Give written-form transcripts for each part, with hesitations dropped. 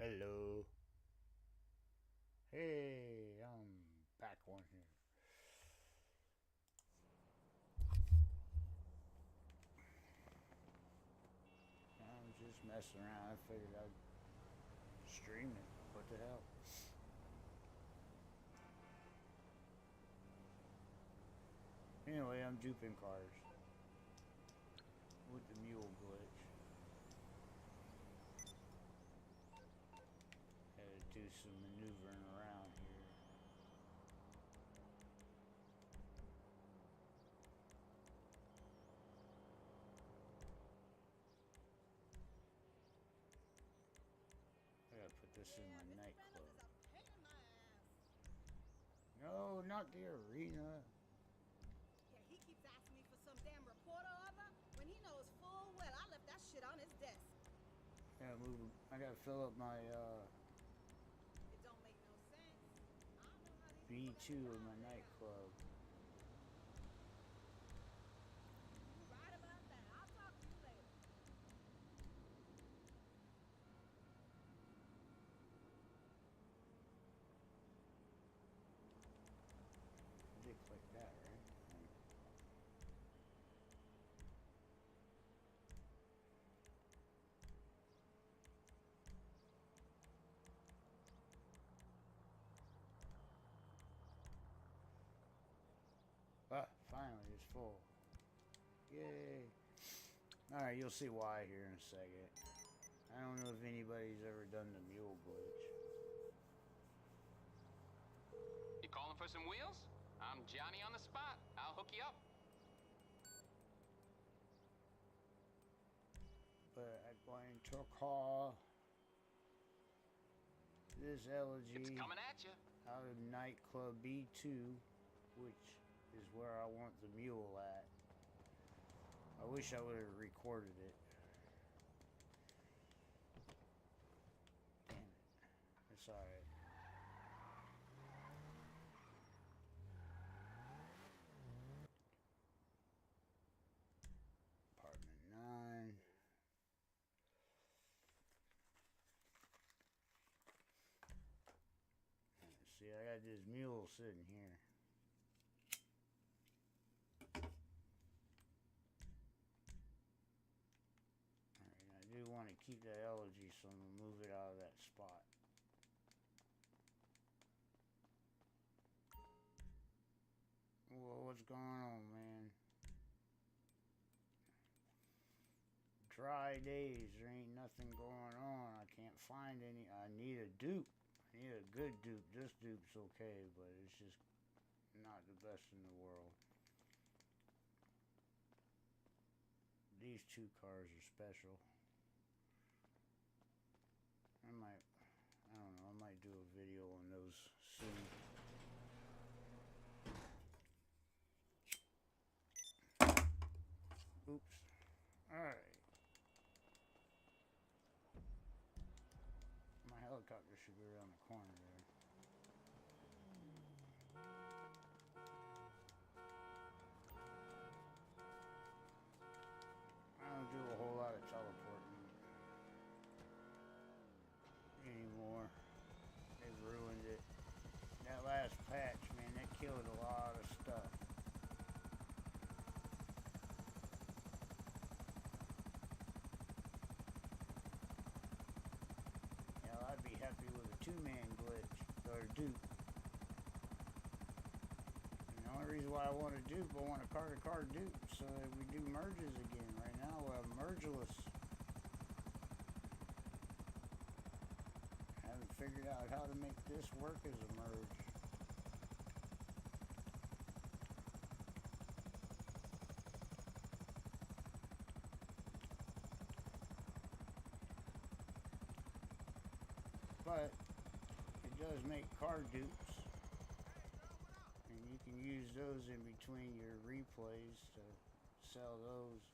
Hello. Hey, I'm back on here. I'm just messing around. I figured I'd stream it. What the hell? Anyway, I'm duping cars with the mule glitch. Had to do some maneuvering around here. I gotta put this in my nightclub. No, not the arena. Yeah, he keeps asking me for some damn report or other when he knows full well I left that shit on his desk. I gotta fill up my It don't make no sense. I don't know how these people B2 got in my the job figured out. nightclub. You right about that. I'll talk to you later. I did click that, right? Ah, finally, it's full. Yay. Alright, you'll see why here in a second. I don't know if anybody's ever done the mule glitch. You calling for some wheels? I'm Johnny on the spot. I'll hook you up. But I'm going to call this It's elegy coming at you. out of nightclub B2, which is where I want the mule at. I wish I would have recorded it. Damn it. It's alright. Apartment 9. See, I got this mule sitting here. Alright, I do want to keep that elegy, so I'm going to move it out of that spot. Well, what's going on, man? Dry days, there ain't nothing going on. I can't find any. I need a dupe. I need a good dupe. This dupe's okay, but it's just not the best in the world. These two cars are special. I don't know, I might do a video on those soon. Oops. Alright. My helicopter should be around the corner there. I don't do a whole lot of teleporting anymore. They've ruined it. That last patch, man, that killed a lot of stuff. Now, I'd be happy with a two-man glitch, or dupe. And the only reason why I want a dupe, I want a car-to-car dupe, so that we do merges again. Right now, we're mergeless. I haven't figured out how to make this work as a merge. But it does make car dupes, and you can use those in between your replays to sell those.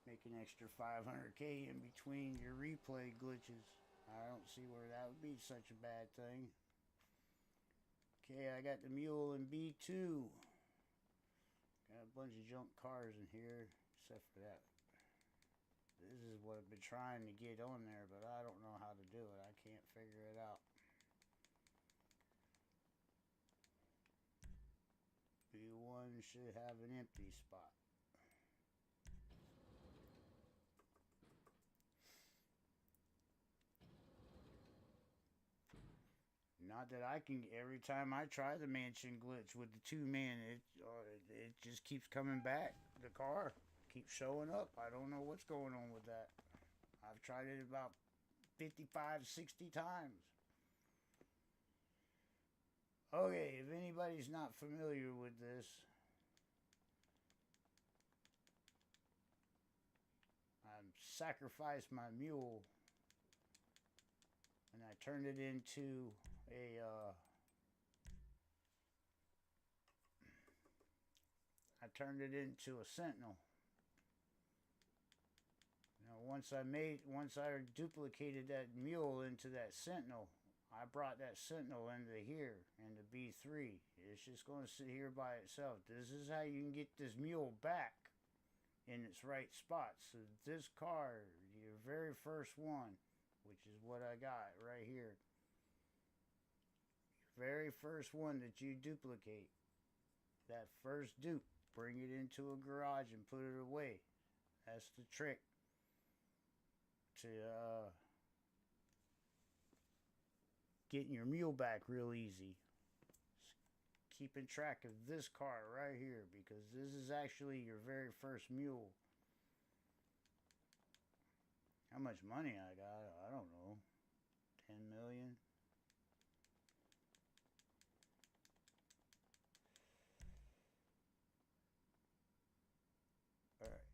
Make an extra 500k in between your replay glitches. I don't see where that would be such a bad thing. Okay, I got the mule in B2. Got a bunch of junk cars in here, except for that This is what I've been trying to get on there, but I don't know how to do it. I can't figure it out. B1 should have an empty spot. Not that I can. Every time I try the mansion glitch with the 2-man, it just keeps coming back. The car keeps showing up. I don't know what's going on with that. I've tried it about 55, 60 times. Okay, if anybody's not familiar with this, I sacrificed my mule and I turned it into a sentinel. Now once I duplicated that mule into that sentinel, I brought that sentinel into here, into B3. It's just going to sit here by itself. This is how you can get this mule back in its right spot. So this car, your very first one, which is what I got right here, very first one that you duplicate, that first dupe, bring it into a garage and put it away. That's the trick to getting your mule back real easy. Keeping track of this car right here, because this is actually your very first mule. How much money I got? I don't know. 10 million? Alright.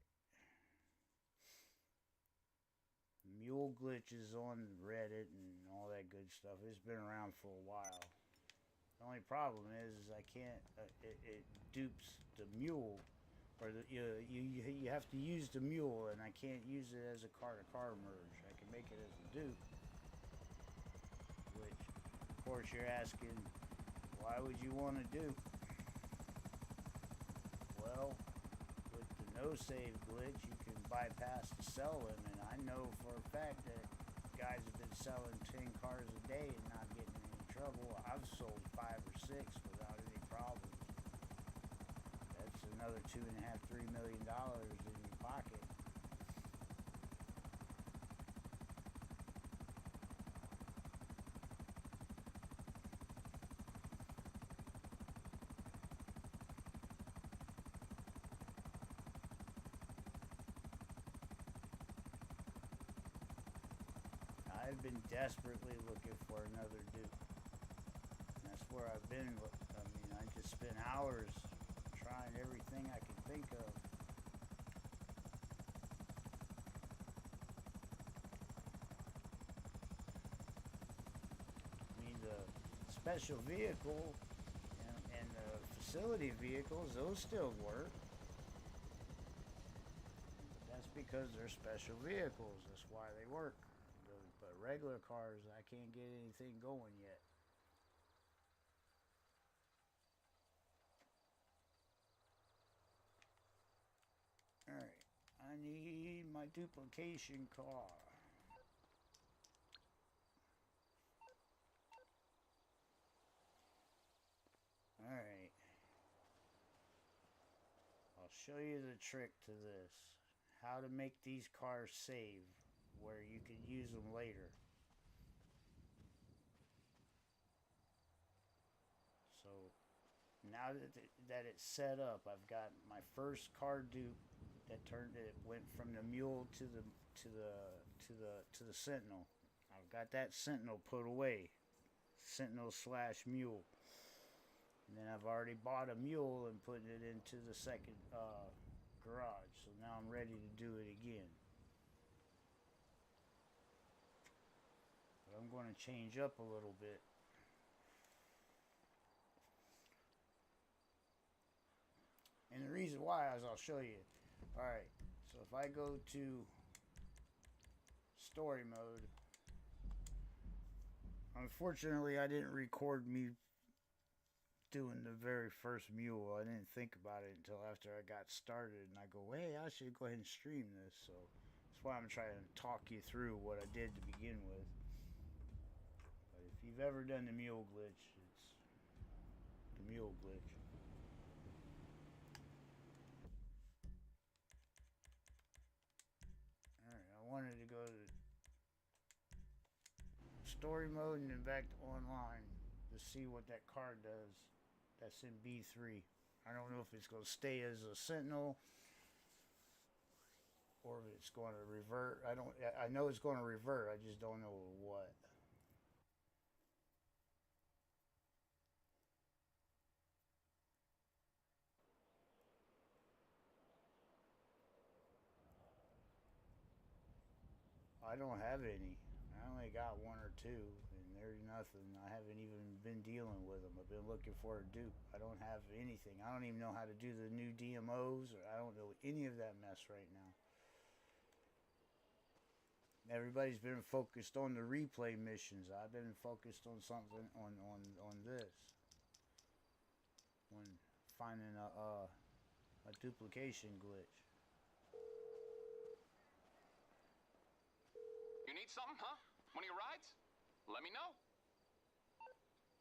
Mule glitches on Reddit and all that good stuff. It's been around for a while. The only problem is I can't. It dupes the mule, or you have to use the mule, and I can't use it as a car-to-car merge. I can make it as a dupe, which, of course, you're asking, why would you want to dupe? Well, with the no-save glitch, you can bypass the sell limit. I know for a fact that guys have been selling 10 cars a day and not getting in any trouble. I've sold 5 or 6 without any problems. That's another $2.5–3 million in your pocket. I've been desperately looking for another dupe. And that's where I've been. I mean, I just spent hours trying everything I could think of. I mean, the special vehicle and the facility vehicles, those still work. That's because they're special vehicles. That's why they work. But regular cars, I can't get anything going yet. Alright, I need my duplication car. Alright. I'll show you the trick to this. How to make these cars save, where you can use them later. So now that it's set up, I've got my first car dupe that went from the mule to the sentinel. I've got that sentinel put away, sentinel/mule, and then I've already bought a mule and put it into the second garage. So now I'm ready to do it again. I'm going to change up a little bit. And the reason why is I'll show you. Alright, so if I go to story mode, unfortunately I didn't record me doing the very first mule. I didn't think about it until after I got started, and I go, hey, I should go ahead and stream this. So that's why I'm trying to talk you through what I did to begin with. But if you've ever done the mule glitch, it's the mule glitch. Alright, I wanted to go to story mode and then back to online to see what that card does. That's in B3. I don't know if it's going to stay as a sentinel or if it's going to revert. I know it's going to revert. I just don't know what. I don't have any. I only got one or two, and there's nothing. I haven't even been dealing with them. I've been looking for a dupe. I don't have anything. I don't even know how to do the new DMOs, or I don't know any of that mess right now. Everybody's been focused on the replay missions. I've been focused on something on this. When finding a duplication glitch. You need something, huh? One of your rides? Let me know.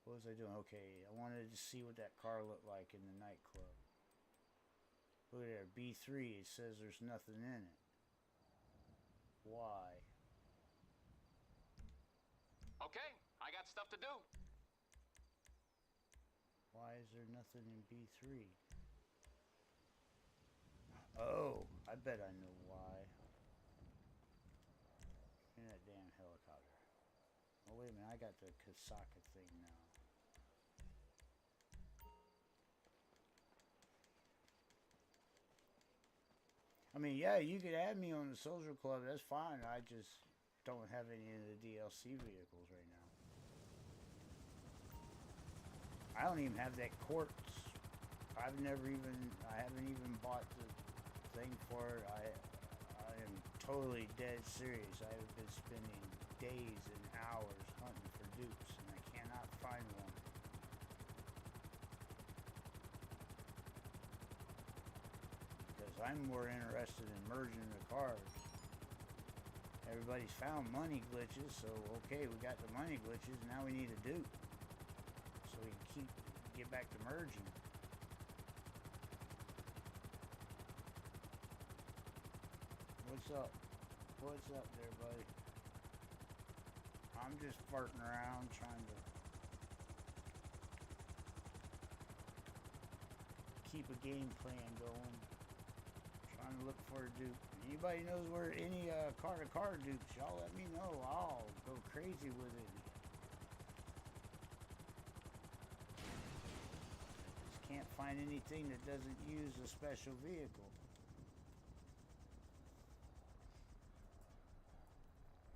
What was I doing? Okay, I wanted to see what that car looked like in the nightclub. Look at there, B3. It says there's nothing in it. Why? Okay, I got stuff to do. Why is there nothing in B3? Oh, I bet I know why. In that damn helicopter. Oh, wait a minute. I got the Kasaka thing now. I mean, yeah, you could add me on the Social Club. That's fine. I just don't have any of the DLC vehicles right now. I don't even have that quartz. I haven't even bought the thing for it. I am totally dead serious. I have been spending days and hours hunting for dupes, and I cannot find one. Because I'm more interested in merging the cards. Everybody's found money glitches, so okay, we got the money glitches, now we need a dupe. So we can get back to merging. What's up? What's up there, buddy? I'm just farting around trying to keep a game plan going. Trying to look for a dupe. Anybody knows where any car-to-car dupes, y'all let me know. I'll go crazy with it. Just can't find anything that doesn't use a special vehicle.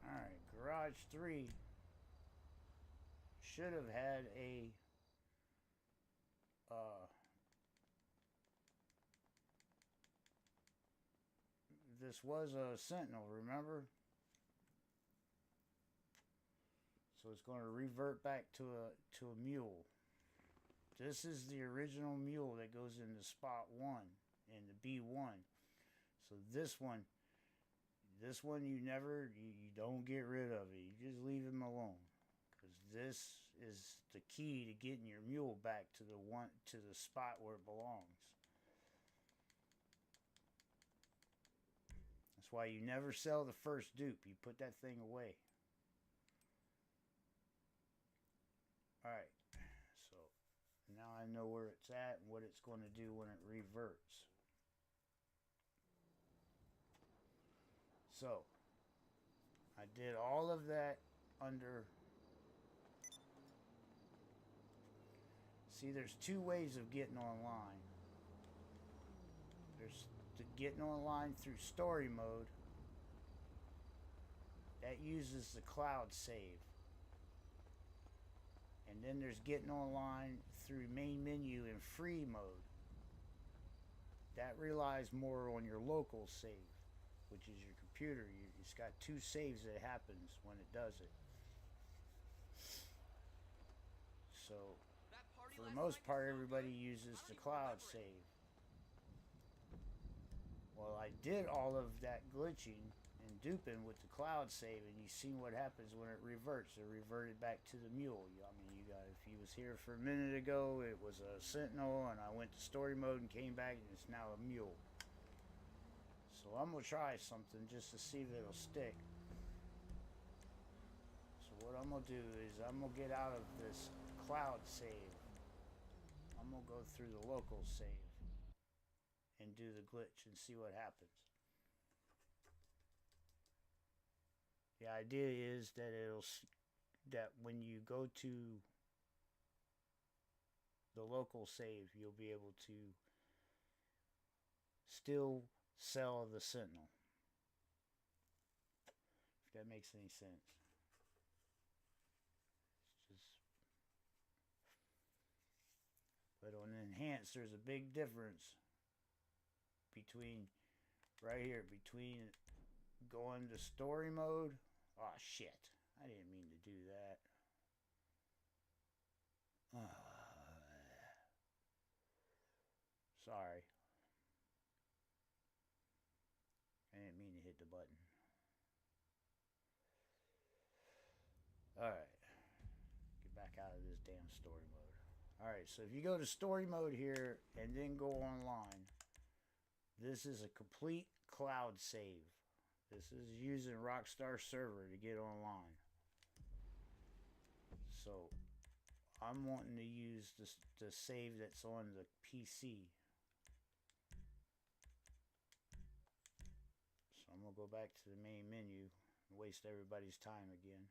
Alright, Garage 3 should have had a this was a Sentinel, remember? So it's going to revert back to a mule. This is the original mule that goes into spot 1 in the B1. So this one you don't get rid of it. You just leave him alone, because this is the key to getting your mule back to the spot where it belongs. That's why you never sell the first dupe. You put that thing away. Alright, so now I know where it's at and what it's going to do when it reverts. So, I did all of that under... See, there's two ways of getting online. There's getting online through story mode. That uses the cloud save. And then there's getting online through main menu in free mode. That relies more on your local save, which is your computer. It's got two saves that happens when it does it. So, for the most part, everybody uses the cloud save. Well, I did all of that glitching and duping with the cloud save, and you seen what happens when it reverts. It reverted back to the mule. I mean, you got, if you was here for a minute ago, it was a sentinel, and I went to story mode and came back, and it's now a mule. So I'm gonna try something just to see if it'll stick. So what I'm gonna do is I'm gonna get out of this cloud save. I'm gonna go through the local save and do the glitch and see what happens. The idea is that that when you go to the local save, you'll be able to still sell the sentinel. If that makes any sense. It's just, but on enhanced, there's a big difference between right here, between going to story mode. Oh shit, I didn't mean to do that. Sorry, I didn't mean to hit the button. Alright, get back out of this damn story mode. Alright, so if you go to story mode here and then go online, this is a complete cloud save. This is using Rockstar server to get online. So I'm wanting to use the save that's on the PC. So I'm gonna go back to the main menu and waste everybody's time again.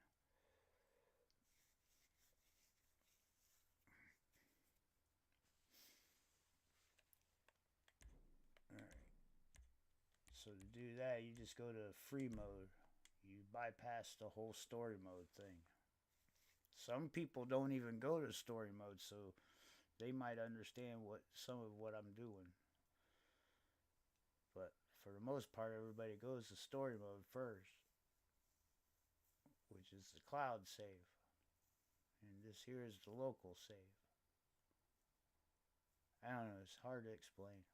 So to do that, you just go to free mode. You bypass the whole story mode thing. Some people don't even go to story mode, so they might understand some of what I'm doing. But for the most part, everybody goes to story mode first, which is the cloud save. And this here is the local save. I don't know, it's hard to explain.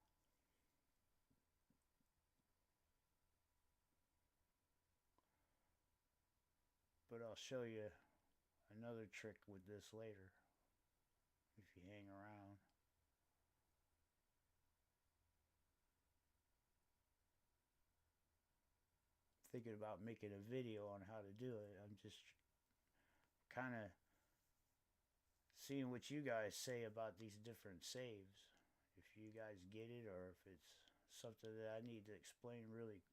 But I'll show you another trick with this later, if you hang around. Thinking about making a video on how to do it. I'm just kind of seeing what you guys say about these different saves. If you guys get it, or if it's something that I need to explain really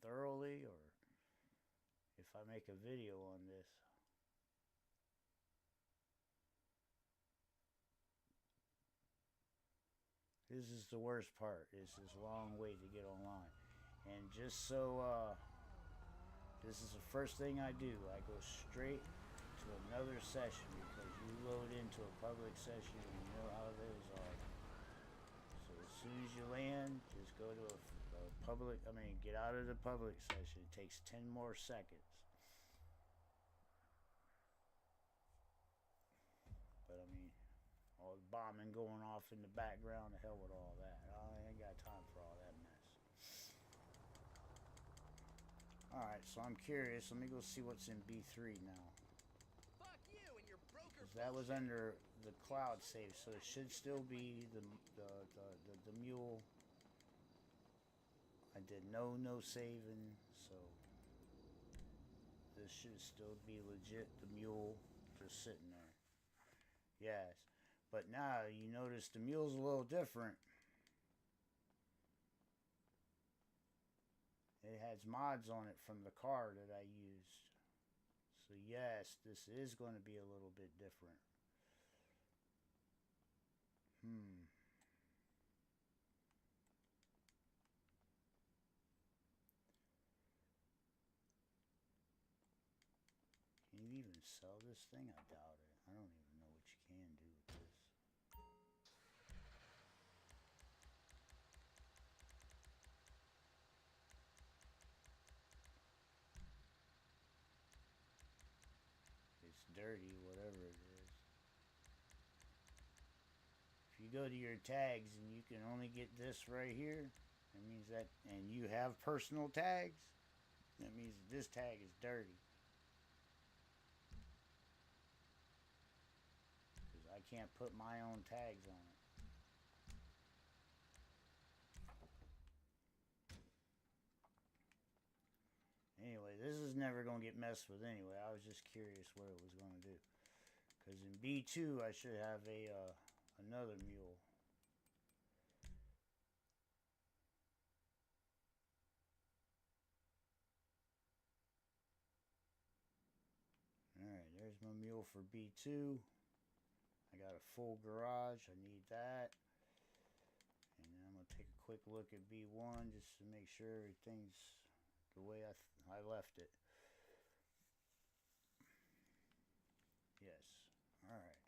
thoroughly, or if I make a video on this. This is the worst part, is this long wait to get online. And just so, this is the first thing I do. I go straight to another session, because you load into a public session and you know how those are. So as soon as you land, just go to a public, get out of the public session. It takes 10 more seconds. But all the bombing going off in the background, the hell with all that. I ain't got time for all that mess. Alright, so I'm curious. Let me go see what's in B3 now. Fuck you and your broker. Because that was under the cloud save, so it should still be the mule. I did no saving, so this should still be legit, the mule just sitting there. Yes, but now you notice the mule's a little different. It has mods on it from the car that I used. So yes, this is going to be a little bit different. Can you even sell this thing? I doubt it. I don't even know what you can do with this. It's dirty, whatever it is. If you go to your tags and you can only get this right here, that means that, and you have personal tags, That means that this tag is dirty. Because I can't put my own tags on it. Anyway, this is never going to get messed with anyway. I was just curious what it was going to do. Because in B2, I should have another mule. Alright, there's my mule for B2. I got a full garage. I need that. And then I'm going to take a quick look at B1 just to make sure everything's the way I left it. Yes. Alright.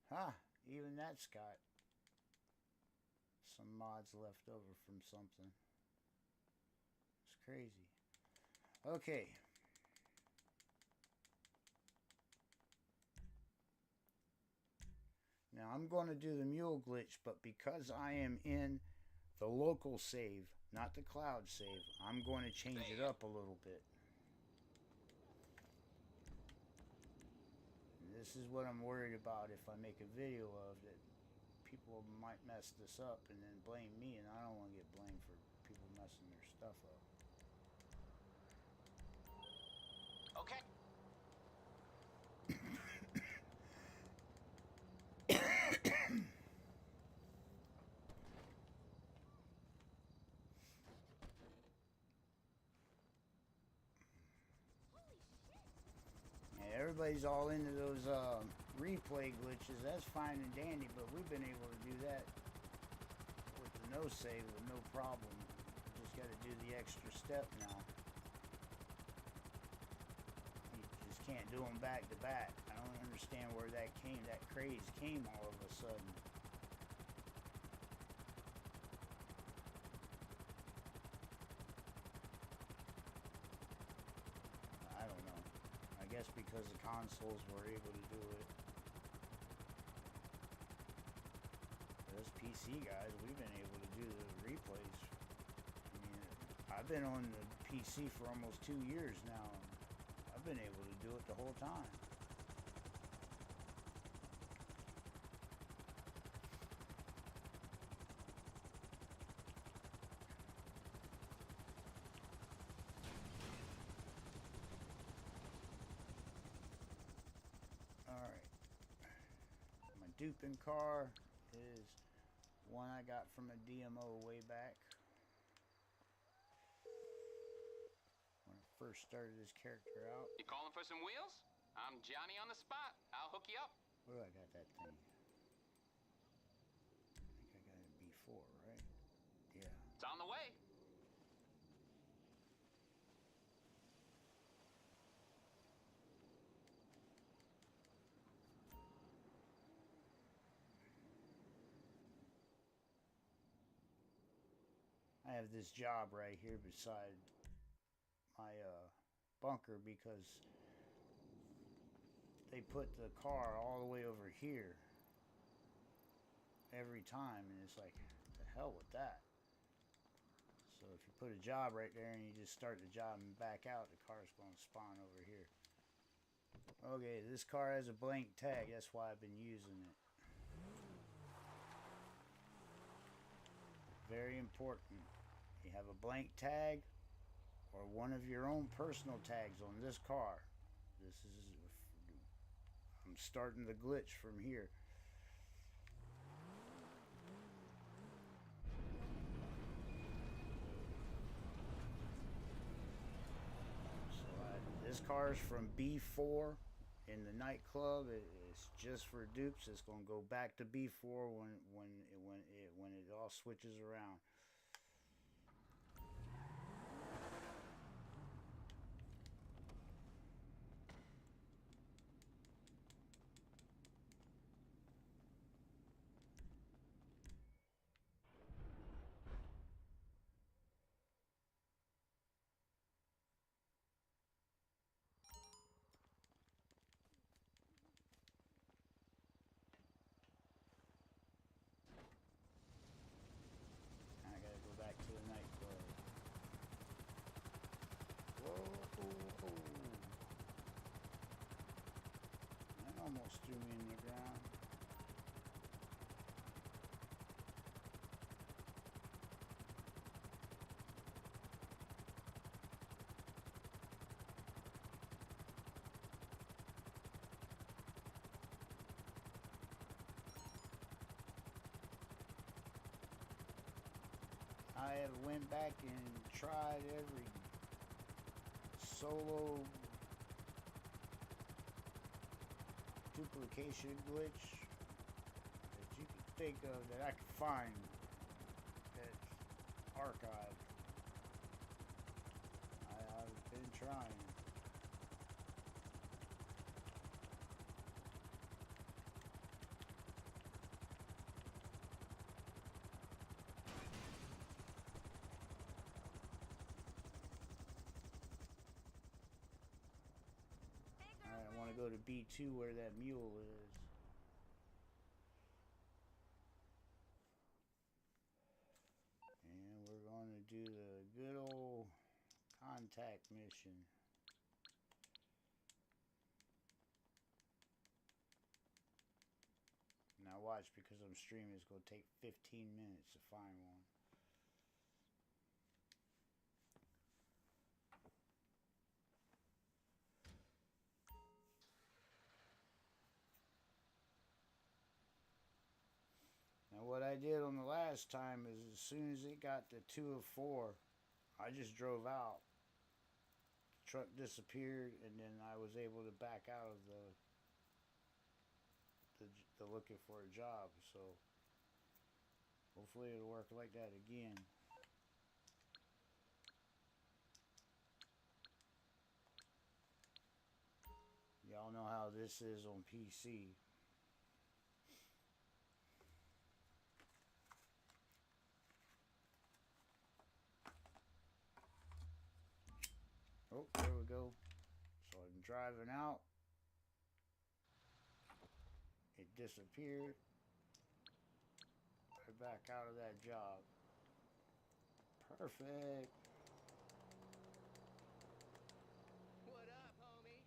Ha! Even that's got some mods left over from something. It's crazy. Okay. Now I'm going to do the mule glitch, but because I am in the local save, not the cloud save, I'm going to change it up a little bit. And this is what I'm worried about if I make a video of, that people might mess this up and then blame me, and I don't want to get blamed for people messing their stuff up. Okay. Everybody's all into those replay glitches. That's fine and dandy, but we've been able to do that with the no save with no problem. Just got to do the extra step now. You just can't do them back to back. I don't understand where that craze came all of a sudden. I don't know. I guess because the consoles were able to do it. Us PC guys, we've been able to do the replays. I mean, I've been on the PC for almost 2 years now. I've been able to do it the whole time. Dupin car is one I got from a DMO way back when I first started this character out. You calling for some wheels? I'm Johnny on the spot. I'll hook you up. Where do I got that thing? I think I got it B4, right? Yeah. It's on the way. I have this job right here beside my bunker because they put the car all the way over here every time, and it's like, the hell with that. So if you put a job right there and you just start the job and back out, the car's going to spawn over here. Okay, this car has a blank tag, that's why I've been using it. Very important. You have a blank tag or one of your own personal tags on this car. This is, I'm starting the glitch from here. So this car is from B4 in the nightclub. It's just for dupes. It's going to go back to B4 when it all switches around. I have went back and tried every solo duplication glitch that you can think of that I could find that's archived. I've been trying. I want to go to B2 where that mule is. And we're going to do the good old contact mission. Now watch, because I'm streaming, it's going to take 15 minutes to find one. Now what I did on the last time is, as soon as it got to 2 of 4, I just drove out. The truck disappeared, and then I was able to back out of the looking for a job. So hopefully it'll work like that again. Y'all know how this is on PC. Oh, there we go. So I'm driving out. It disappeared. Right back out of that job. Perfect. What up, homie?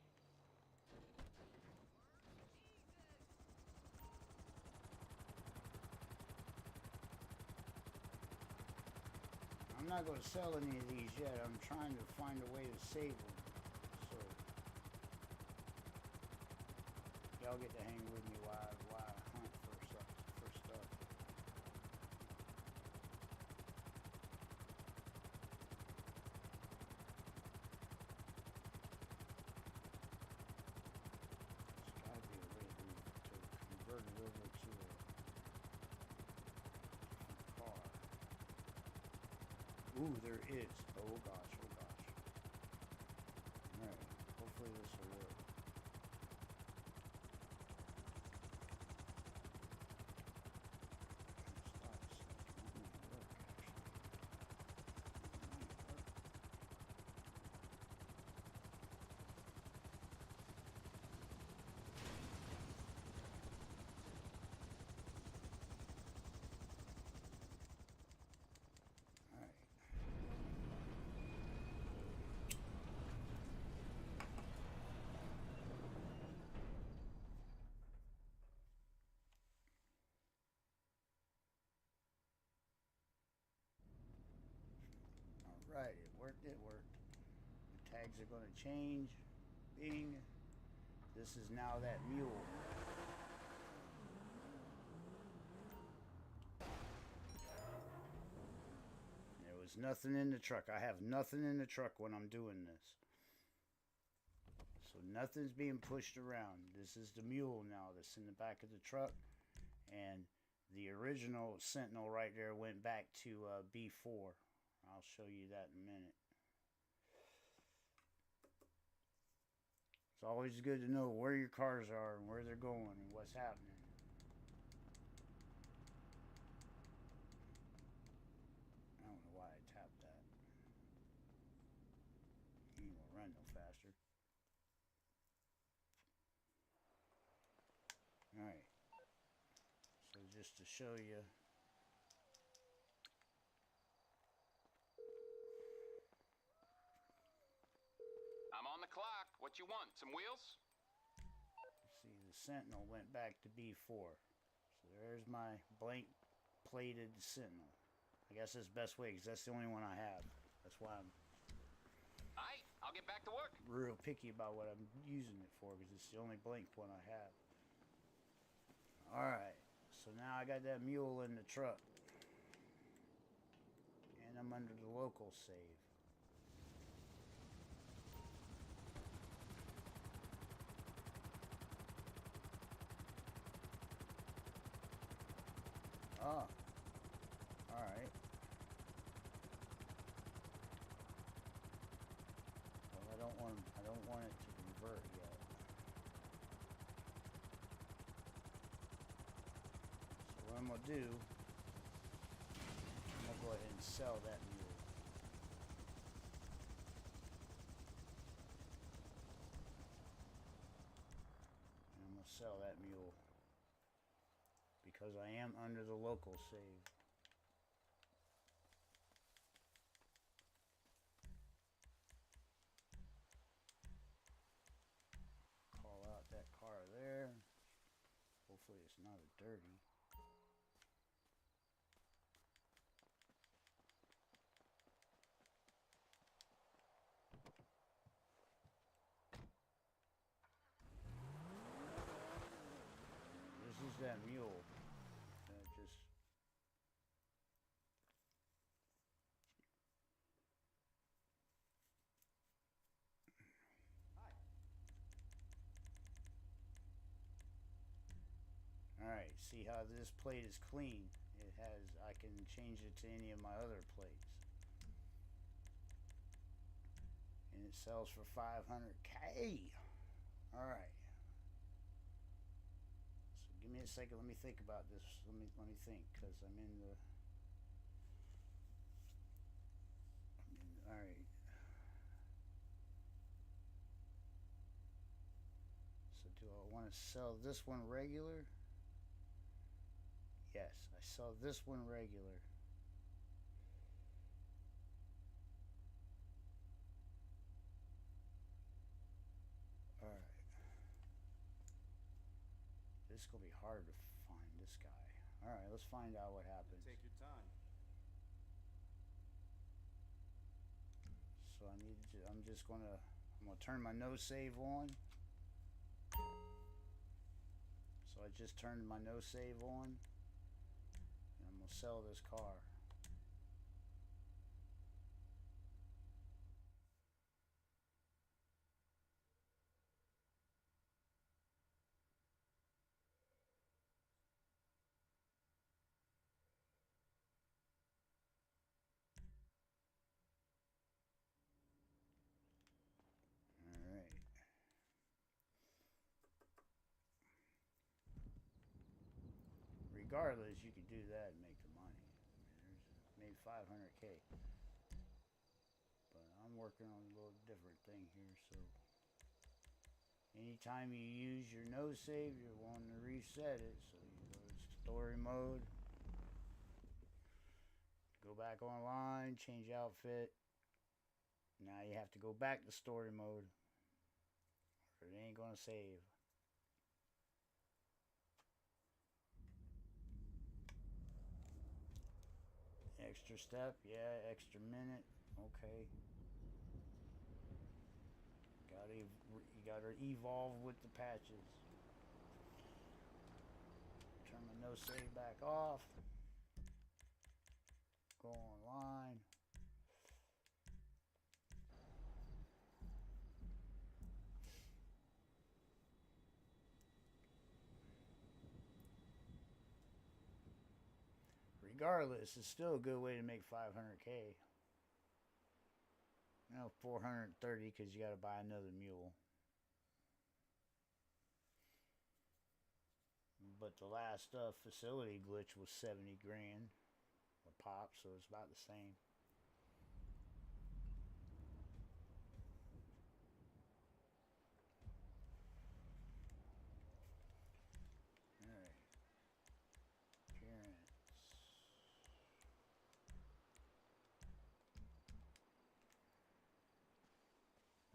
I'm not going to sell any of these yet. I'm trying to find a way to save them. So y'all get to hang with me while I hunt for stuff. There's got to be a way to convert it over to a different car. Ooh, there is. Oh gosh, oh gosh. Alright, hopefully this will work. Stop a second. That might work, actually. That might work. Alright. Alright, it worked, it worked. The tags are going to change. Bing. This is now that mule. There was nothing in the truck. I have nothing in the truck when I'm doing this. So nothing's being pushed around. This is the mule now that's in the back of the truck. And the original Sentinel right there went back to B4. I'll show you that in a minute. It's always good to know where your cars are and where they're going and what's happening. I don't know why I tapped that. You ain't gonna run no faster. Alright. So just to show you. I'm on the clock. What you want? Some wheels? See, the Sentinel went back to B4. So there's my blank plated Sentinel. I guess that's the best way, because that's the only one I have. That's why I'm Aight, I'll get back to work. real picky about what I'm using it for, because it's the only blank one I have. Alright, so now I got that mule in the truck. And I'm under the local save. Oh. Alright. Well, I don't want it to convert yet. So what I'm gonna do, I'm gonna go ahead and sell that mule. And I'm gonna sell that mule because I am under the local save. Call out that car there. Hopefully it's not a dirty. This is that mule. Just Alright, see how this plate is clean? It has, I can change it to any of my other plates. And it sells for 500K. Alright. So give me a second, let me think about this. Let me think, because I'm in the alright. So do I want to sell this one regular? Yes, I sell this one regular. Alright. This is going to be hard to find this guy. Alright, let's find out what happens. Take your time. So I need to, I'm gonna turn my no save on. So I just turned my no save on. And I'm gonna sell this car. Regardless, you can do that and make the money. I mean, there's made 500K. But I'm working on a little different thing here, so anytime you use your no save, you're wanting to reset it. So you go to story mode, go back online, change outfit. Now you have to go back to story mode, or it ain't gonna save. Extra step, yeah, extra minute, okay. You gotta evolve with the patches. Turn my no save back off. Go online. Regardless, it's still a good way to make 500K. Now 430 because you got to buy another mule. But the last facility glitch was 70 grand a pop, so it's about the same. Alright. Appearance.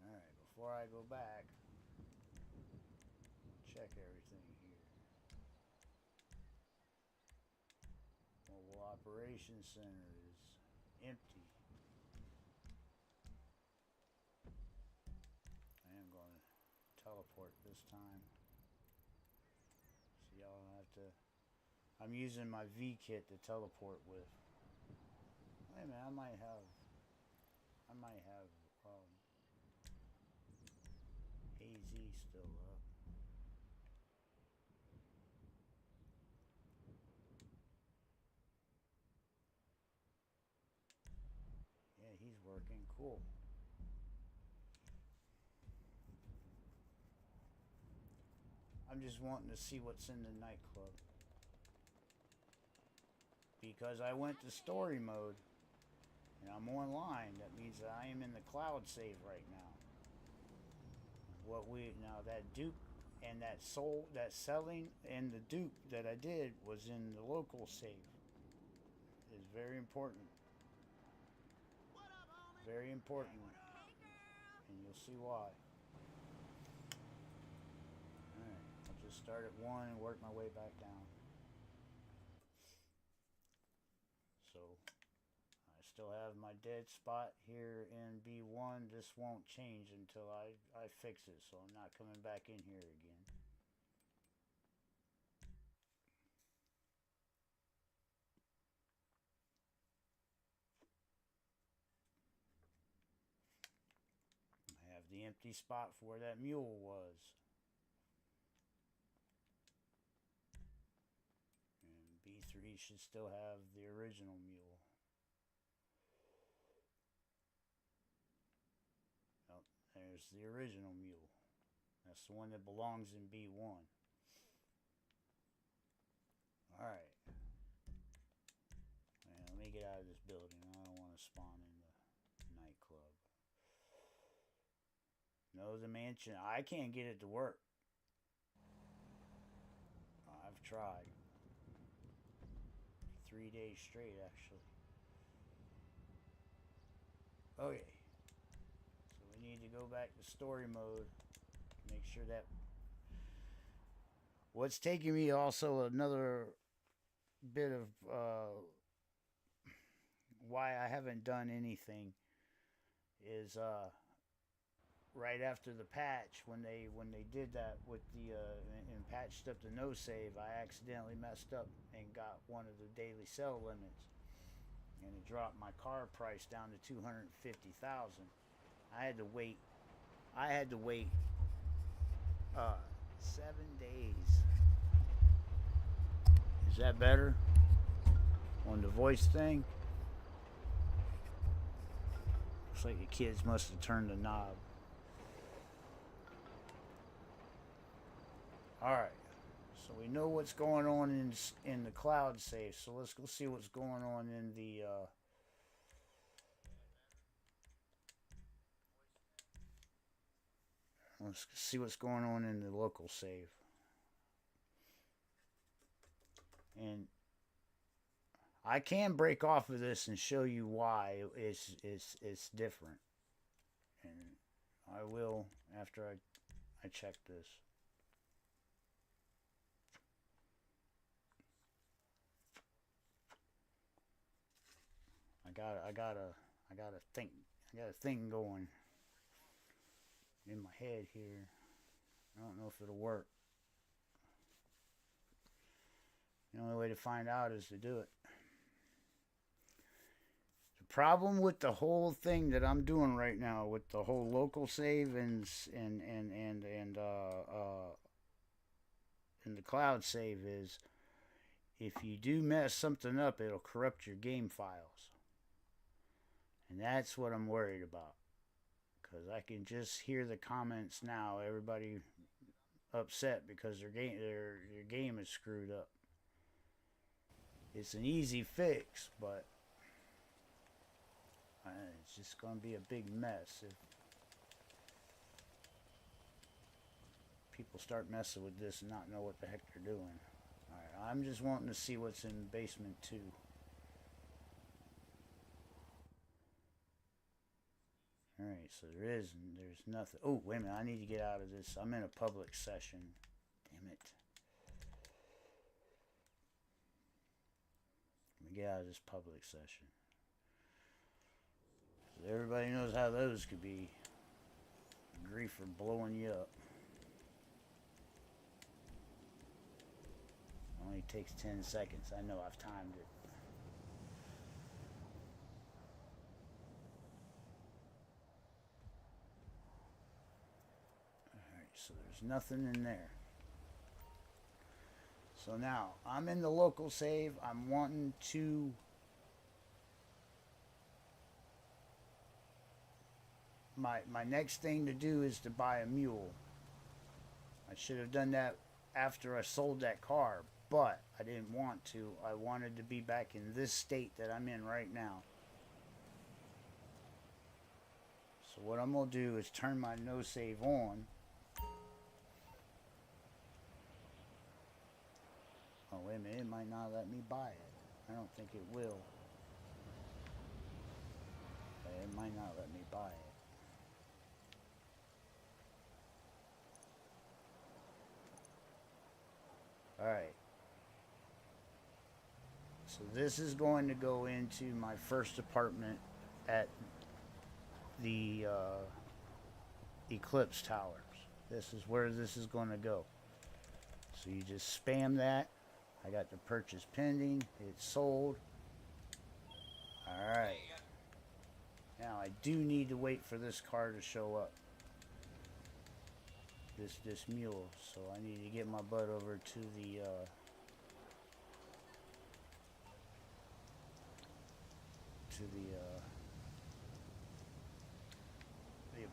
Alright, before I go back, check everything here. Mobile Operations Center is empty. I am going to teleport this time. So y'all have to... I'm using my V kit to teleport with. Wait a minute, I might have AZ still up. Yeah, he's working. Cool. I'm just wanting to see what's in the nightclub. Because I went to story mode and I'm online, that means that I am in the cloud save right now. That dupe and that selling and the dupe that I did was in the local save. It's very important. Very important. And you'll see why. Alright, I'll just start at 1 and work my way back down. So, I still have my dead spot here in B1. This won't change until I fix it, so I'm not coming back in here again. I have the empty spot for where that mule was. And B3 should still have the original mule. Oh, there's the original mule. That's the one that belongs in B1. Alright. Let me get out of this building. I don't want to spawn in the nightclub. No, the mansion. I can't get it to work. I've tried. 3 days straight, actually. Okay. So we need to go back to story mode. Make sure that... What's taking me also another bit of why I haven't done anything is right after the patch, when they did that with the and patched up the no save, I accidentally messed up and got one of the daily sell limits, and it dropped my car price down to 250,000. I had to wait 7 days. Is that better on the voice thing? Looks like the kids must have turned the knob. Alright, so we know what's going on in the cloud safe, so let's go see what's going on in the let's see what's going on in the local save. And I can break off of this and show you why it's different. And I will after I check this. I got a thing going in my head here. I don't know if it'll work. The only way to find out is to do it. The problem with the whole thing that I'm doing right now, with the whole local save and the cloud save, is if you do mess something up, it'll corrupt your game files. And that's what I'm worried about. Because I can just hear the comments now. Everybody upset because their game is screwed up. It's an easy fix, but it's just going to be a big mess if people start messing with this and not know what the heck they're doing. Alright, I'm just wanting to see what's in basement 2. Alright, so there's nothing. Oh, wait a minute, I need to get out of this. I'm in a public session. Damn it. Let me get out of this public session. So everybody knows how those could be. Grief for blowing you up. Only takes 10 seconds. I know I've timed it. There's nothing in there. So now, I'm in the local save. I'm wanting to... My next thing to do is to buy a mule. I should have done that after I sold that car, but I didn't want to. I wanted to be back in this state that I'm in right now. So what I'm going to do is turn my no save on. Oh, wait a minute. It might not let me buy it. I don't think it will. It might not let me buy it. Alright. So this is going to go into my first apartment at the Eclipse Towers. This is where this is going to go. So you just spam that. I got the purchase pending. It's sold. Alright. Now I do need to wait for this car to show up. This mule. So I need to get my butt over to the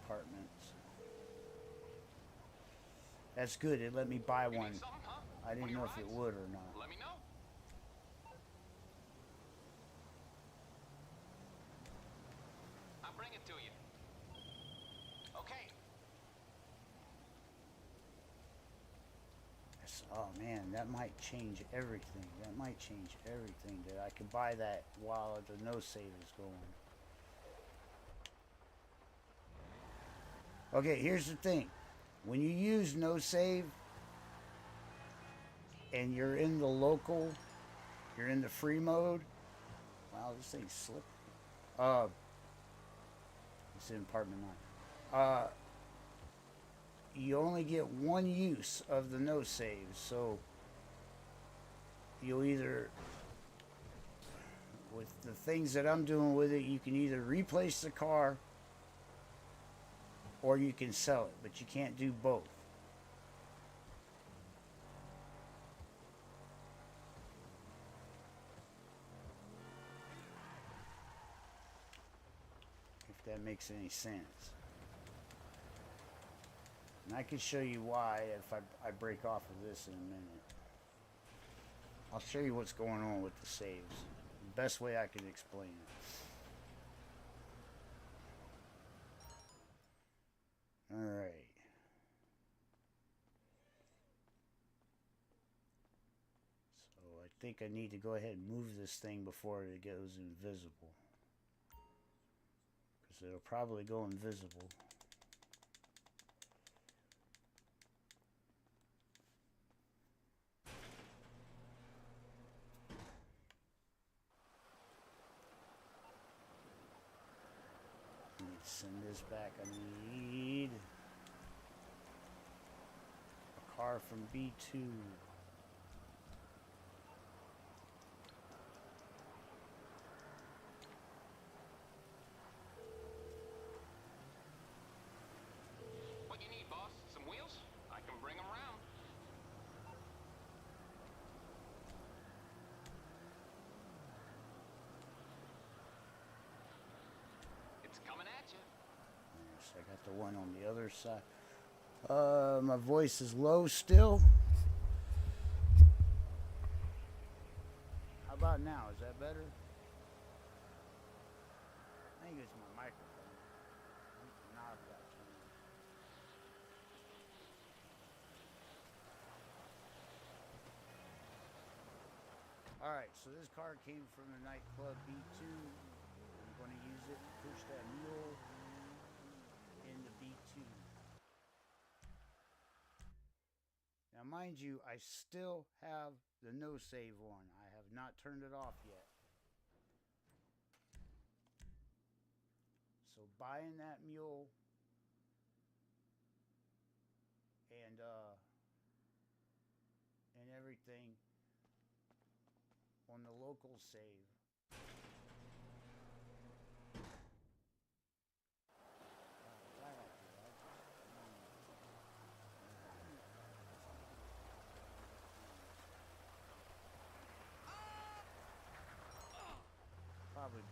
apartments. That's good. It let me buy one. I didn't know if it would or not. Let me know. I'll bring it to you. Okay. Oh man, that might change everything. That might change everything. That I could buy that while the no save is going. Okay, here's the thing. When you use no save and you're in the local, you're in the free mode. Wow, this thing's slippery. It's in apartment 9. You only get one use of the no save, so you'll either, with the things that I'm doing with it, you can either replace the car or you can sell it, but you can't do both. If that makes any sense. And I can show you why if I break off of this in a minute. I'll show you what's going on with the saves. The best way I can explain it. Alright. So I think I need to go ahead and move this thing before it goes invisible. Because it'll probably go invisible. Send this back. I need a car from B2. What you need, boss? Some wheels? I can bring them around. It's coming at you. Yes, I got the one on the other side. My voice is low still. How about now? Is that better? I think it's my microphone. I think the knob got turned. Alright, so this car came from the nightclub B2. I'm going to use it to push that mule into B2. Now, mind you, I still have the no save on. I have not turned it off yet. So buying that mule and everything on the local save.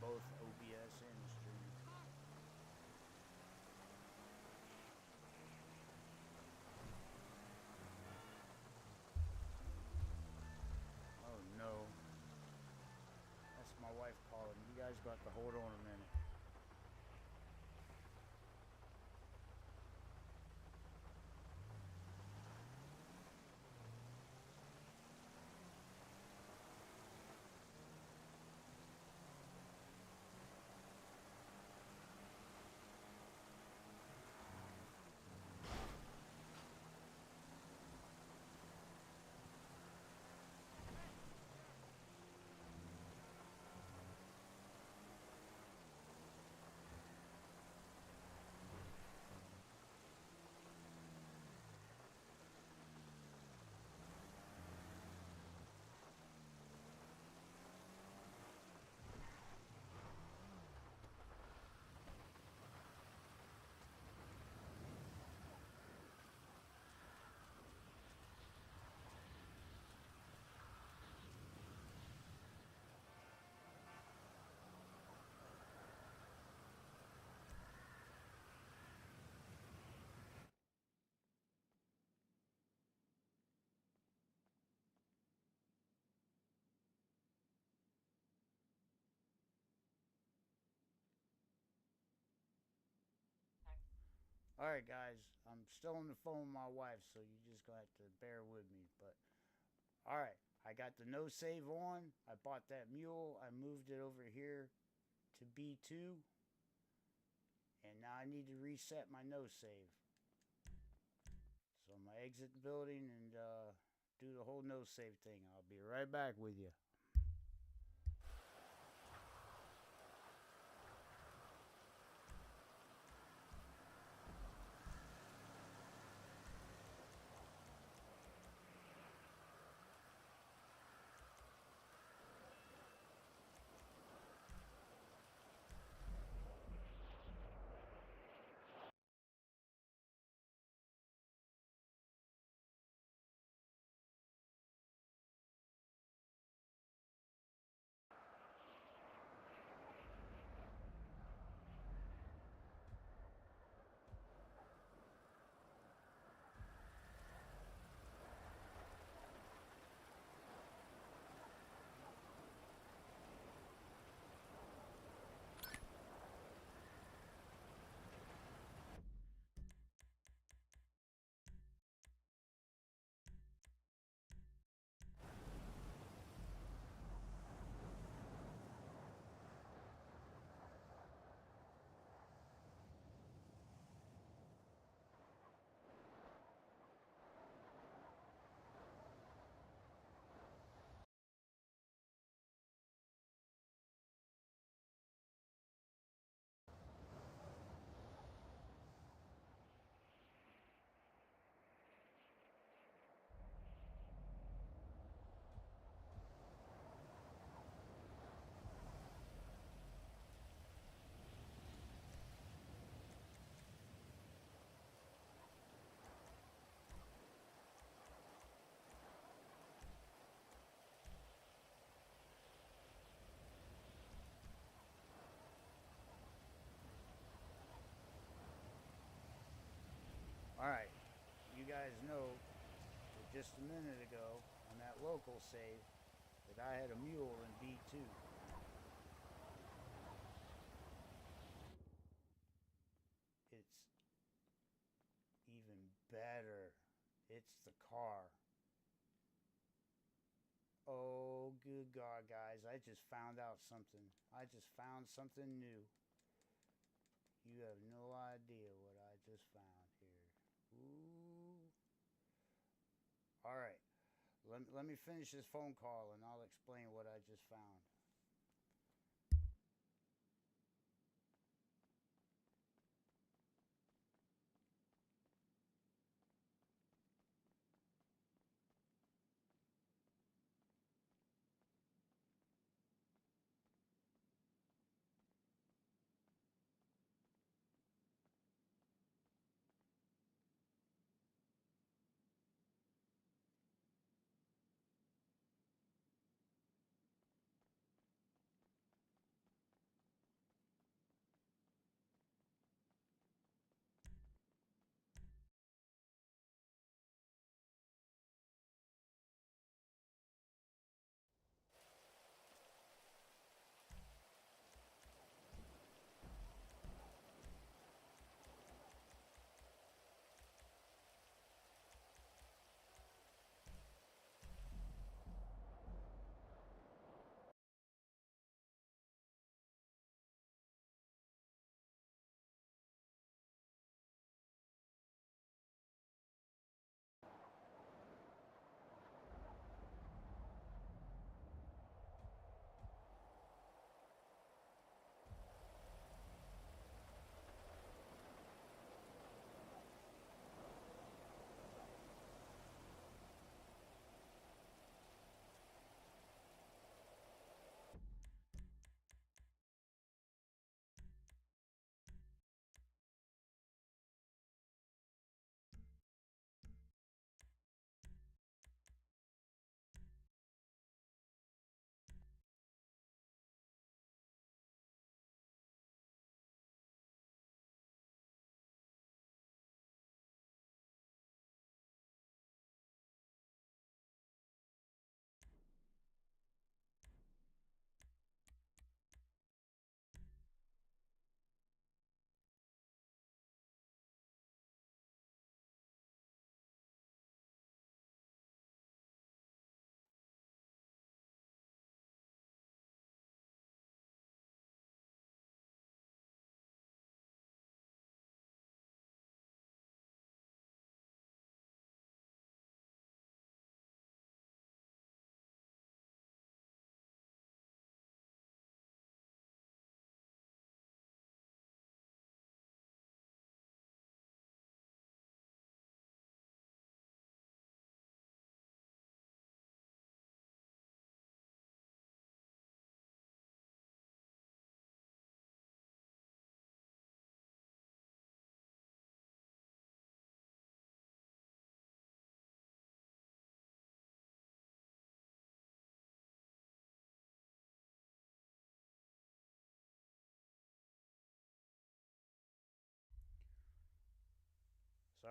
both OBS and the stream. Oh no. That's my wife calling. You guys got to hold on a minute. Alright guys, I'm still on the phone with my wife, so you just gonna have to bear with me. But alright, I got the no save on. I bought that mule. I moved it over here to B2. And now I need to reset my no save. So I'm gonna exit the building and do the whole no save thing. I'll be right back with you. Alright, you guys know that just a minute ago on that local save that I had a mule in B2. It's even better. It's the car. Oh, good God, guys, I just found out something. I just found something new. You have no idea what I just found here. Ooh. Alright, let me finish this phone call and I'll explain what I just found.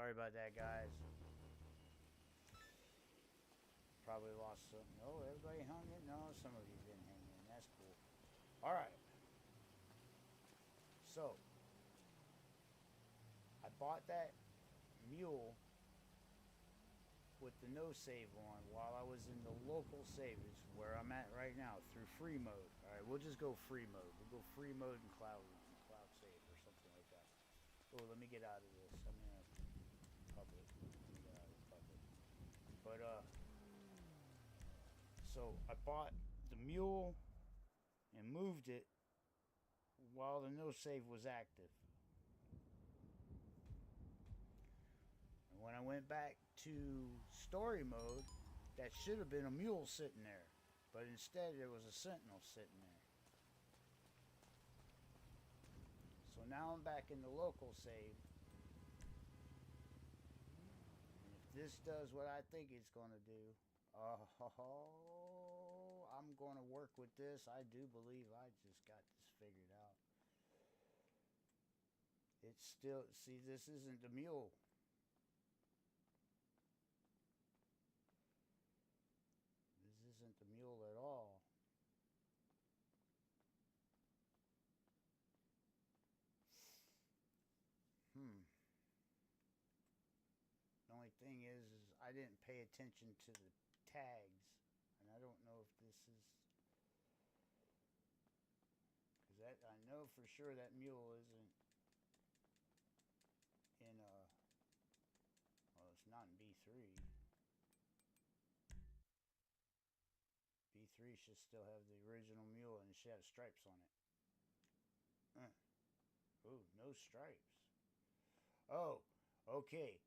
Sorry about that, guys. Probably lost some. Oh, everybody hung in? No, some of you didn't hang in. That's cool. Alright. So, I bought that mule with the no save on while I was in the local save, is where I'm at right now, through free mode. Alright, we'll just go free mode. We'll go free mode and cloud save or something like that. Oh, let me get out of this. I'm in a public. Let me get out of public. But, so I bought the mule and moved it while the no save was active. And when I went back to story mode, that should have been a mule sitting there, but instead there was a sentinel sitting there. So now I'm back in the local save. And if this does what I think it's going to do, I'm going to work with this. I do believe I just got this figured out. It's still, see, this isn't the mule. This isn't the mule at all. The only thing is I didn't pay attention to the tags, and I don't know if this is, because that, I know for sure that mule isn't in well, it's not in B3. B3 should still have the original mule, and it should have stripes on it. Ooh, no stripes. Oh, okay.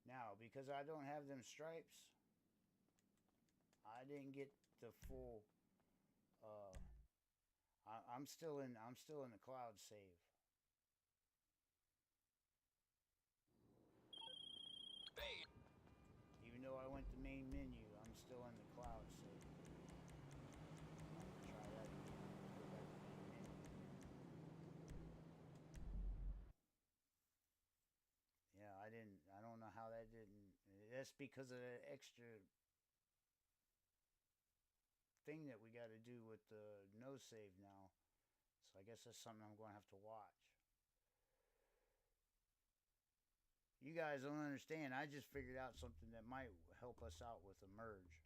Now, because I don't have them stripes, I didn't get the full. I'm still in the cloud save. Hey. Even though I went to main menu, I'm still in the cloud save. I'm gonna try that again. Go back to main menu. Yeah, I don't know how that didn't. That's because of that extra thing that we got to do with the no save now. So I guess that's something I'm going to have to watch. You guys don't understand. I just figured out something that might help us out with a merge.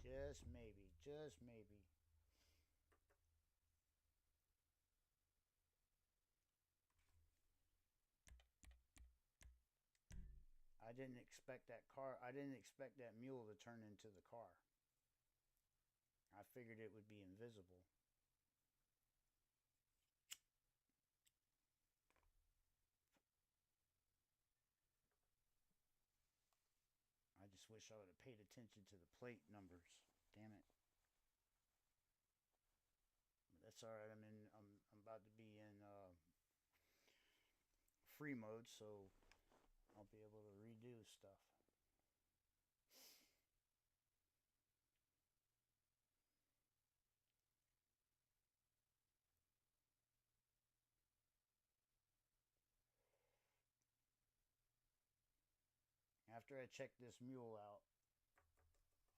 Just maybe. Just maybe. I didn't expect that car. I didn't expect that mule to turn into the car. I figured it would be invisible. I just wish I would have paid attention to the plate numbers. Damn it. But that's all right. I'm about to be in free mode, so I'll be able to redo stuff. After I check this mule out,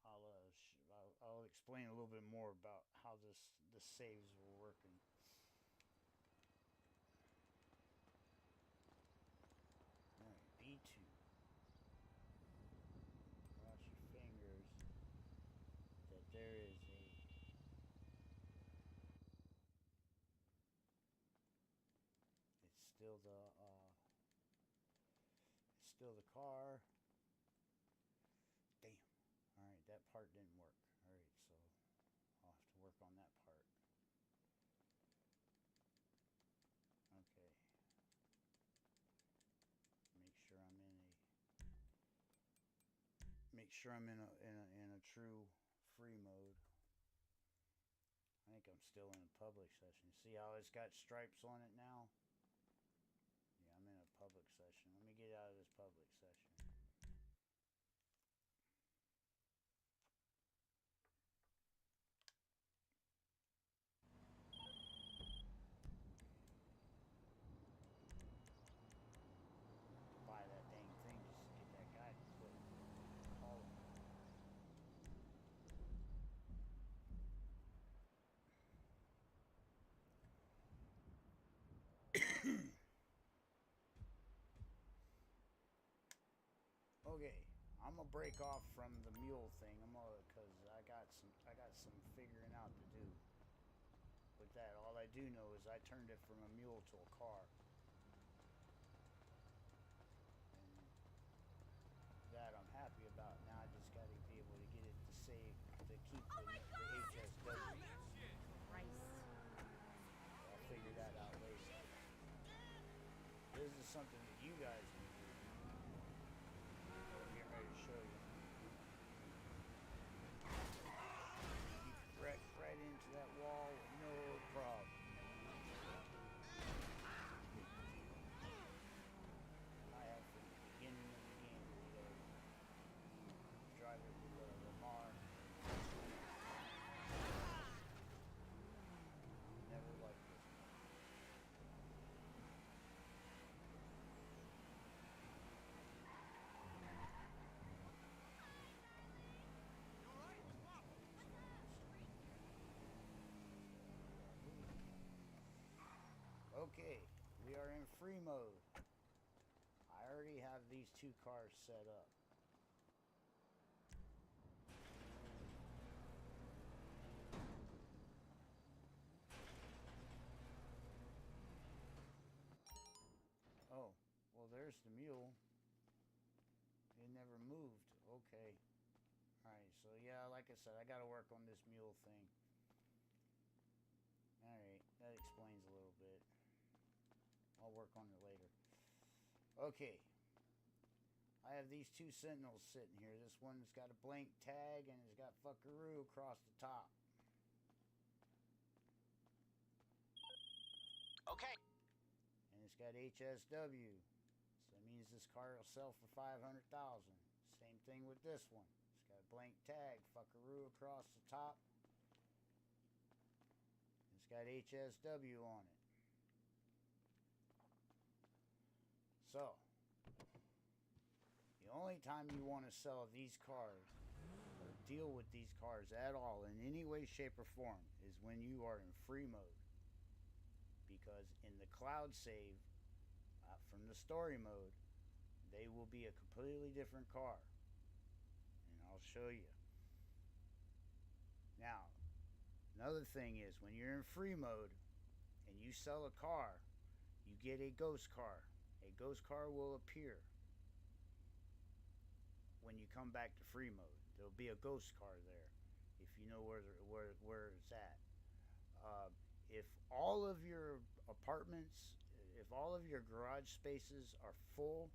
I'll explain a little bit more about how the saves were working. Alright, B2. Cross your fingers that there is a... It's still the car. Damn. Alright, that part didn't work. Alright, so I'll have to work on that part. Okay. Make sure I'm in a true free mode. I think I'm still in a public session. See how it's got stripes on it now? Yeah, I'm in a public session. Let me get out of this public session. Buy that I'm gonna break off from the mule thing. Cause I got some figuring out to do with that. All I do know is I turned it from a mule to a car. And that I'm happy about. Now I just gotta be able to get it to save, to keep the HSW. Christ. I'll figure that out later. This is something that you guys can do. I'm getting ready to show you. You can wreck right into that wall with no problem. I have from the beginning of the game today. Drive it with Lamar. Never liked this one. Okay, we are in free mode. I already have these two cars set up. Oh, well, there's the mule. It never moved. Okay. Alright, so yeah, like I said, I gotta work on this mule thing. Alright, that explains a little bit. I'll work on it later. Okay. I have these two sentinels sitting here. This one's got a blank tag and it's got fuckaroo across the top. Okay. And it's got HSW. So that means this car will sell for $500,000. Same thing with this one. It's got a blank tag, fuckaroo across the top. It's got HSW on it. So, the only time you want to sell these cars or deal with these cars at all in any way, shape, or form is when you are in free mode. Because in the cloud save from the story mode, they will be a completely different car. And I'll show you. Now, another thing is when you're in free mode and you sell a car, you get a ghost car. A ghost car will appear when you come back to free mode. There'll be a ghost car there if you know where it's at. If all of your apartments, if all of your garage spaces are full,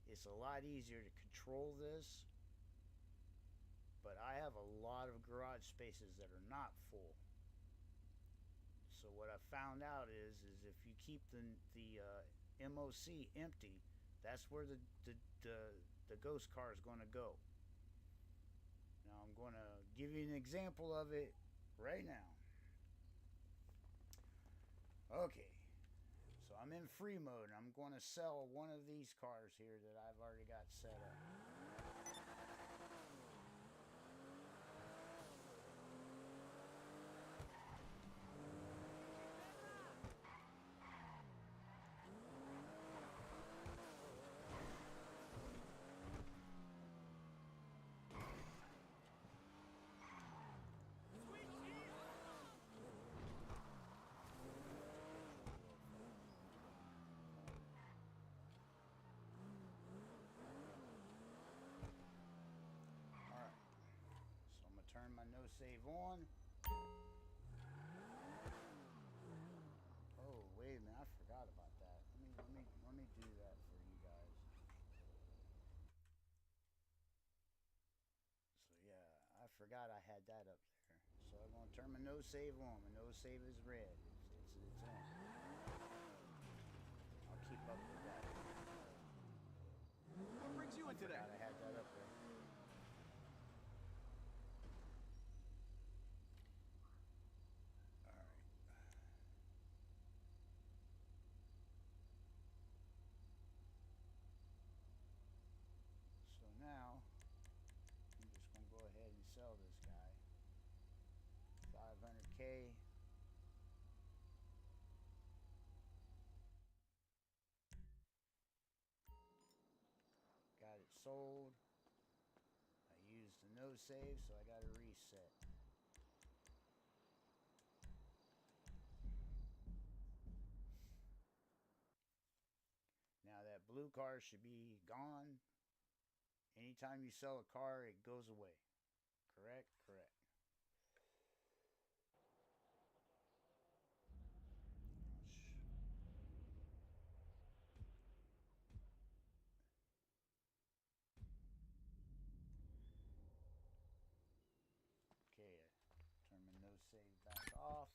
it's a lot easier to control this. But I have a lot of garage spaces that are not full. So what I found out is if you keep the MOC empty, that's where the ghost car is going to go. Now I'm going to give you an example of it right now. Okay, so I'm in free mode and I'm going to sell one of these cars here that I've already got set up. Turn my no save on. Oh, wait a minute, I forgot about that. Let me do that for you guys. So yeah, I forgot I had that up there. So I'm gonna turn my no save on. My no save is red. It's on. I'll keep up with that. What brings you in today? I had that up there. Now, I'm just going to go ahead and sell this guy. 500K. Got it sold. a no save, so I gotta reset. Now that blue car should be gone. Anytime you sell a car, it goes away. Correct? Correct. Okay, turn my no save back off.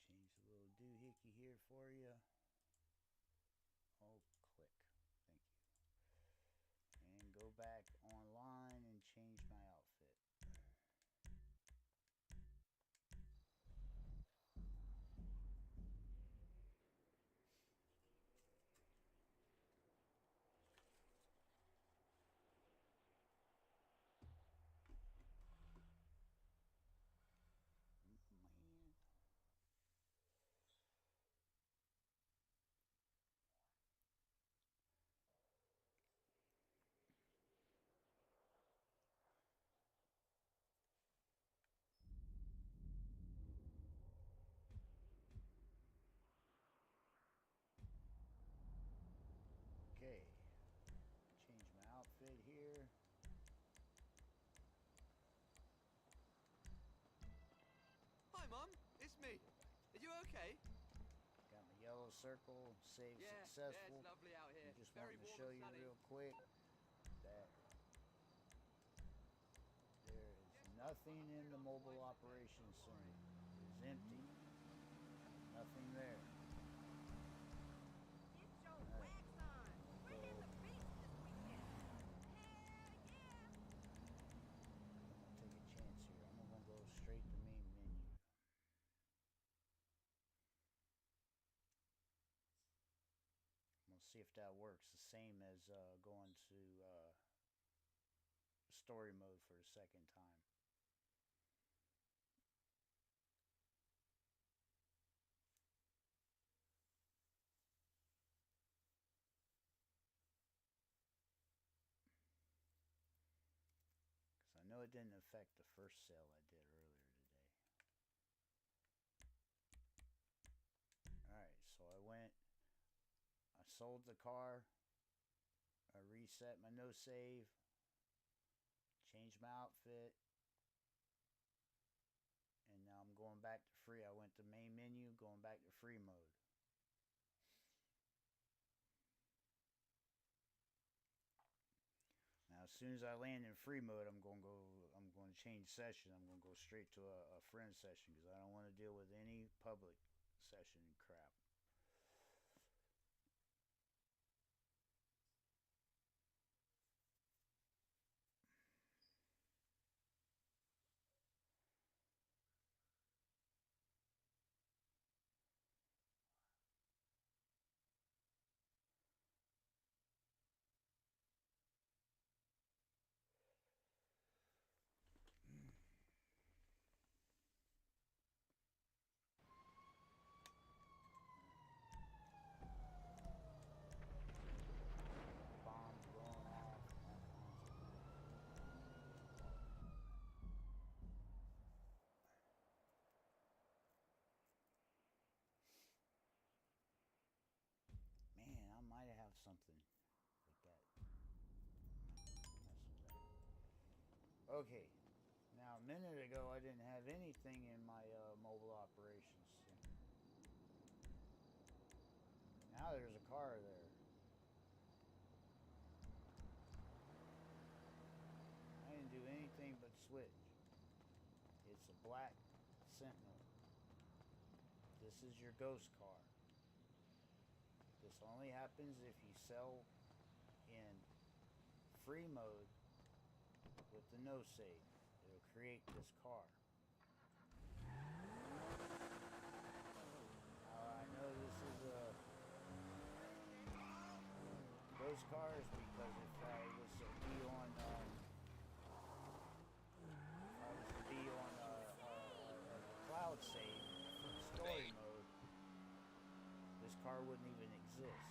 Change the little doohickey here for you. Oh, click. Thank you. And go back online and change my outfit. Man. Okay, change my outfit here. Hi, Mum. It's me. Are you okay? Got my yellow circle, save Yeah, successful. it's lovely out here. I just Very wanted to warm show and you sunny. real quick that there is nothing in the mobile operations center. It is empty. Nothing there. Get your wax on. We're in the beach this weekend. Hell yeah. I'm gonna take a chance here. I'm gonna go straight to main menu. I'm gonna see if that works. The same as going to story mode for the second time. Because I know it didn't affect the first sale I did earlier today. Alright, so I sold the car, I reset my no save, changed my outfit, and now I'm going back to free. I went to main menu, going back to free mode. Now, as soon as I land in free mode, I'm going to change session. I'm going to go straight to a friend session because I don't want to deal with any public session crap. Bombs going off. Man, I might have something like that. Okay. Now, a minute ago, I didn't have anything in my mobile operations center. Now there's a car there. I didn't do anything but switch. It's a black Sentinel. This is your ghost car. This only happens if you sell in free mode with the no save. It'll create this car. Now I know this is a ghost cars because if I was to be on cloud save story mode, this car wouldn't even exist.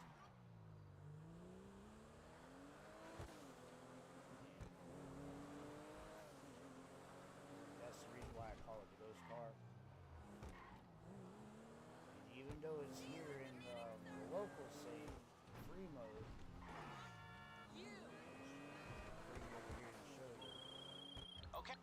though it's here in the local save, free mode. You. Bring it over here and show you. Okay.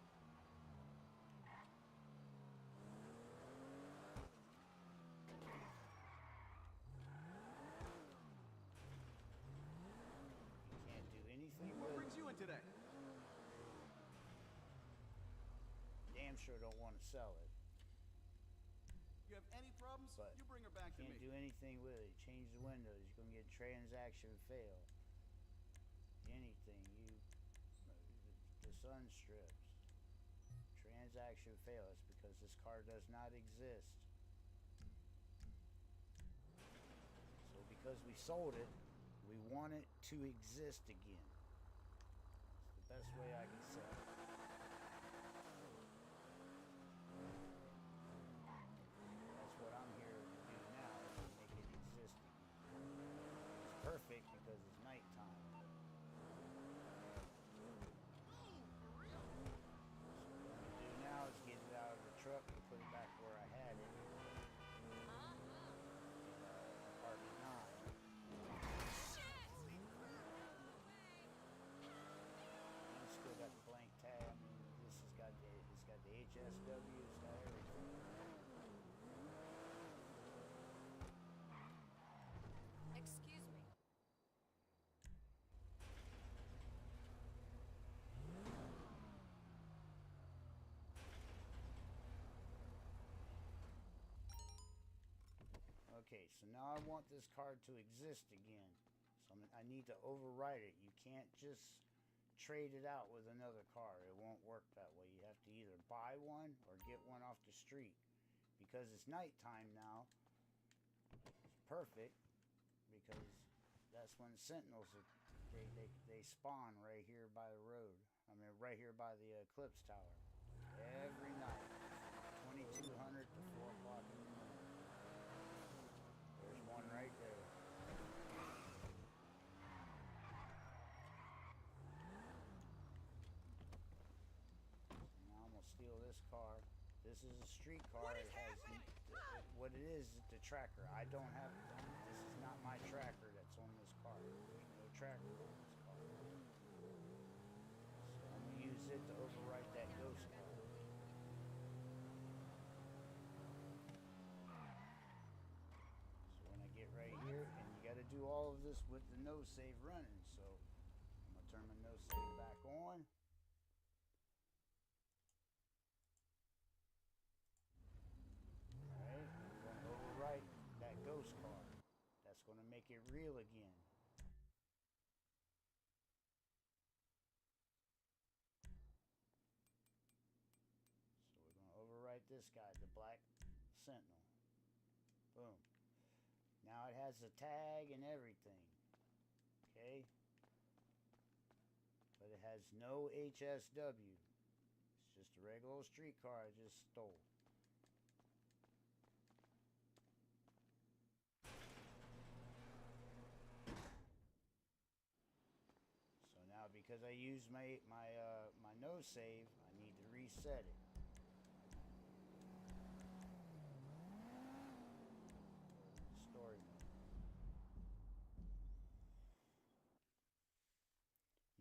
You can't do anything What with brings it. you in today? Damn sure don't want to sell it. You have any problems? But you bring her back to Can't me. do anything with it. Change the windows. You're gonna get transaction fail. Anything. The sun strips. Transaction fail. It's because this car does not exist. So because we sold it, we want it to exist again. It's the best way I can say it. That's what I'm here to do now, is to make it exist again. It's perfect because it's nighttime. So what I'm gonna do now is get it out of the truck and put it back where I had it. In apartment 9. And it's still got the blank tag. I mean, this has got the HSW, it's got everything. Excuse me. Okay, so now I want this card to exist again. So I need to overwrite it. You can't just trade it out with another car. It won't work that way. You have to either buy one or get one off the street. Because it's nighttime now, it's perfect because that's when sentinels they spawn right here by the road. I mean, right here by the Eclipse Tower. Every night, 2200 to 4 o'clock in the morning. There's one right there. Now I'm gonna steal this car. This is a street car. What is It has what it is the tracker. I don't have it. This is not my tracker that's on this car. There's no tracker on this car. So I'm gonna use it to overwrite that ghost car. So when I get right here, and you got to do all of this with the no save running. So I'm gonna turn my no save back on. Alright, I'm going to overwrite that ghost car. That's going to make it real again. So we're going to overwrite this guy, the Black Sentinel. Boom. Now it has a tag and everything. Okay? But it has no HSW. It's just a regular old street car I just stole. So now because I used my no save, I need to reset it. Story mode.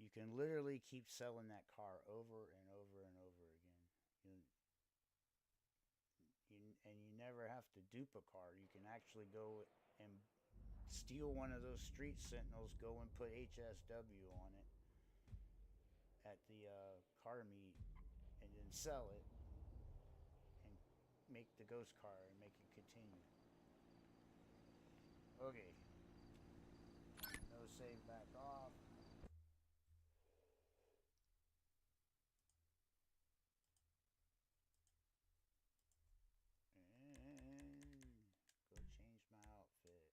You can literally keep selling that car over and over and over again. And you never have to dupe a car. You can actually go and steal one of those street sentinels, go and put HSW on it at the car meet, and then sell it and make the ghost car and make it continue. Okay. No save back off. And go change my outfit.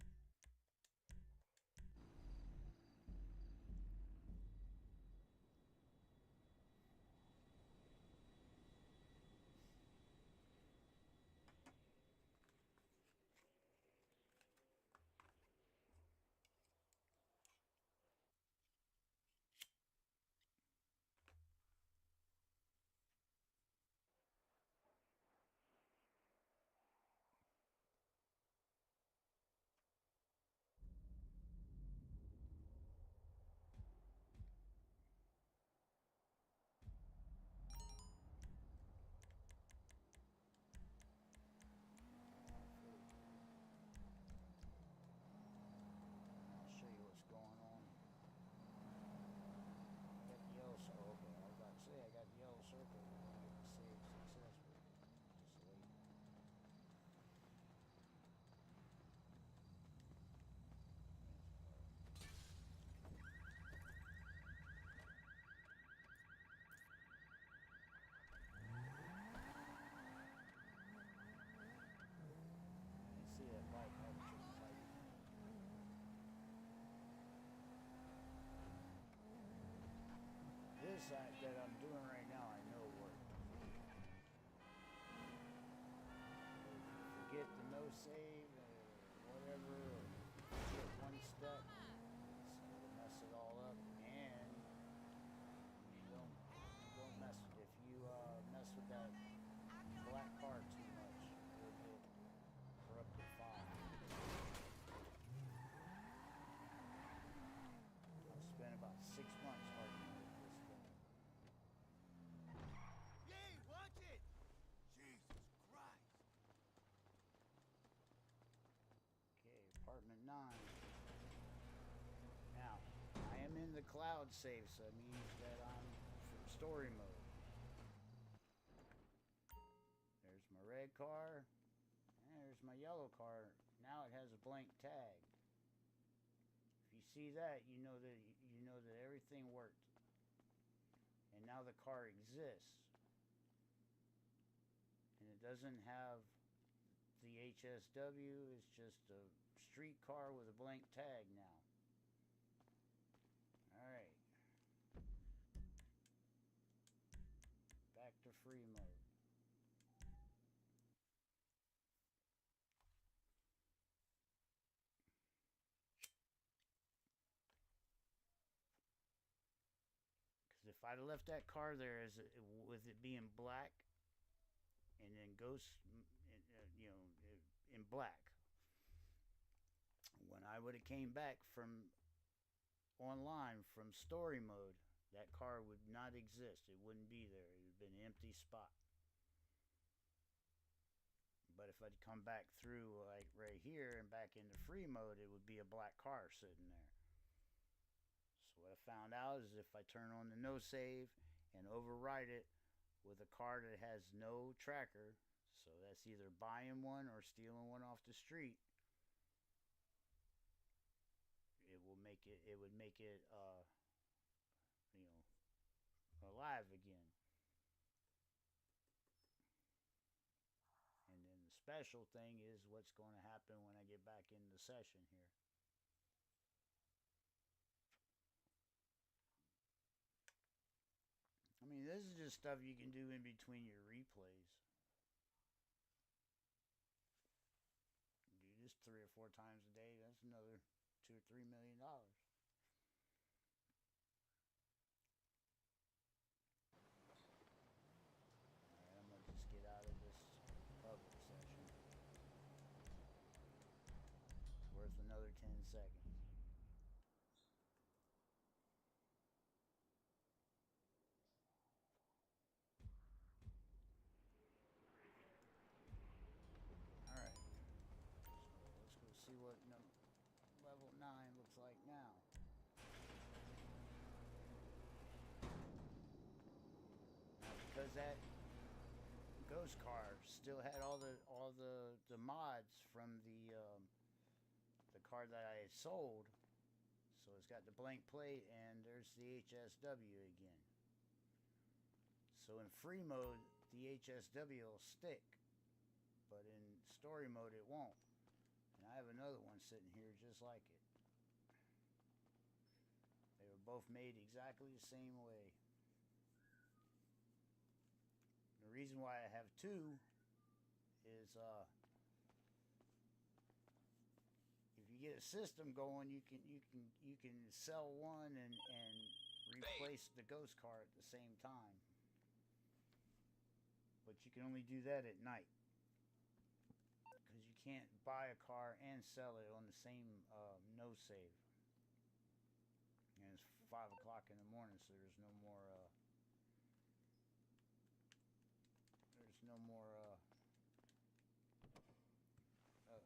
save or whatever, or forget one step, so it'll mess it all up. And you don't mess if you mess with that black car too much, you'll get corrupted file. I've spent about 6 months arguing with this thing. Yay, watch it! Jesus Christ! Okay, apartment 9. Now, I am in the cloud save, so it means that I'm from story mode. There's my red car, and there's my yellow car. Now it has a blank tag. If you see that, you know that everything worked. And now the car exists. And it doesn't have the HSW, it's just a street car with a blank tag now. Alright. Back to free mode. Because if I'd have left that car there with it being black and then Ghost, in black, when I would have came back from online from story mode, that car would not exist. It wouldn't be there. It would have been an empty spot. But if I'd come back through like right here and back into free mode, it would be a black car sitting there. So what I found out is if I turn on the no save and override it with a car that has no tracker, so that's either buying one or stealing one off the street, it would make it alive again. And then the special thing is what's going to happen when I get back into the session here. I mean, this is just stuff you can do in between your replays. Do this 3 or 4 times a day, that's another $2 or $3 million. Alright, I'm gonna just get out of this public session. It's worth another 10 seconds. Alright, so let's go see what level 9 looks like now. Now, because that ghost car still had all the mods from the car that I had sold, so it's got the blank plate and there's the HSW again. So in free mode, the HSW will stick, but in story mode it won't. And I have another one sitting here just like it. They were both made exactly the same way. The reason why I have 2 is if you get a system going, you can sell one and replace the ghost car at the same time. But you can only do that at night, because you can't buy a car and sell it on the same no save. And it's 5 o'clock in the morning, so there's no more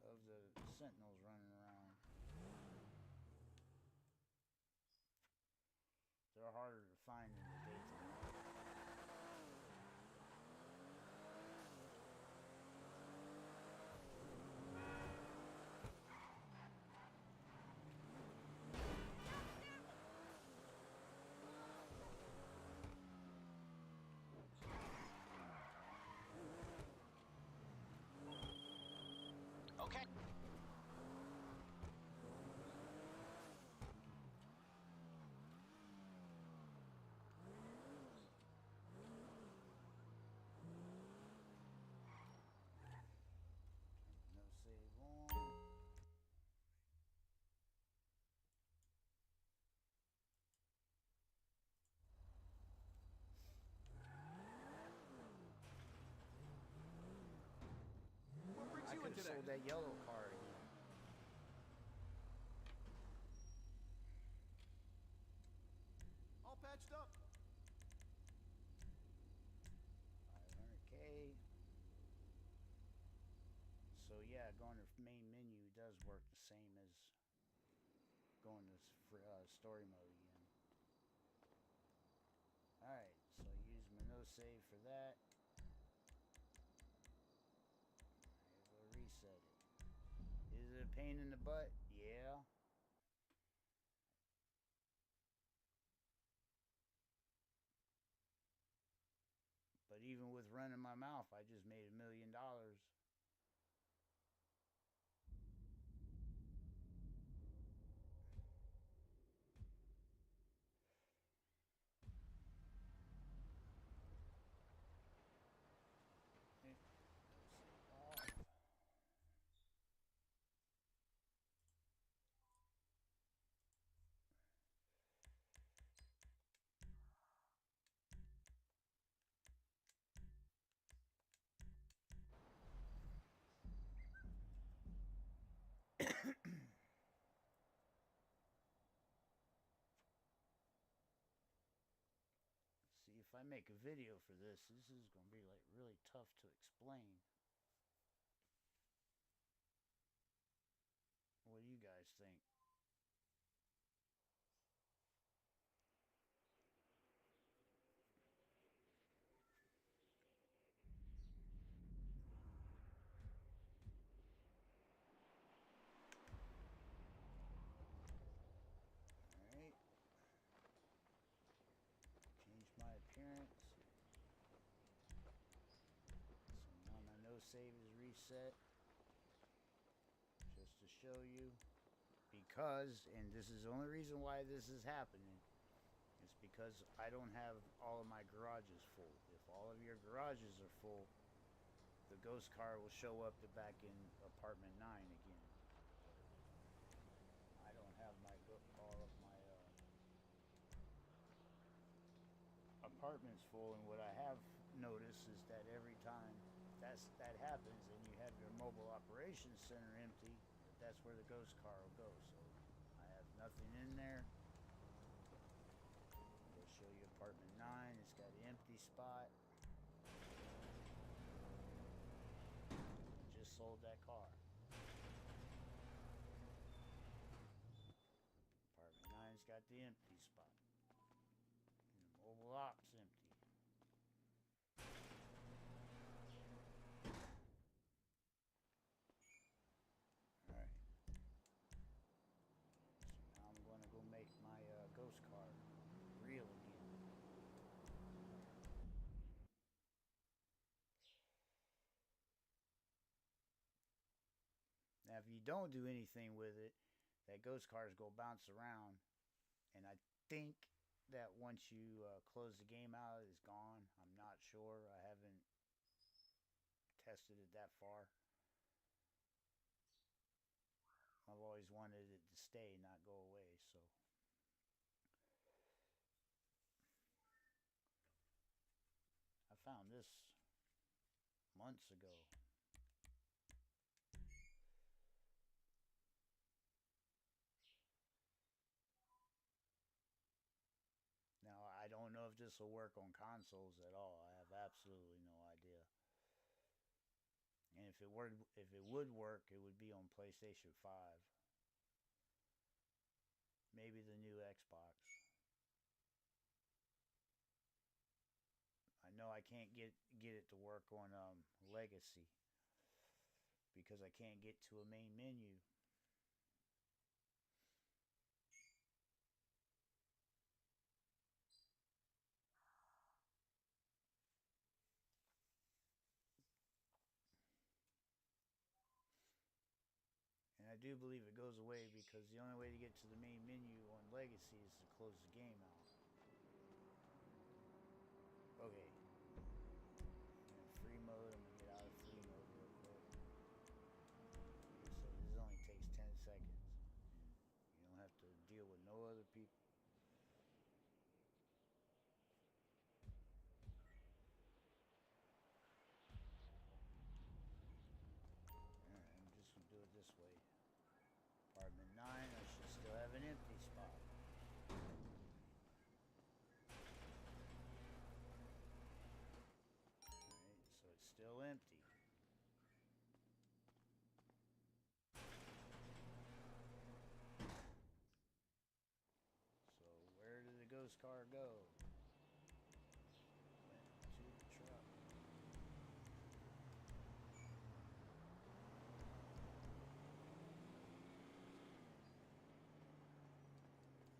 of the sentinels running around. They're harder to find in the daytime. Okay. that yellow car again. All patched up. 500K. So yeah, going to main menu does work the same as going to story mode again. Alright, so I use my no save for that. I will reset it. Is it a pain in the butt? Yeah. But even with running my mouth, I just made $1 million. See, if I make a video for this is going to be like really tough to explain. What do you guys think? Alright. Change my appearance. So now my no save is reset. Just to show you. Because, and this is the only reason why this is happening, it's because I don't have all of my garages full. If all of your garages are full, the ghost car will show up back in apartment 9 again. I don't have all of my apartments full, and what I have noticed is that every time that happens and you have your mobile operations center empty, that's where the ghost car will go. So I have nothing in there. We'll show you apartment 9. It's got an empty spot. Just sold that car. Apartment 9's got the empty spot. And the mobile ops empty. Ghost car real again. Now if you don't do anything with it, that ghost cars go bounce around, and I think that once you close the game out it's gone. I'm not sure. I haven't tested it that far. I've always wanted it to stay, not go away, so I found this months ago. Now, I don't know if this will work on consoles at all. I have absolutely no idea. And if it would work, it would be on PlayStation 5. Maybe the new Xbox. I know I can't get it to work on Legacy because I can't get to a main menu. And I do believe it goes away because the only way to get to the main menu on Legacy is to close the game out. Okay. In free mode, I'm going to get out of free mode real quick. So this only takes 10 seconds. You don't have to deal with no other people. Alright, I'm just ghost car go? Went to the truck.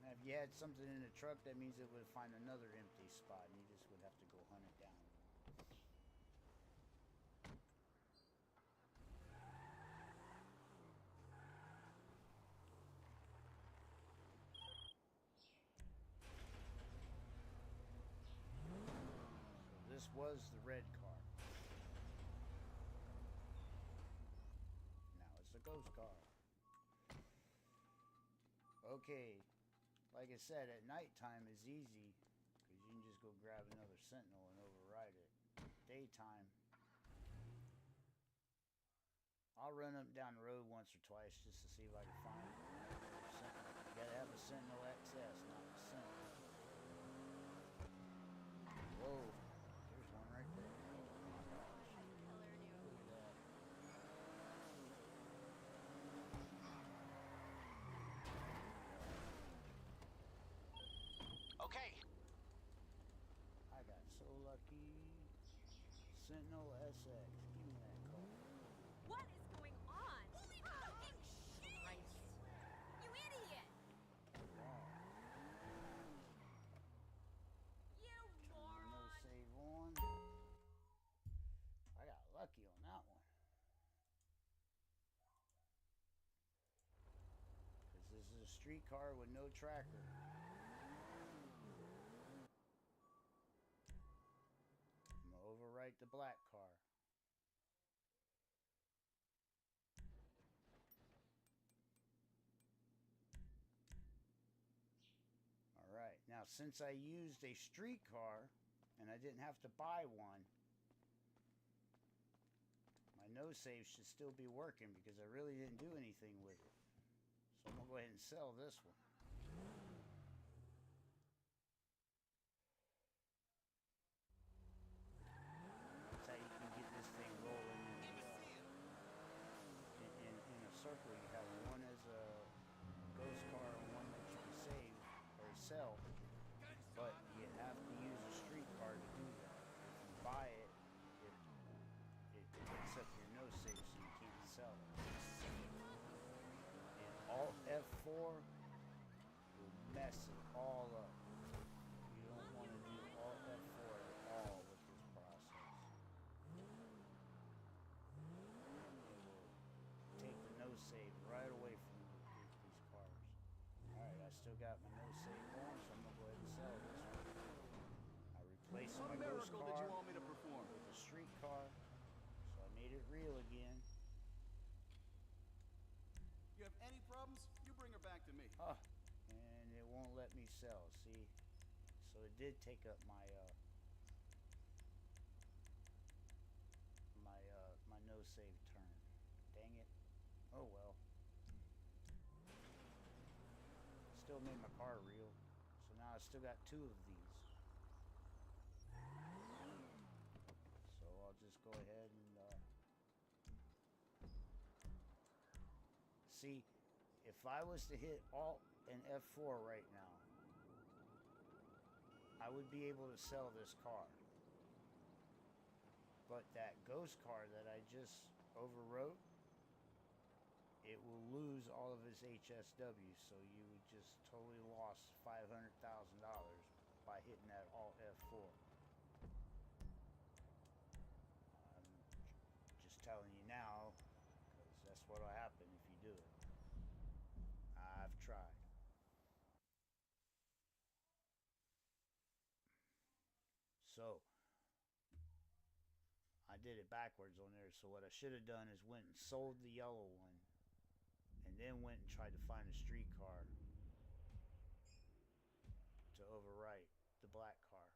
Now, if you had something in the truck, that means it would find another empty spot, and you just would have to go hunt it down. This was the red car. Now it's a ghost car. Okay, like I said, at nighttime is easy because you can just go grab another Sentinel and override it. Daytime, I'll run up and down the road once or twice just to see if I can find another Sentinel. You gotta have a Sentinel XS, not a Sentinel. Whoa. There's one right there. Oh my gosh. Look at that. Okay. I got so lucky. Sentinel SX. Give me that car. What is going on? Holy fucking shit! Christ. You idiot! Wow. You No moron! save on. I got lucky on that one. Because this is a street car with no tracker. I'm gonna overwrite the black car. Alright, now since I used a street car and I didn't have to buy one, my no save should still be working because I really didn't do anything with it. So I'm gonna go ahead and sell this one. That's how you can get this thing rolling in a circle. You have one as a ghost car and one that you can save or sell, but you have to use a street car to do that. If you buy it, it picks up your no save, so you can't sell it. And Alt F4 will mess it all up. You don't want to do Alt F4 at all with this process. It will take the no save right away from these cars. Alright, I still got my no save on, so I'm gonna go ahead and sell this one. I replaced What my ghost miracle car did you want me to perform? with a street car, so I made it real again. You have any problems? You bring her back to me. Oh, and it won't let me sell. See, so it did take up my my no save turn. Dang it. Oh well. Still made my car real. So now I still got two of these. So I'll just go ahead and see, if I was to hit Alt and F4 right now, I would be able to sell this car. But that ghost car that I just overwrote, it will lose all of its HSW, so you would just totally lost $500,000 by hitting that Alt F4. I'm just telling you now, because that's what'll happen if you do it. I've tried. So I did it backwards on there. So what I should have done is went and sold the yellow one, and then went and tried to find a street car to overwrite the black car.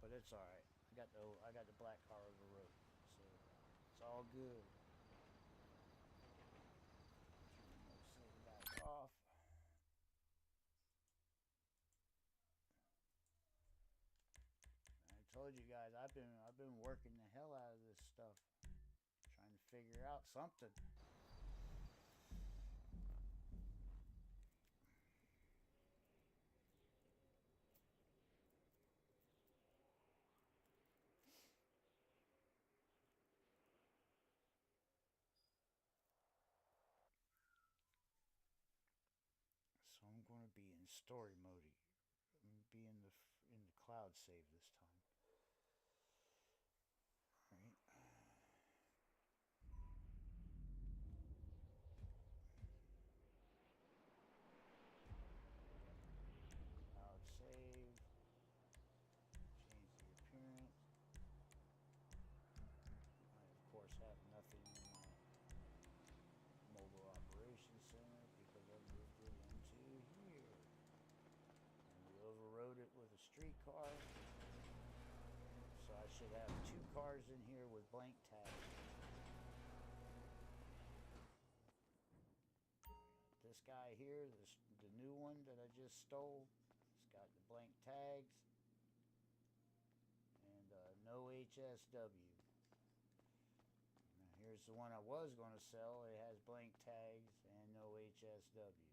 But it's all right. I got the black car overwrote, so it's all good. Save back off. I told you guys I've been working the hell out of this stuff, trying to figure out something. gonna be in story mode. I'm gonna be in the cloud save this time. All right. Cloud save. Change the appearance. I of course have nothing in my mobile operations center because I moved it into here. And we overrode it with a streetcar. So I should have 2 cars in here with blank tags. This guy here, the new one that I just stole, it's got the blank tags and no HSW. Now here's the one I was going to sell. It has blank tags and no HSW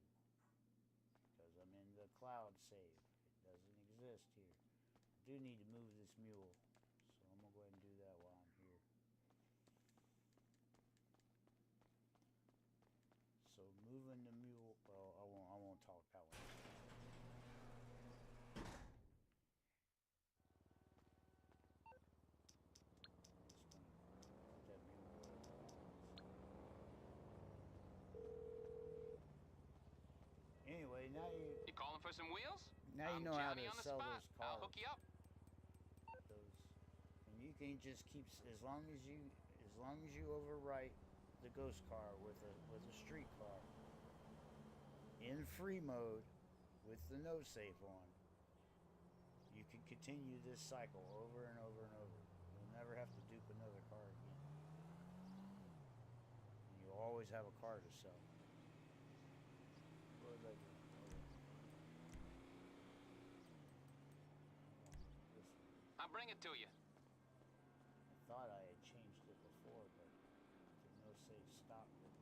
because I'm in the cloud save. It doesn't exist here. I do need to move this mule, so I'm going to go ahead and do that while I'm here. So moving the mule, well, I won't talk that one. Anyway, now You calling for some wheels? now you I'm know how Johnny to on the sell spot. those cars. I'll hook you up. Those, and you can just keep as long as you overwrite the ghost car with a street car in free mode with the no save on. You can continue this cycle over and over and over. You'll never have to dupe another car again. And you'll always have a car to sell. What was I doing? I'll bring it to you. I thought I had changed it before, but the no save stopped it.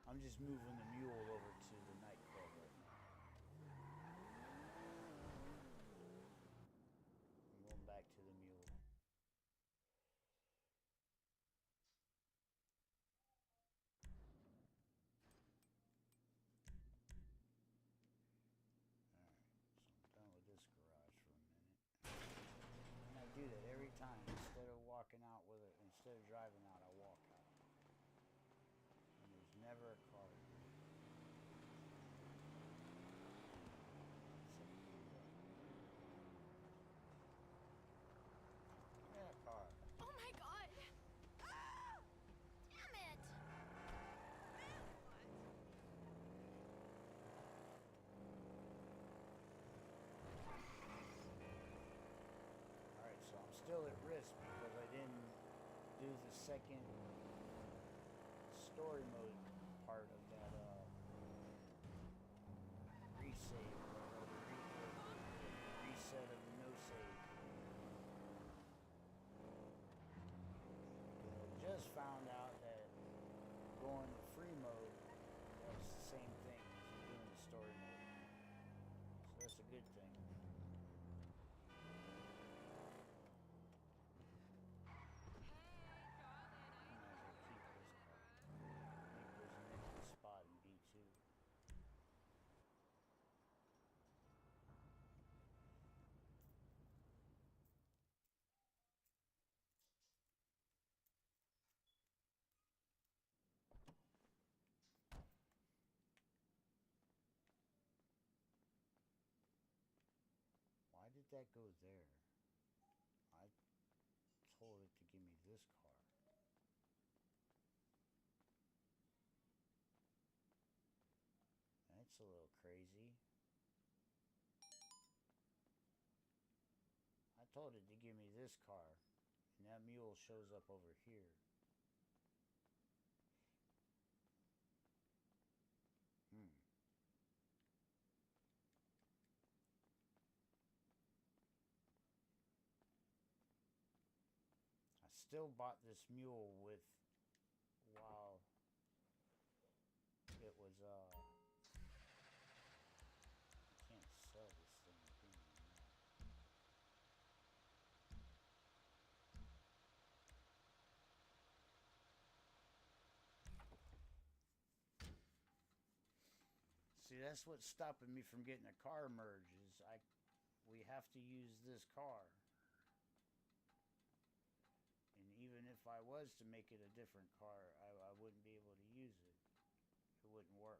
I'm just moving the mule over to the nightclub right now. I'm going back to the mule. Alright, so I'm done with this garage for a minute. And I do that every time. Instead of walking out with it, instead of driving out, I walk out. And there's never a car. Give me that car. Oh my god! Ah! Damn it! Alright, so I'm still at risk because I didn't do the second story mode part of that resave, or the reset of the no save. I just found out that going to free mode does the same thing as doing the story mode. So that's a good thing. Spot in B2. Why did that go there? I told it to give me this car. That's a little crazy. I told it to give me this car, and that mule shows up over here. I still bought this mule with while it was I can't sell this thing again. that's what's stopping me from getting a car merge. We have to use this car. And even if I was to make it a different car, I wouldn't be able to use it. It wouldn't work.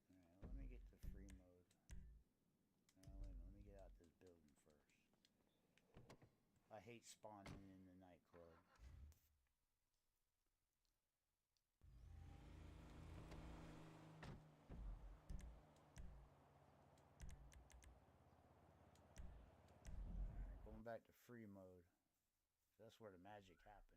Alright, let me get to free mode. Wait a minute, let me get out this building first. I hate spawning in the nightclub. Alright, going back to free mode. That's where the magic happens.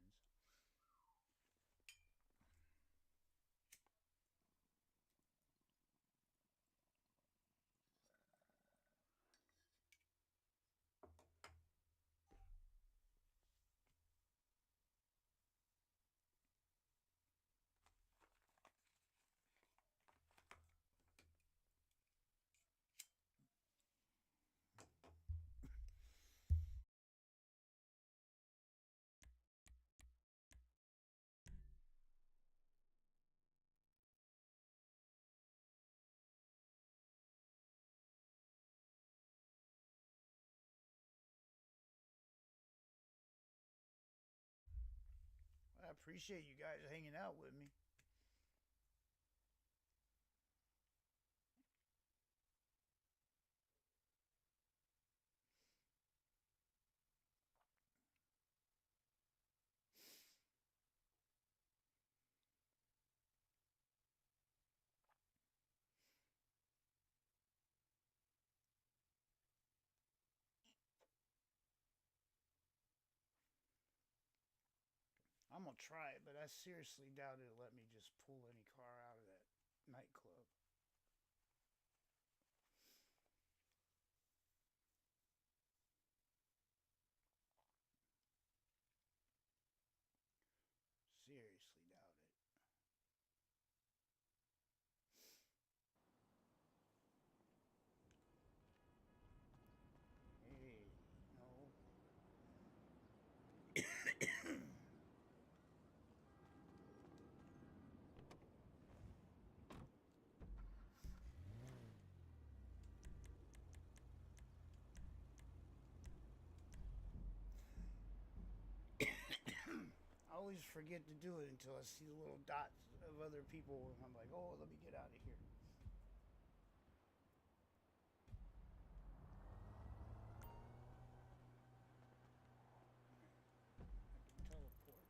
I appreciate you guys hanging out with me. I'm gonna try it, but I seriously doubt it'll let me just pull any car out of that nightclub. Seriously doubt it. Hey, no. I always forget to do it until I see the little dots of other people, and I'm like, oh, let me get out of here. I can teleport.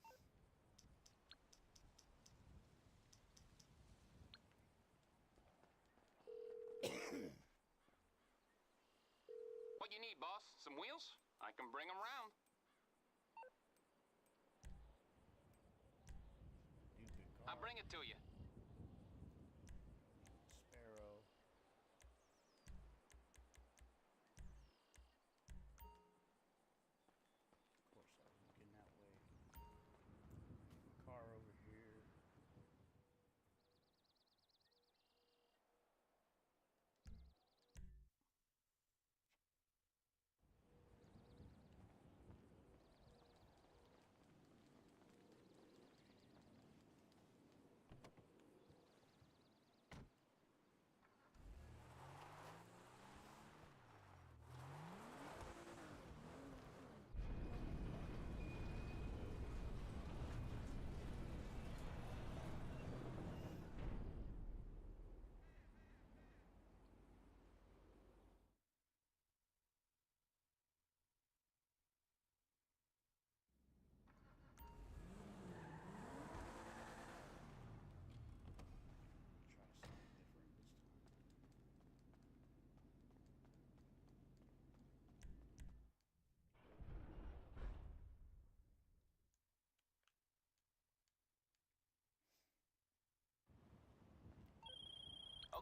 Don't want that car. What you need, boss? Some wheels? I can bring them round. Stupid car. I'll bring it to you. Sparrow. Of course, I was looking that way. Car over here.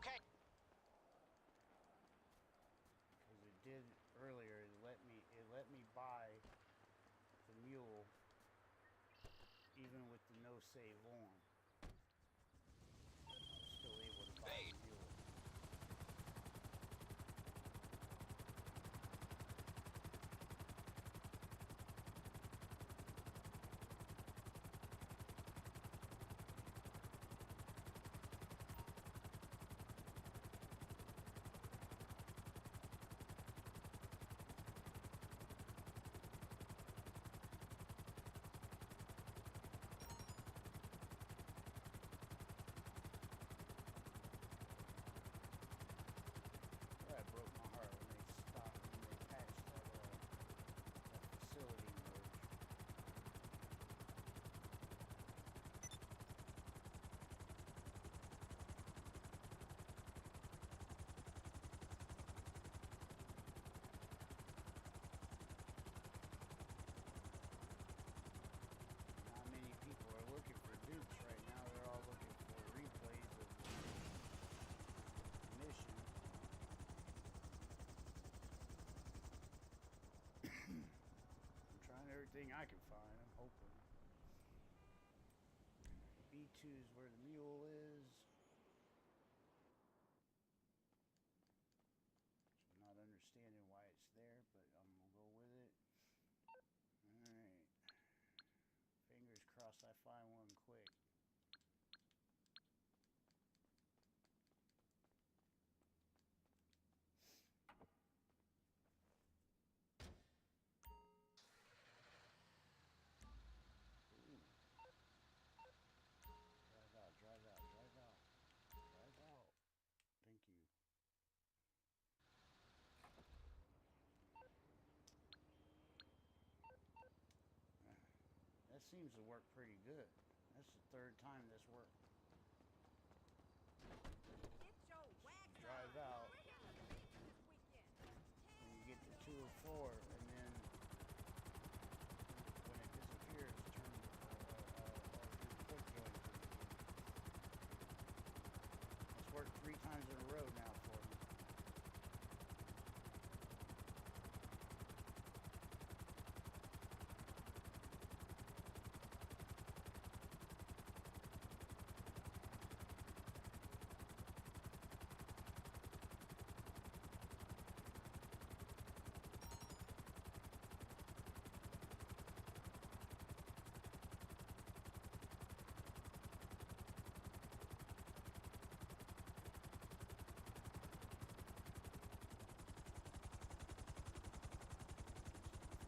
Okay. Because it did earlier. It let me buy the mule even with the no save on. I was still able to buy the mule. That broke my heart when they stopped, when they patched that facility merge. Not many people are looking for dupes right now. They're all looking for replays of the mission. I'm trying everything I can find. I'm hoping. B2 is where the mule is. So I'm not understanding why it's there, but I'm gonna go with it. Alright. Fingers crossed I find one quick. Ooh. Drive out, drive out, drive out. Drive out. Thank you. That seems to work pretty good. That's the third time this worked. Get your wax Drive on. out. We're hitting the beach this weekend. And you get to 2 or 4, and then when it disappears, turn do the quick joint. It's worked 3 times in a row now for me.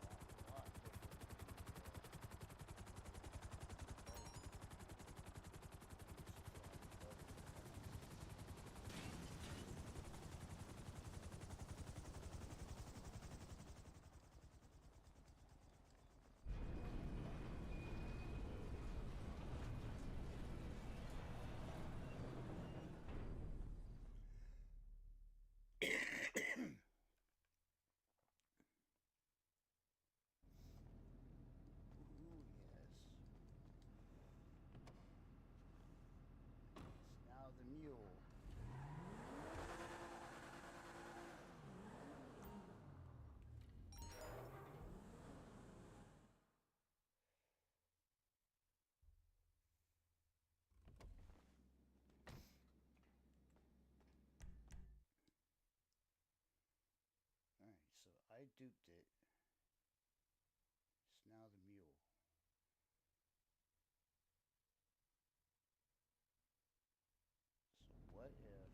A lot different. Ooh, yes. It's now the mule. Alright, so I duped it. It's now the mule. So what if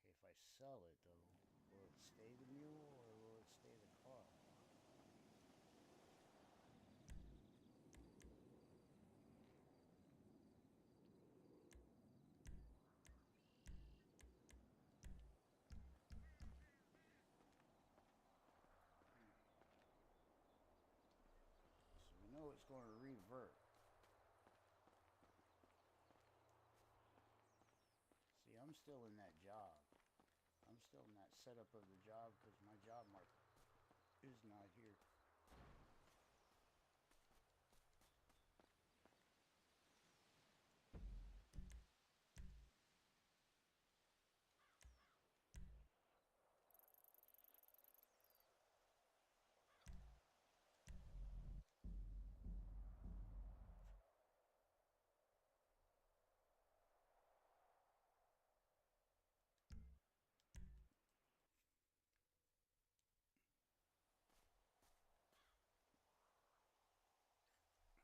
okay, if I sell it though, will it stay the mule or will it stay the car? So we know it's going to revert. See, I'm still in that job. I'm still in that setup of the job because my job mark is not here.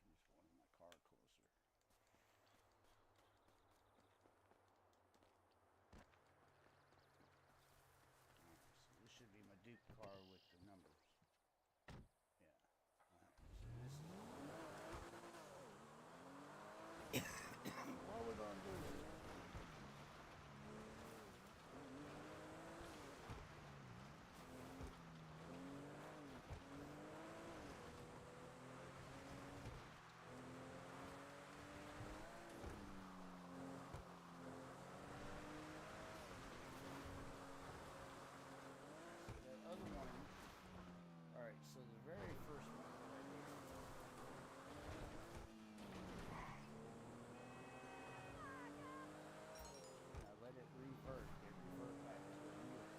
I just wanted my car closer. Alright, so this should be my Duke car with the numbers. Yeah. Alright, so this is what we're gonna do is that other one. Alright, so the very first one that I did. I let it revert. It revert back to the mule.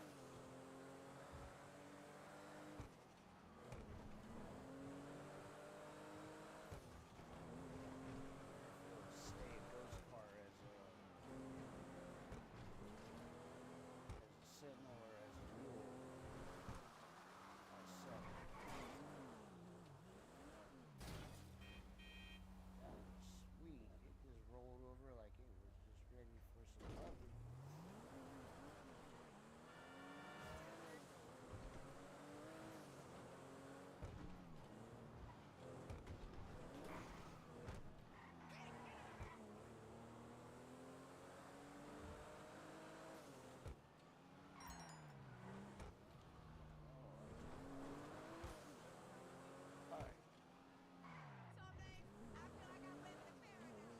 It'll save those car as a sentinel or as a mule. I set it. That was sweet. It just rolled over like it was just ready for some loving. Alright. So, babe, I feel like I'm living in paradise.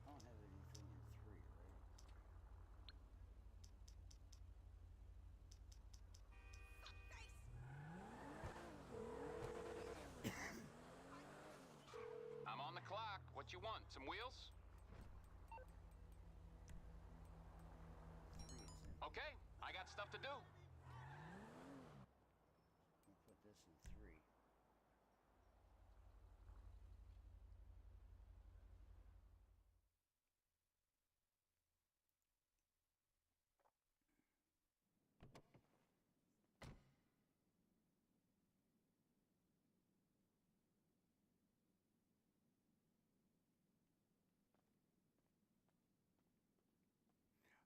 I don't have anything in 3, right? Face. I'm on the clock. What you want? Some wheels? 3 is in. Okay, I got stuff to do. We'll put this in 3.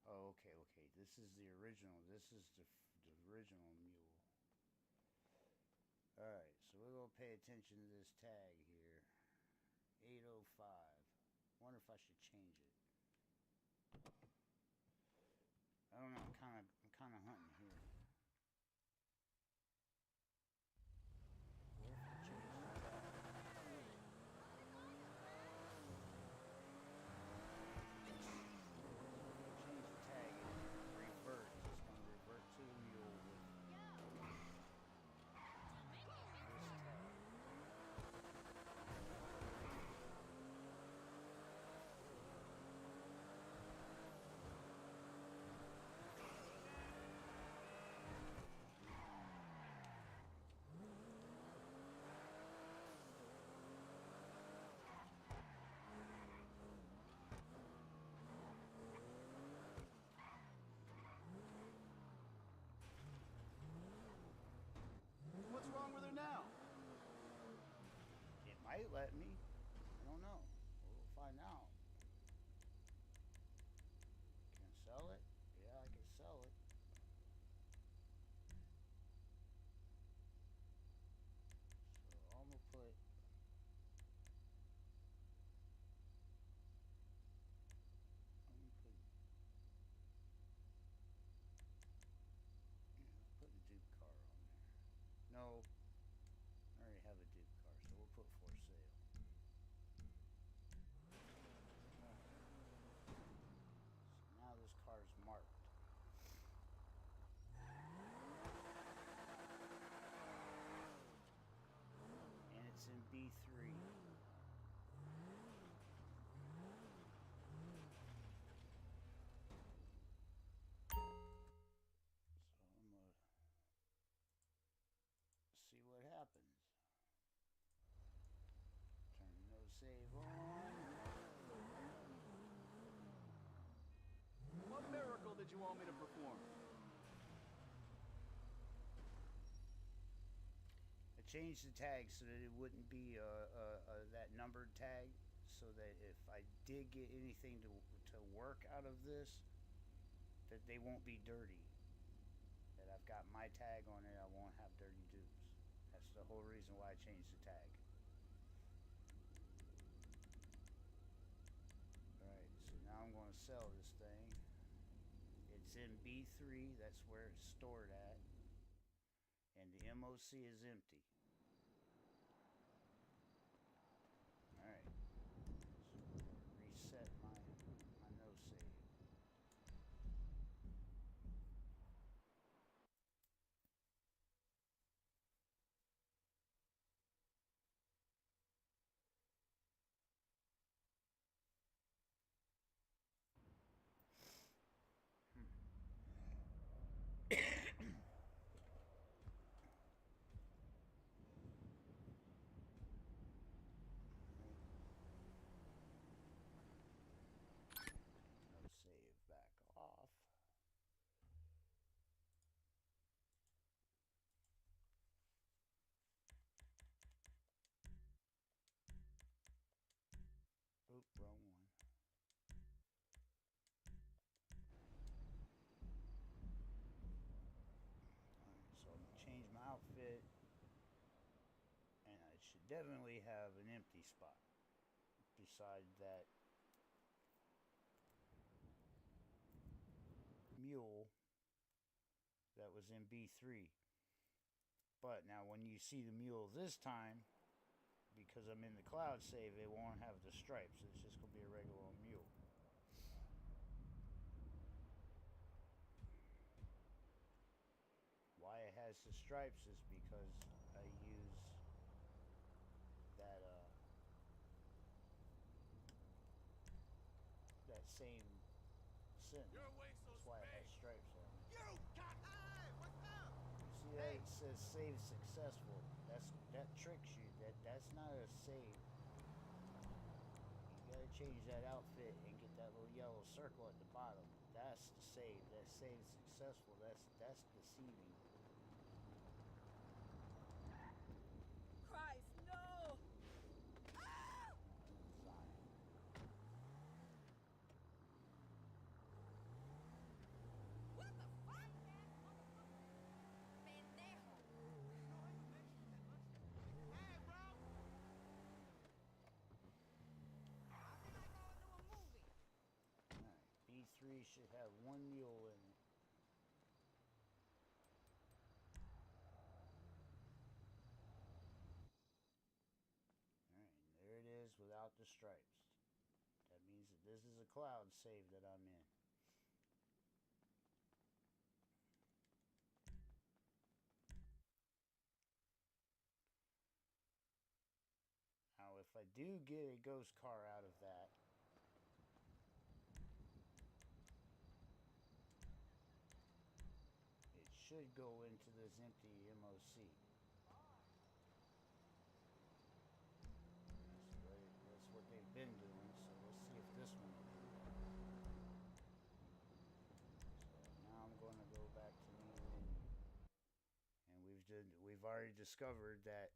Oh, okay, okay. This is the original. This is the original mule. Alright, so we're going to pay attention to this tag here. 805. Wonder if I should change it. I don't know. I'm kind of hunting here. What if I change the tag? Change the tag and revert. It's going to revert to the mule with this tag. What's wrong with her now? It might let me. I don't know. We'll find out. Can I sell it? Yeah, I can sell it. So I'm gonna put. I'm gonna put. Yeah, put a Duke car on there. No, I already have a Duke car, so we'll put for sale. you want me to perform? I changed the tag so that it wouldn't be that numbered tag, so that if I did get anything to work out of this, that they won't be dirty. That I've got my tag on it, I won't have dirty dupes. That's the whole reason why I changed the tag. Alright, so now I'm going to sell this thing. It's in B3, that's where it's stored at. And the MOC is empty. Alright. So we're going to reset my no save. No save back off. Oop, wrong one. Alright, so I'm gonna change my outfit, and I should definitely have an empty spot beside that mule that was in B3. But now when you see the mule this time, because I'm in the cloud save, it won't have the stripes. It's just going to be a regular old mule. Why it has the stripes is because I use that that same scent. That's why it has stripes on it. You got what's up? You see that? It says save successful. That tricks you. That's not a save. You gotta change that outfit and get that little yellow circle at the bottom. That's the save. That save successful. That's deceiving. Christ, no! What the fuck? Pendejo. Hey, bro! Alright, B3 should have one mule in it. Alright, there it is without the stripes. That means that this is a cloud save that I'm in. Now, if I do get a ghost car out of that, it should go into this empty MOC. That's what they've been doing, so let's see if this one will do that. So now I'm going to go back to main menu. And we've already discovered that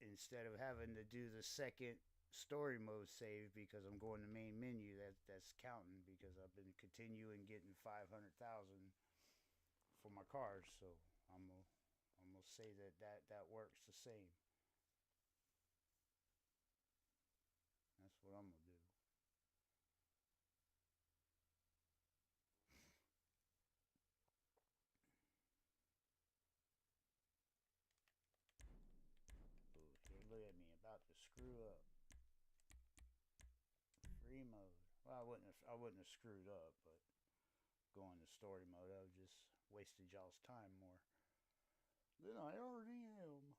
instead of having to do the second story mode save because I'm going to main menu, that's counting because I've been continuing getting 500,000 for my cars, so I'm gonna say that works the same. That's what I'm gonna do. Ooh, here, look at me, about to screw up. Free mode. Well, I wouldn't have screwed up, but going to story mode, I would just wasted y'all's time more than I already am.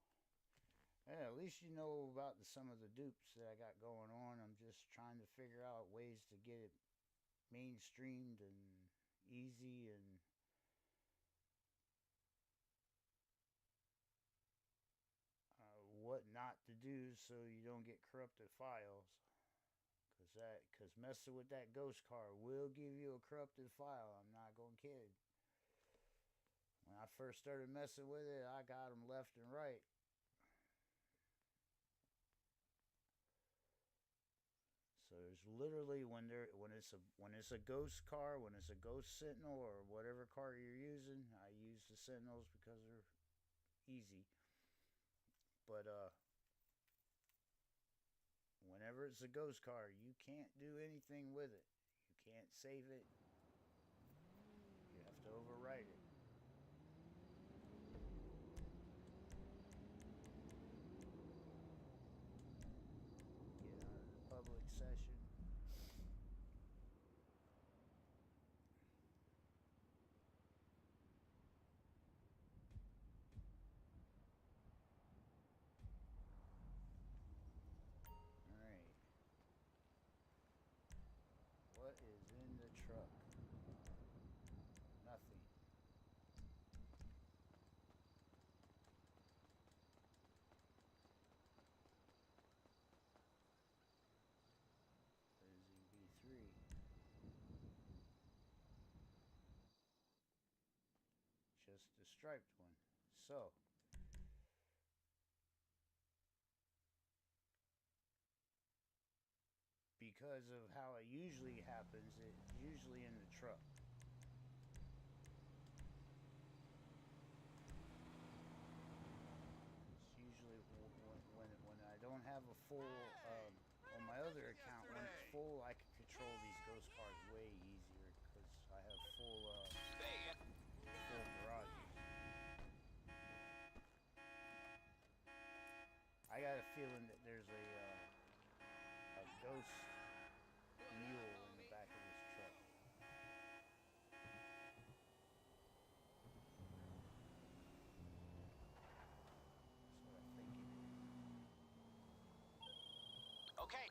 Yeah, at least you know about some of the dupes that I got going on. I'm just trying to figure out ways to get it mainstreamed and easy and what not to do so you don't get corrupted files. Because that, because messing with that ghost car will give you a corrupted file. I'm not gonna kid. When I first started messing with it, I got them left and right. So there's literally when it's a ghost car, when it's a ghost Sentinel or whatever car you're using, I use the Sentinels because they're easy. But whenever it's a ghost car, you can't do anything with it. You can't save it. You have to overwrite it. Get out of the public session. Alright. What is in the truck? Nothing. Losing B3. Just the striped one. So because of how it usually happens, it's usually in the truck. It's usually when I don't have a full on my other account. When it's full, I can control these ghost cars way easier because I have full garages. I got a feeling that there's a ghost mule in the back of this truck. That's what I think it is. Okay.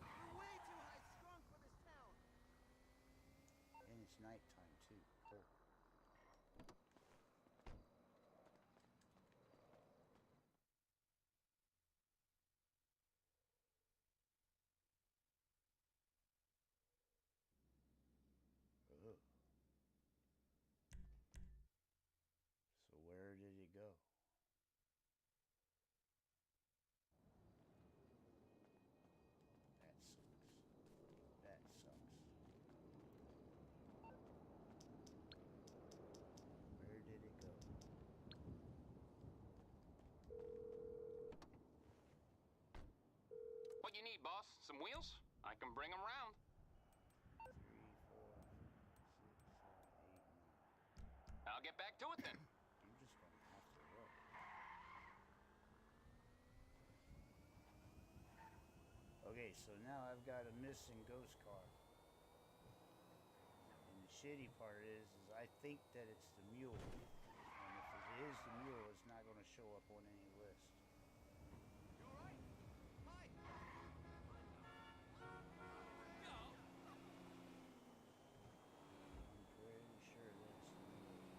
You're way too high strung for this town. And it's nighttime too. Oh. Ugh. So where did it go? That sucks. That sucks. Where did it go? What you need, boss? Some wheels? I can bring them round. 3, 4, 6, 7, 8, 9. I'll get back to it then. I'm just gonna have to look. Okay, so now I've got a missing ghost car. And the shitty part is I think that it's the mule. And if it is the mule, it's not gonna show up on any list. You alright? Hi. I'm pretty sure that's the mule.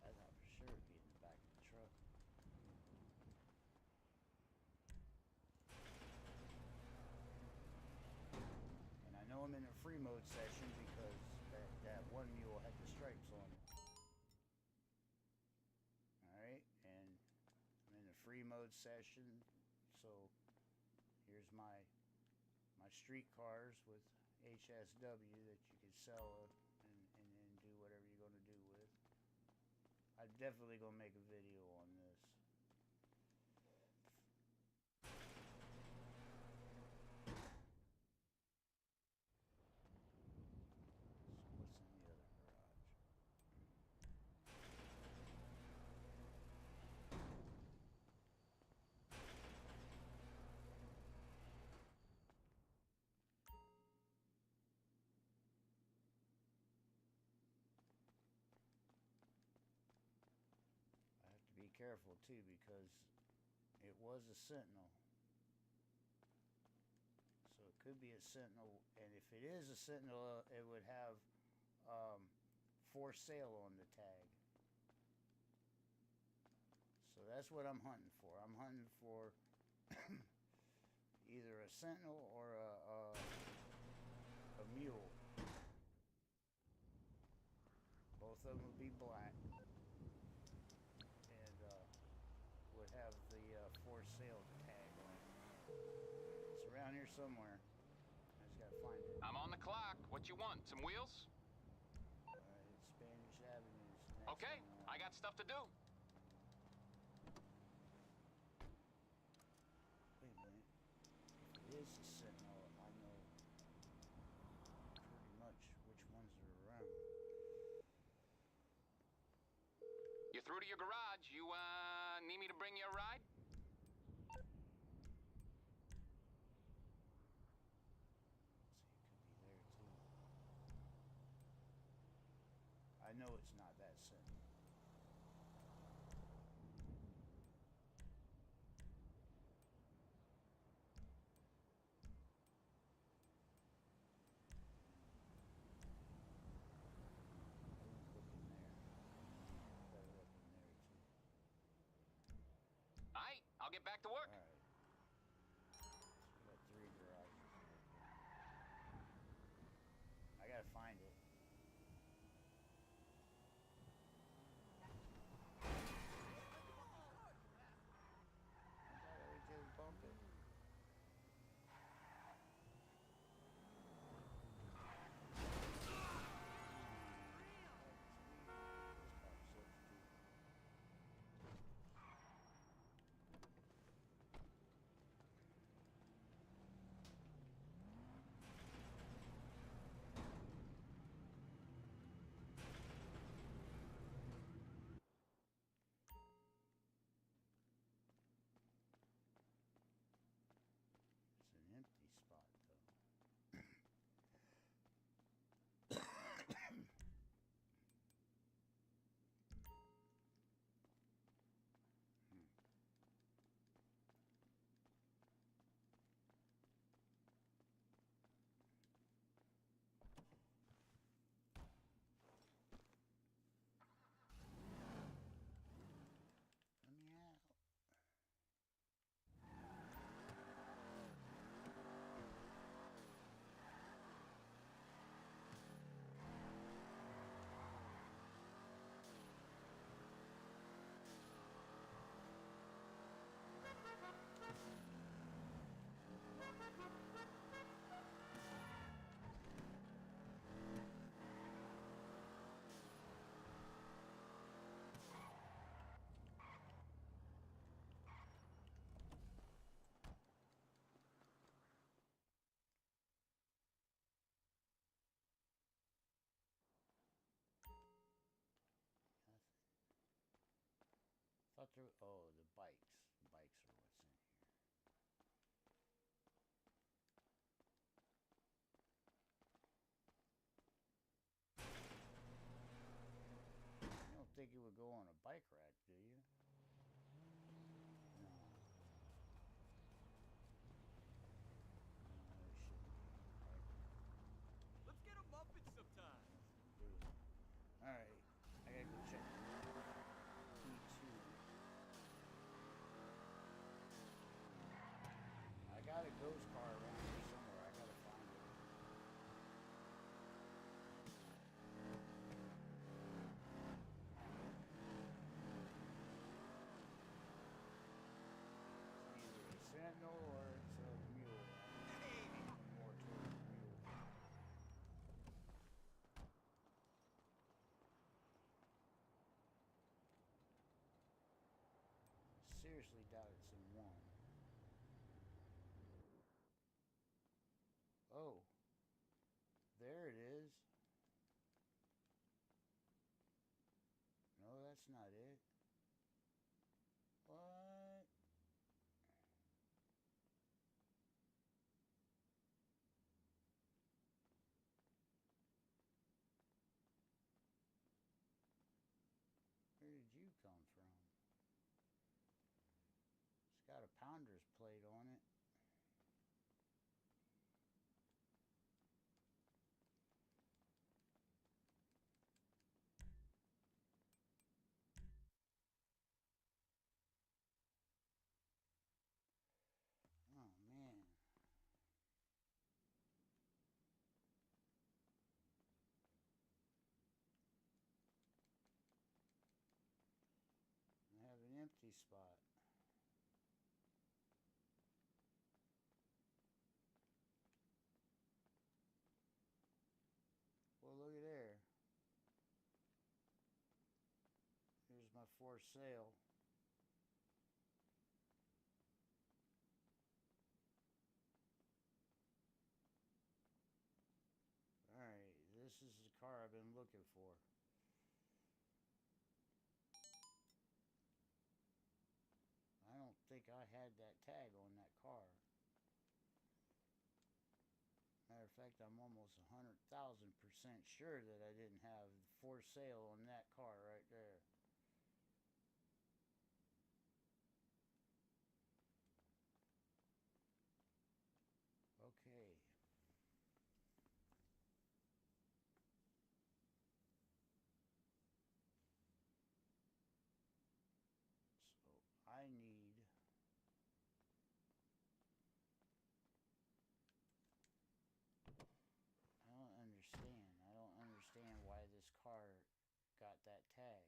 I thought for sure it'd be in the back of the truck. And I know I'm in a free mode session because that one mule had the stripes on it. Alright, and I'm in a free mode session, so here's my street cars with HSW that you can sell and then do whatever you're going to do with. I'm definitely going to make a video on this. So what's in the other garage? careful too, because it was a sentinel. So it could be a sentinel, and if it is a sentinel, it would have for sale on the tag. So that's what I'm hunting for. I'm hunting for either a sentinel or a mule. Both of them would be black, and would have the for sale tag on it. It's around here somewhere. I just gotta find it. I'm on the clock. What you want? Some wheels? It's Spanish Avenue's next Okay, one. I got stuff to do. Wait a minute. If it is a sentinel, I know pretty much which ones are around. You're through to your garage. You, need me to bring you a ride? See, it could be there too. I know it's not that sentinel. Aight, I'll get back to work. Alright. So we got 3 garages here. I gotta find it. I thought we just bump it. It's an empty spot though. Let me out. Thought there. Oh, the bikes. The bikes are what's in here. You don't think it would go on a bike rack, do you? No. No, it shouldn't be on a bike rack. Let's get a muffin sometime. Alright, I gotta go check P2. I got a ghost car around here somewhere. I gotta find it. It's either a sentinel or it's a mule. I'm more towards the mule. Seriously doubt it's in one. Oh, there it is. No, that's not it. What? Where did you come from? empty spot. Well, look at there. Here's my for sale. Alright, this is the car I've been looking for. I don't think I had that tag on that car. Matter of fact, I'm almost 100,000% sure that I didn't have for sale on that car right there. Okay. So I need I don't understand why this car got that tag.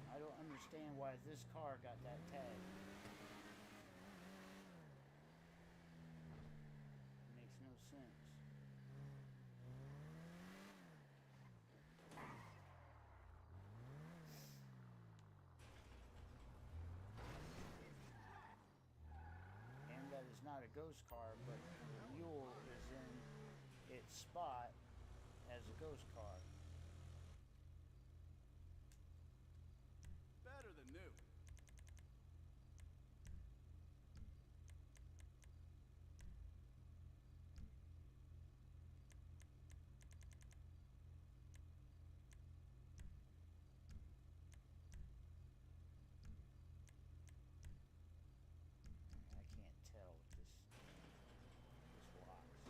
I don't understand why this car got that tag. It makes no sense. And that is not a ghost car, but the mule is in its spot as a ghost car. Better than new. I can't tell if this locks.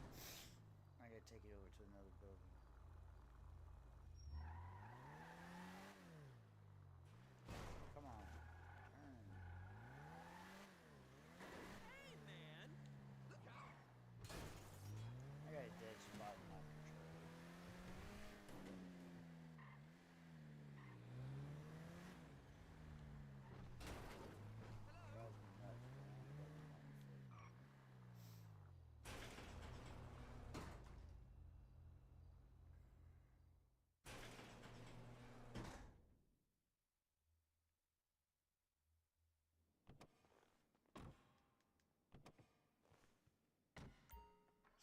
I gotta take it over to another building. Come on. Turn. Hey, man! Look out! I got a dead spot in my control. Drives me nuts, man.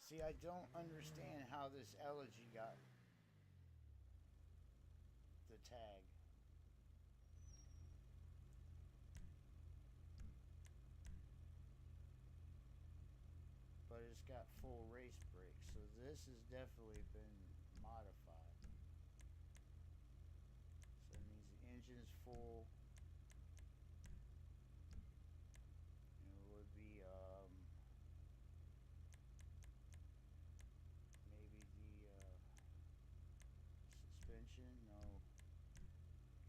See, I don't understand how this elegy got the tag. But it's got full race brakes, so this has definitely been modified. So it means the engine is full. And it would be maybe the suspension, no.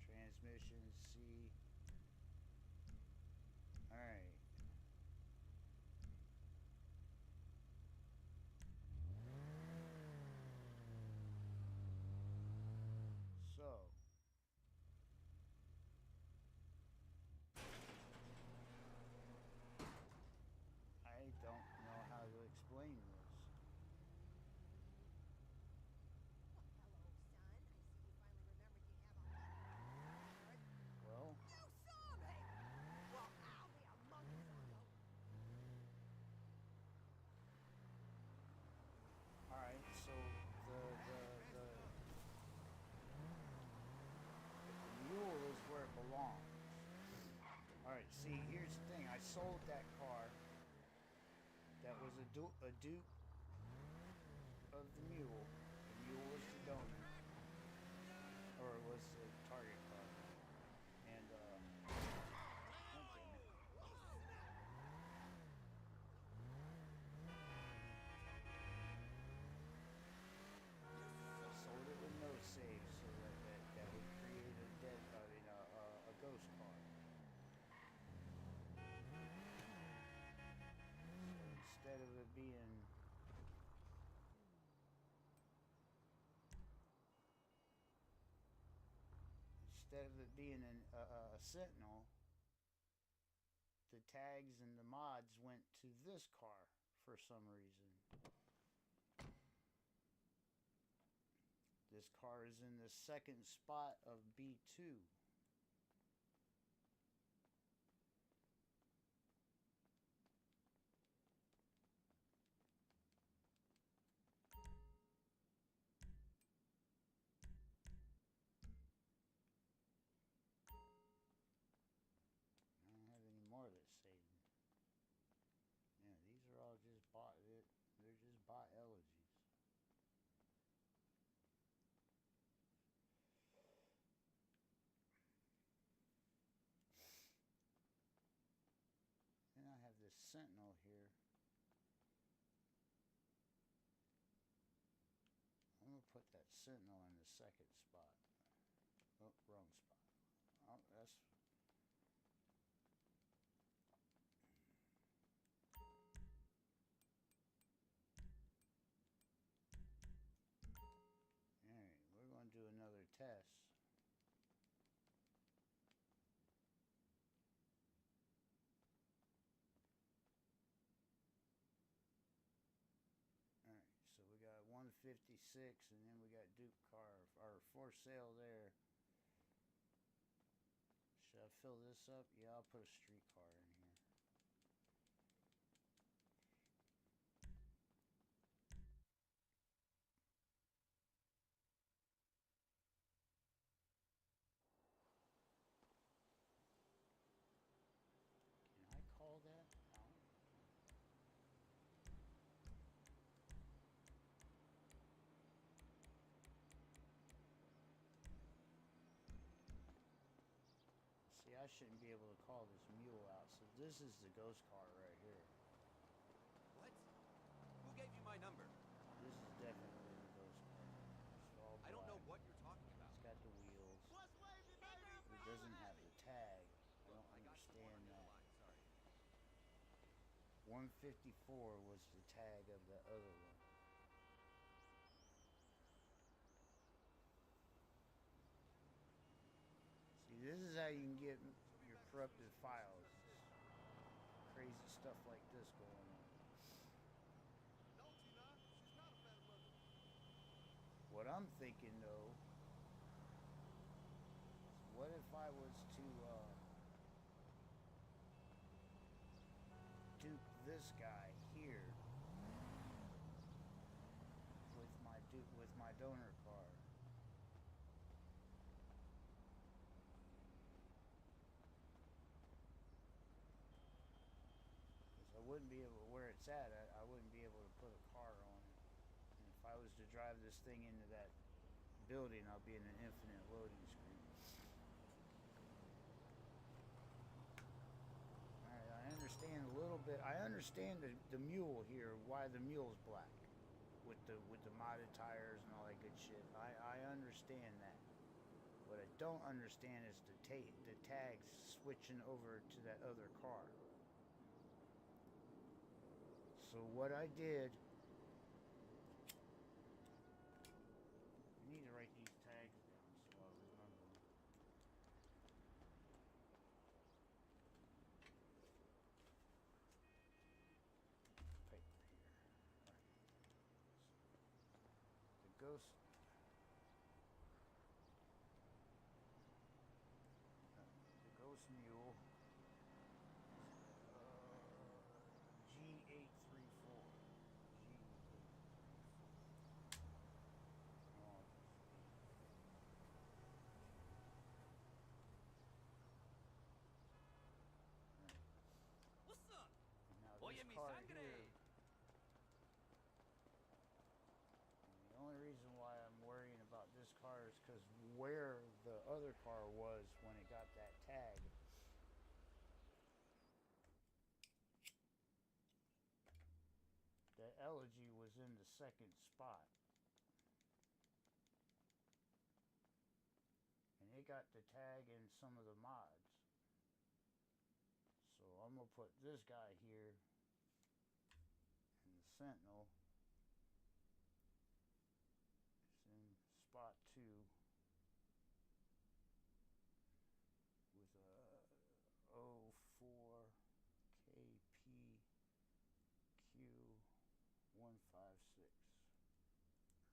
Transmission, C. Alright. So I don't know how to explain this. Hello, son. I see you finally remembered you have a money. Well, You saw me! Well, I'll be a monkey's uncle. alright, so the mule is where it belongs. Alright, see, here's the thing. I sold that car that was a dupe of the mule. The mule was the donor. Or it was the target car. And, oh, damn it. instead of it being a Sentinel, the tags and the mods went to this car for some reason. This car is in the second spot of B2. I don't have any more of it saved. Yeah, these are all just bot. They're just bot elegies. Then I have this Sentinel here. I'm gonna put that Sentinel in the second spot. Oh, wrong spot. Oh, that's. Alright, we're going to do another test. Alright, so we got 156 and then we got Duke car, or for sale there. Should I fill this up? Yeah, I'll put a street car in here. Can I call that? No. See, I shouldn't be able to call this mule out. So this is the ghost car right here. What? Who gave you my number? This is definitely the ghost car. It's all I don't know black. what you're talking about. It's got the wheels. What's wavy, baby? It doesn't have the tag. I Look, don't I got you on understand the other that. line. Sorry. 154 was the tag of the other one. See, this is how you can get your corrupted files. Crazy stuff like this going on. No, Tina, she's not a bad mother. What I'm thinking though, is what if I was to dupe this guy here with my donor car? Because I wouldn't be able, where it's at, I wouldn't be able to put a car on it. And if I was to drive this thing into that building, I'll be in an infinite loading screen. Alright, I understand a little bit. I understand the mule here, why the mule's black. With the modded tires and all that good shit. I understand that. What I don't understand is the tags switching over to that other car. So what I did, I need to write these tags down so I remember them. Paper here. Right. The ghost. The ghost mule. G834. What's up? Now Oye, this mi car sangre. here, the only reason why I'm worrying about this car is because where the other car was when it got that tag. The Elegy was in the second spot. And it got the tag in some of the mods. So I'm going to put this guy here in the Sentinel. It's in spot 2. 156.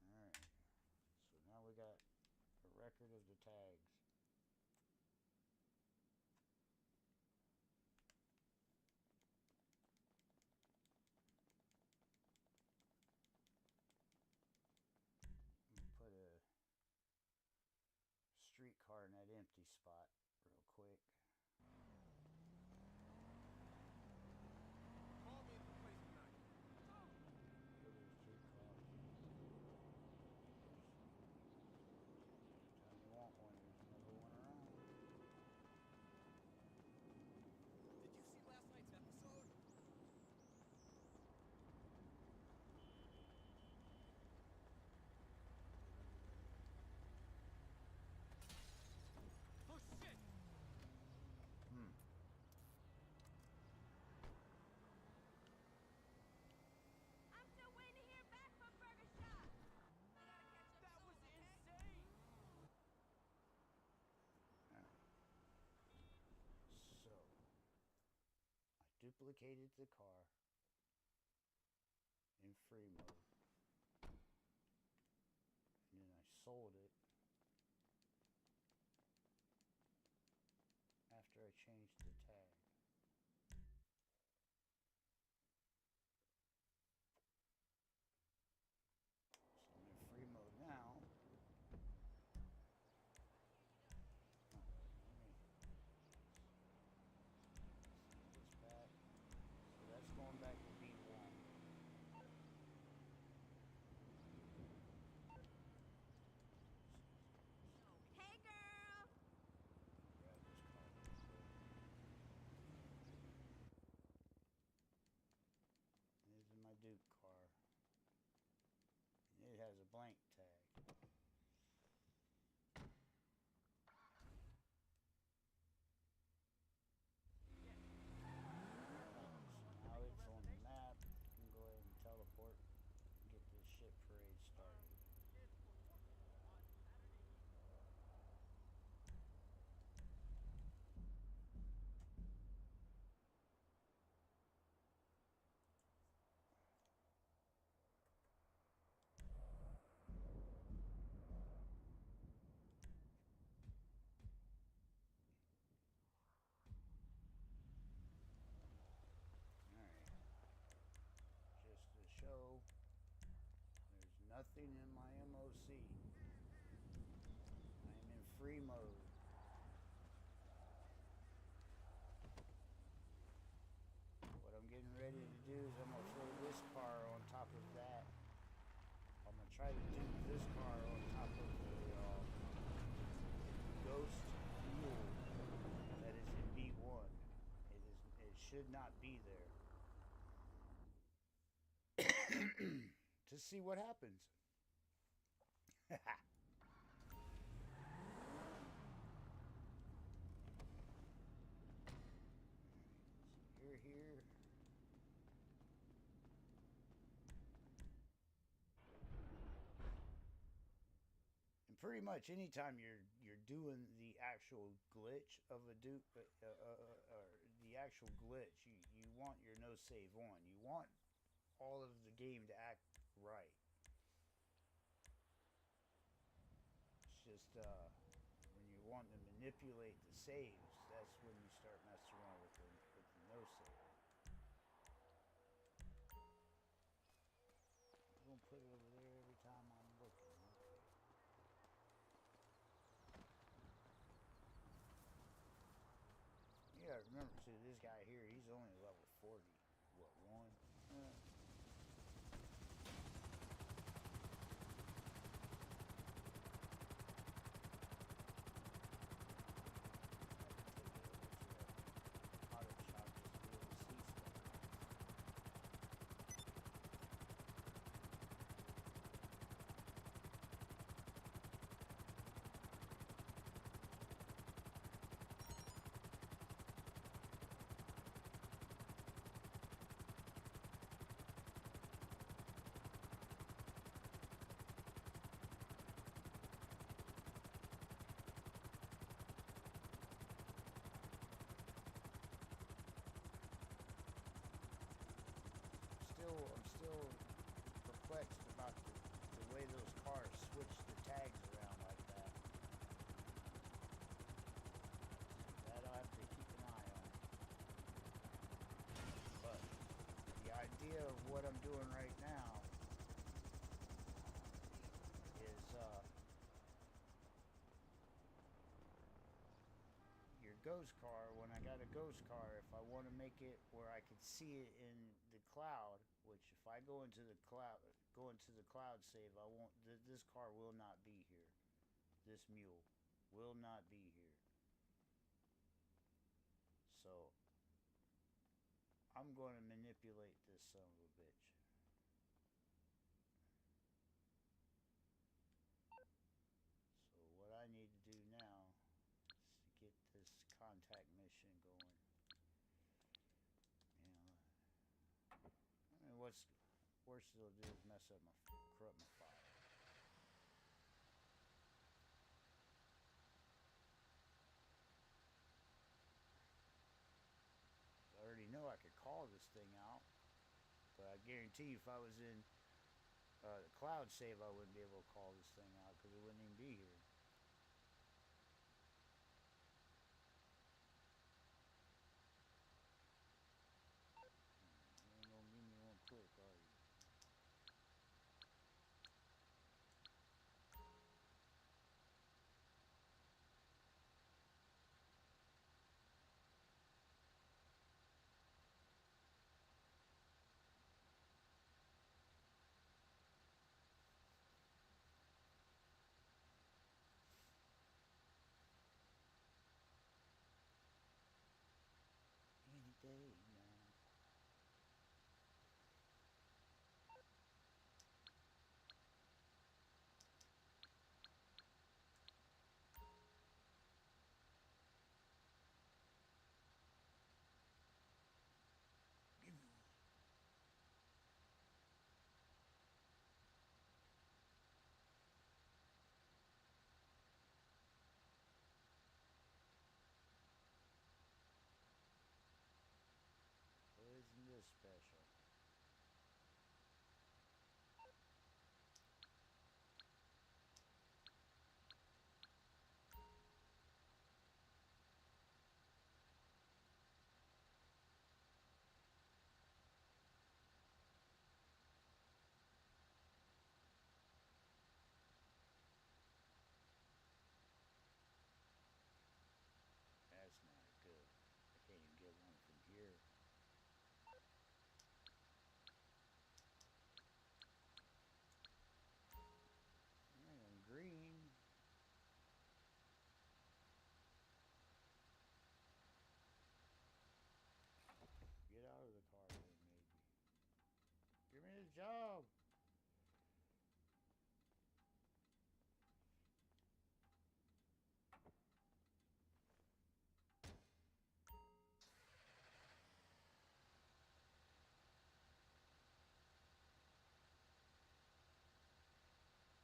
Alright. So now we got a record of the tags. Put a streetcar in that empty spot real quick. Call me at the place tonight. Where there's two cars. Anytime you want one, there's another one around. Did you see last night's episode? Oh shit! I'm still waiting to hear back from Burger Shop. That was insane! So, I duplicated the car in free mode. And then I sold it after I changed the tag. So I'm in free mode now. This back. So that's going back to B1. Hey, girl. Grab this car real quick. This is my Duke car. It has a blank tag. So now it's on the map. You can go ahead and teleport and get this shit parade started. Alright. Just to show, there's nothing in my MOC. I am in free mode. What I'm getting ready to do is I'm going to throw this car on top of that. I'm going to try to do this car on top of the Ghost Mule that is in B1. It should not be there. To see what happens. You're here. And pretty much anytime you're doing the actual glitch of a Duke, or the actual glitch, you want your no save on. You want all of the game to act right. It's just when you want to manipulate the saves, that's when you start messing around with the no save. I'm gonna put it over there every time I'm looking. Okay. Yeah, remember, see this guy here, he's only level 40. What, 1? of what I'm doing right now is your ghost car. When I got a ghost car, if I want to make it where I could see it in the cloud, which if I go into the cloud save, I won't. This car will not be here. This mule will not be here. So I'm going to manipulate this son of a bitch. So what I need to do now is to get this contact mission going. You know, I mean, what's worst they'll do is mess up corrupt my file. I already know I could call this thing out, but I guarantee you if I was in the cloud save, I wouldn't be able to call this thing out because it wouldn't even be here. You ain't gonna give me one quick, are you? Any day now. Give me one. Well, isn't this special? That's not good. I can't even get one from here. And green. Get out of the car then, maybe. Give me the job.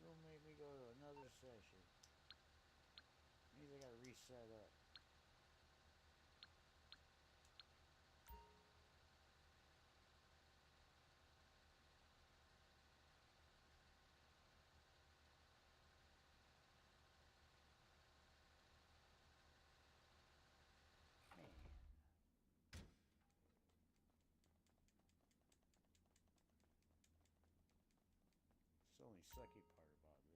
Don't make me go to another session. Means I gotta reset up. Man. It's the only sucky part about this.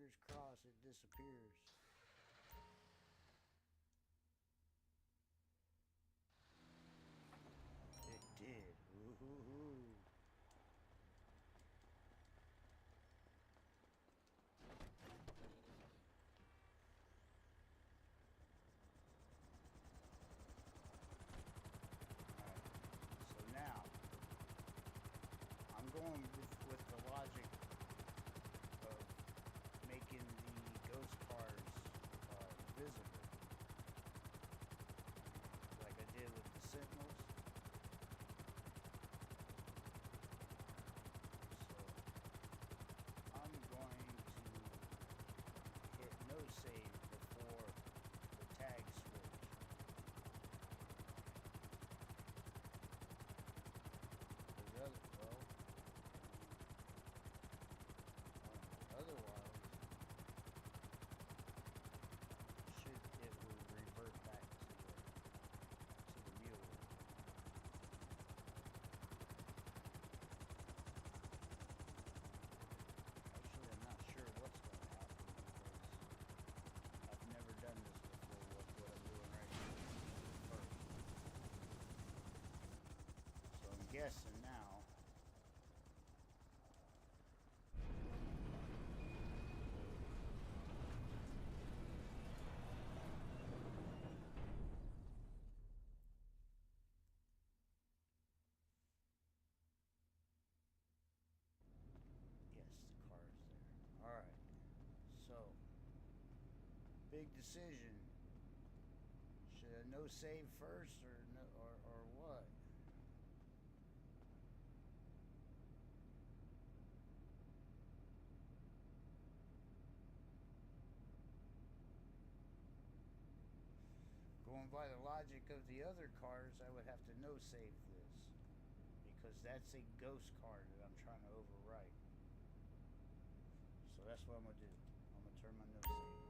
fingers crossed it disappears. It did. Woo-hoo-hoo. So now, I'm going with the logic of making the ghost cars visible, like I did with the Sentinels. So I'm going to hit no save before the tag switch. Otherwise, it will revert back to the mule. Actually, I'm not sure what's going to happen because I've never done this before. What I'm doing right now first. So I'm guessing now. Yes, the car's there. Alright. So, big decision. Should I no save first or no or what? Going by the logic of the other cars, I would have to no save this. Because that's a ghost card that I'm trying to overwrite. So that's what I'm going to do. I'm going to turn my no save on.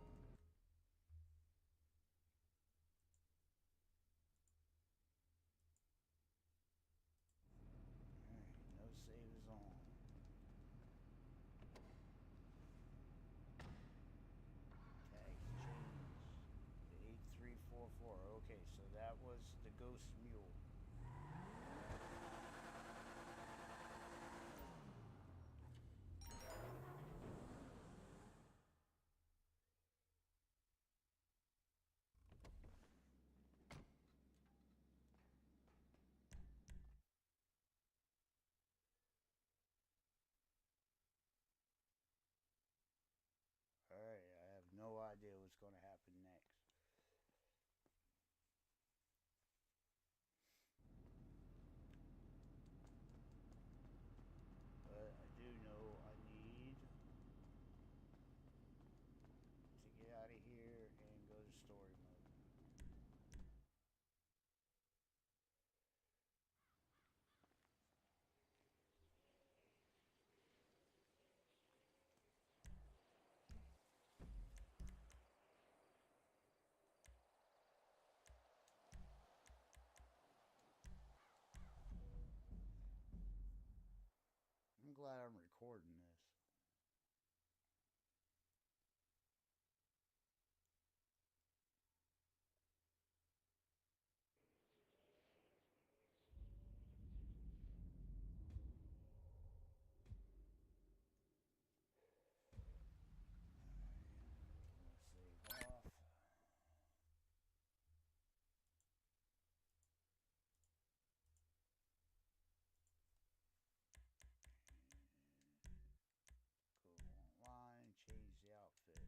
Alright, no save is on. Tags changed to 8344. Okay, so that was the ghost mule. Alright, I have no idea what's going to happen next. But I do know I need to get out of here and go to story mode. I'm glad I'm recording this. Save off. Go online, change the outfit.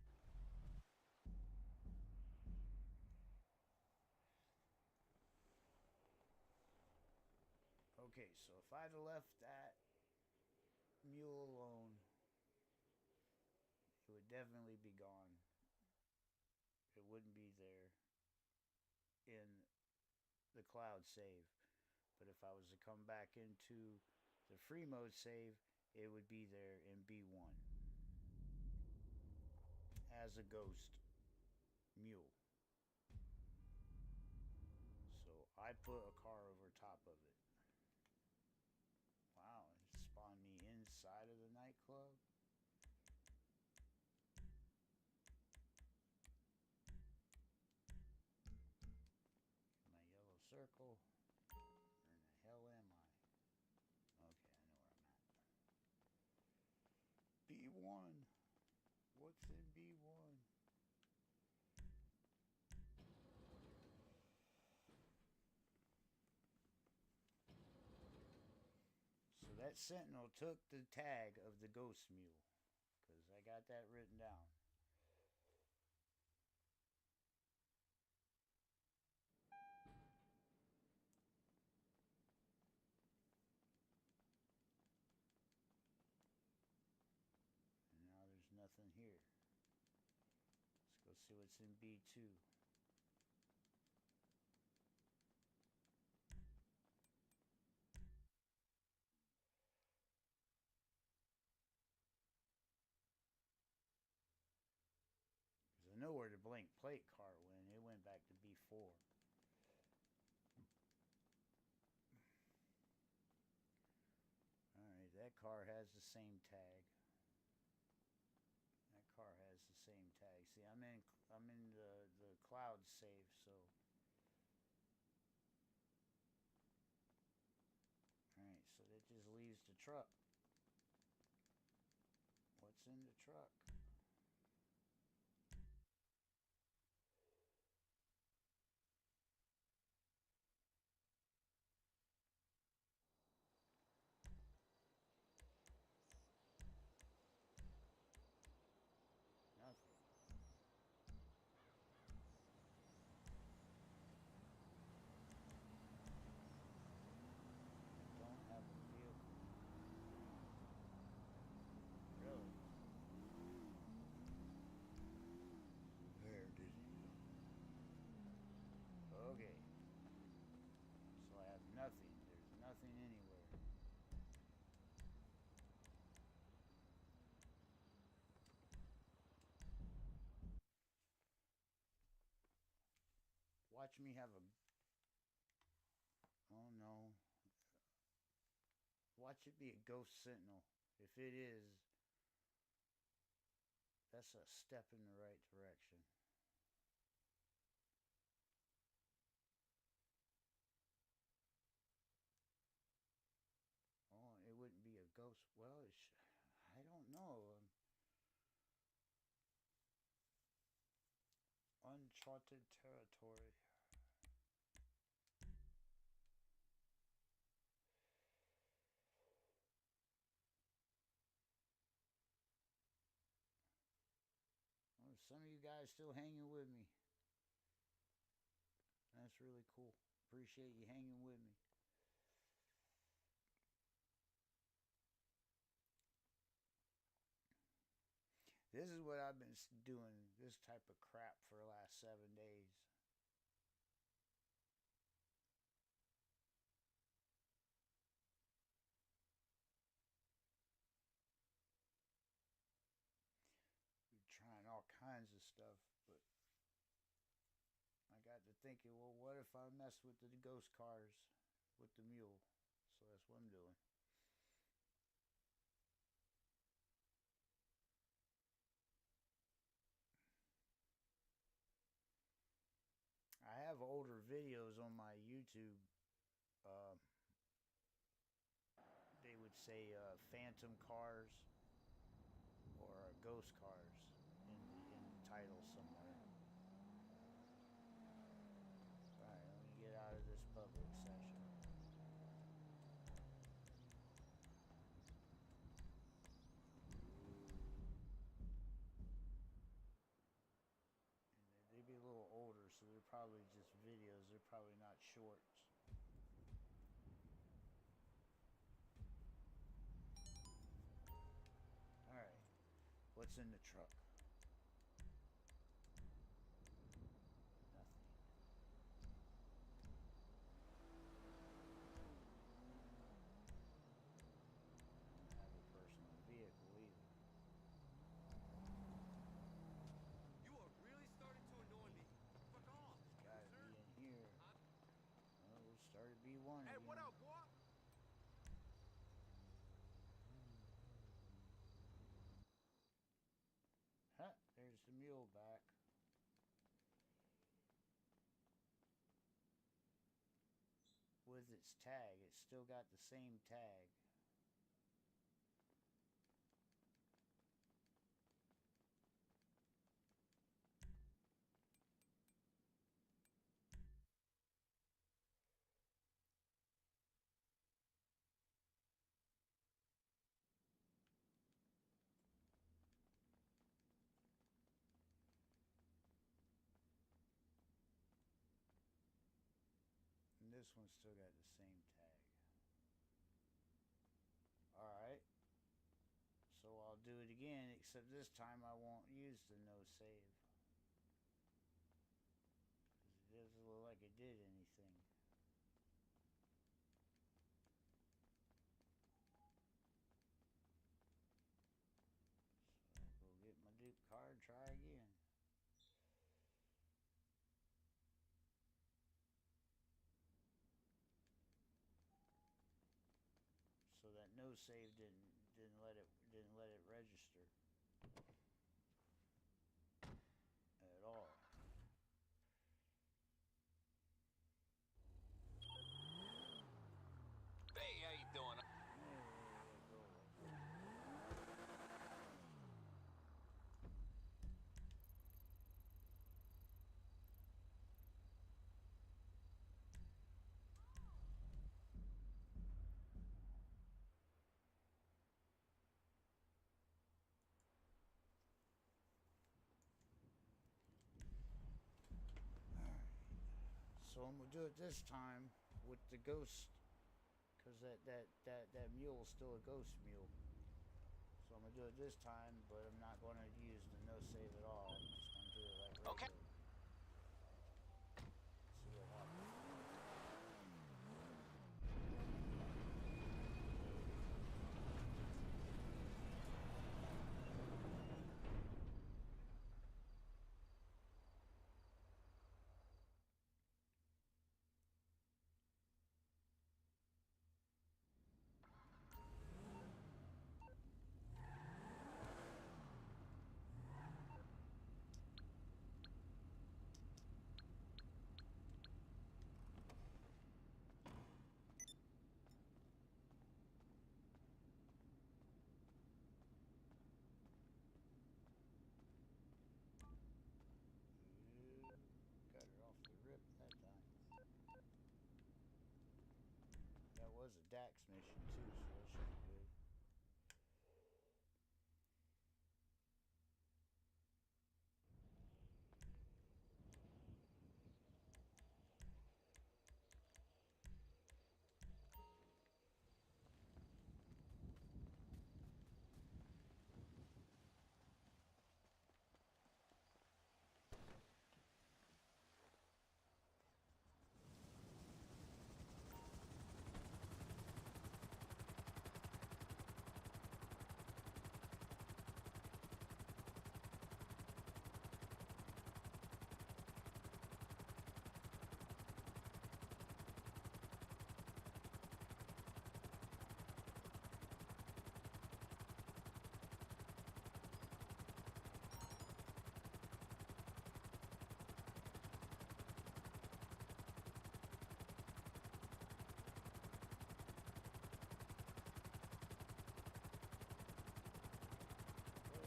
Okay, so if I'd have left that mule alone, it would definitely be gone. It wouldn't be there in the cloud save. But if I was to come back into the free mode save, it would be there in B1 as a ghost mule. So I put a car over top of it. Wow, it spawned me inside of the nightclub. circle? Where in the hell am I? Okay, I know where I'm at. B1. What's in B1? So that sentinel took the tag of the ghost mule, because I got that written down. And now there's nothing here. Let's go see what's in B2. I know where the blank plate car went. It went back to B4. Alright, that car has the same tag. That car has the same tag. See, I'm in the cloud save, so. Alright, so that just leaves the truck. What's in the truck? Nothing. Don't have a vehicle. Really? There, did he? Okay. So I have nothing. There's nothing anywhere. Watch me have a... Oh no. Watch it be a ghost sentinel. If it is, that's a step in the right direction. Oh, it wouldn't be a ghost. Well, I don't know. Uncharted territory. Well, some of you guys still hanging with me. That's really cool. Appreciate you hanging with me. This is what I've been doing, this type of crap for the last 7 days. We're trying all kinds of stuff, but I got to thinking, well, what if I mess with the ghost cars with the mule? So that's what I'm doing. I have older videos on my YouTube. They would say phantom cars or ghost cars in the title somewhere. Alright, let me get out of this public session. And they'd be a little older, so they're probably just videos. They're probably not shorts. Alright, what's in the truck? Nothing. I don't have a personal vehicle either. You are really starting to annoy me. Fuck off. It's gotta be in here. Oh, we'll start at B1 Hey, again. what up, boy? Huh, there's the mule back. with its tag. It's still got the same tag. And this one's still got the same tag. Alright. So I'll do it again, except this time I won't use the no save. Because it doesn't look like it did anything. So I'll go get my Duke card, try again. So that no save didn't let it register at all. Hey, how you doing? So I'm gonna do it this time with the ghost, because that mule is still a ghost mule. So I'm gonna do it this time, but I'm not gonna use the no save at all. I'm just gonna do it like regular. Okay. See what happens. Got it off the rip that time. That was a Dax mission too, so that should be good.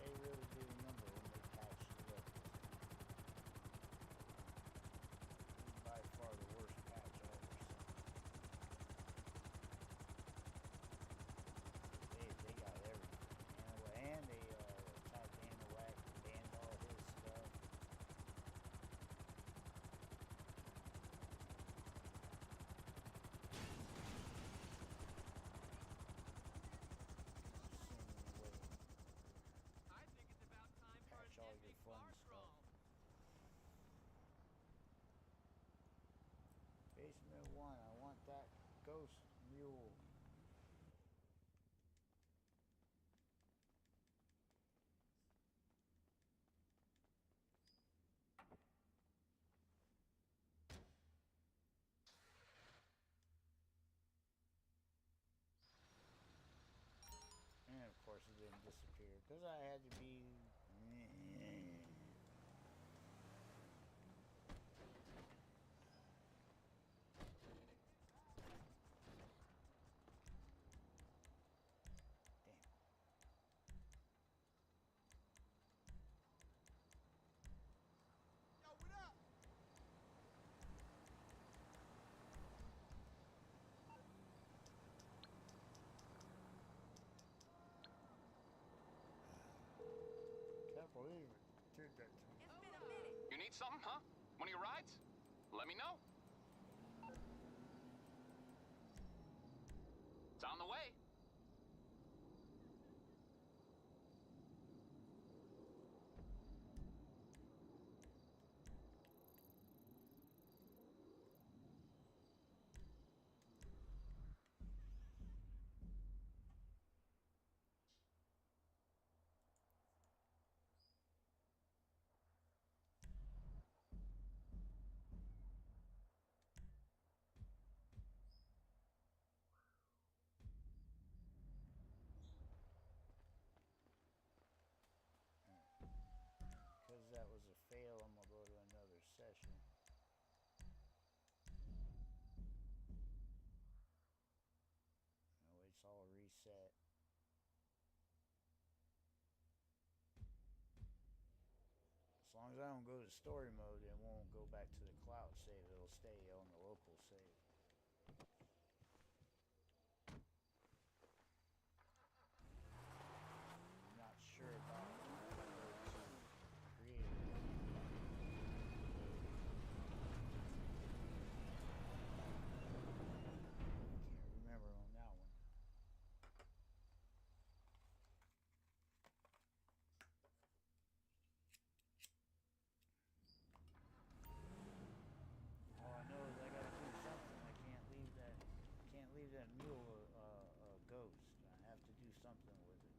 They really do remember when they patched it up. This is by far the worst patch I ever seen. They got everything. And they attacked Anahuac, banned all his stuff. I think it's about time for Catch an all your epic fun bar stuff. crawl. Basement 1, I want that ghost mule. And of course it didn't disappear because I had to be. something, huh? One of your rides? Let me know. It's on the way. Because that was a fail, I'm gonna go to another session. No, it's all reset. As long as I don't go to story mode, it won't go back to the cloud save. It'll stay on the local save. I'm not sure about creating. Can't remember on that one. All I know is I gotta do something. I can't leave that mule a ghost. I have to do something with it.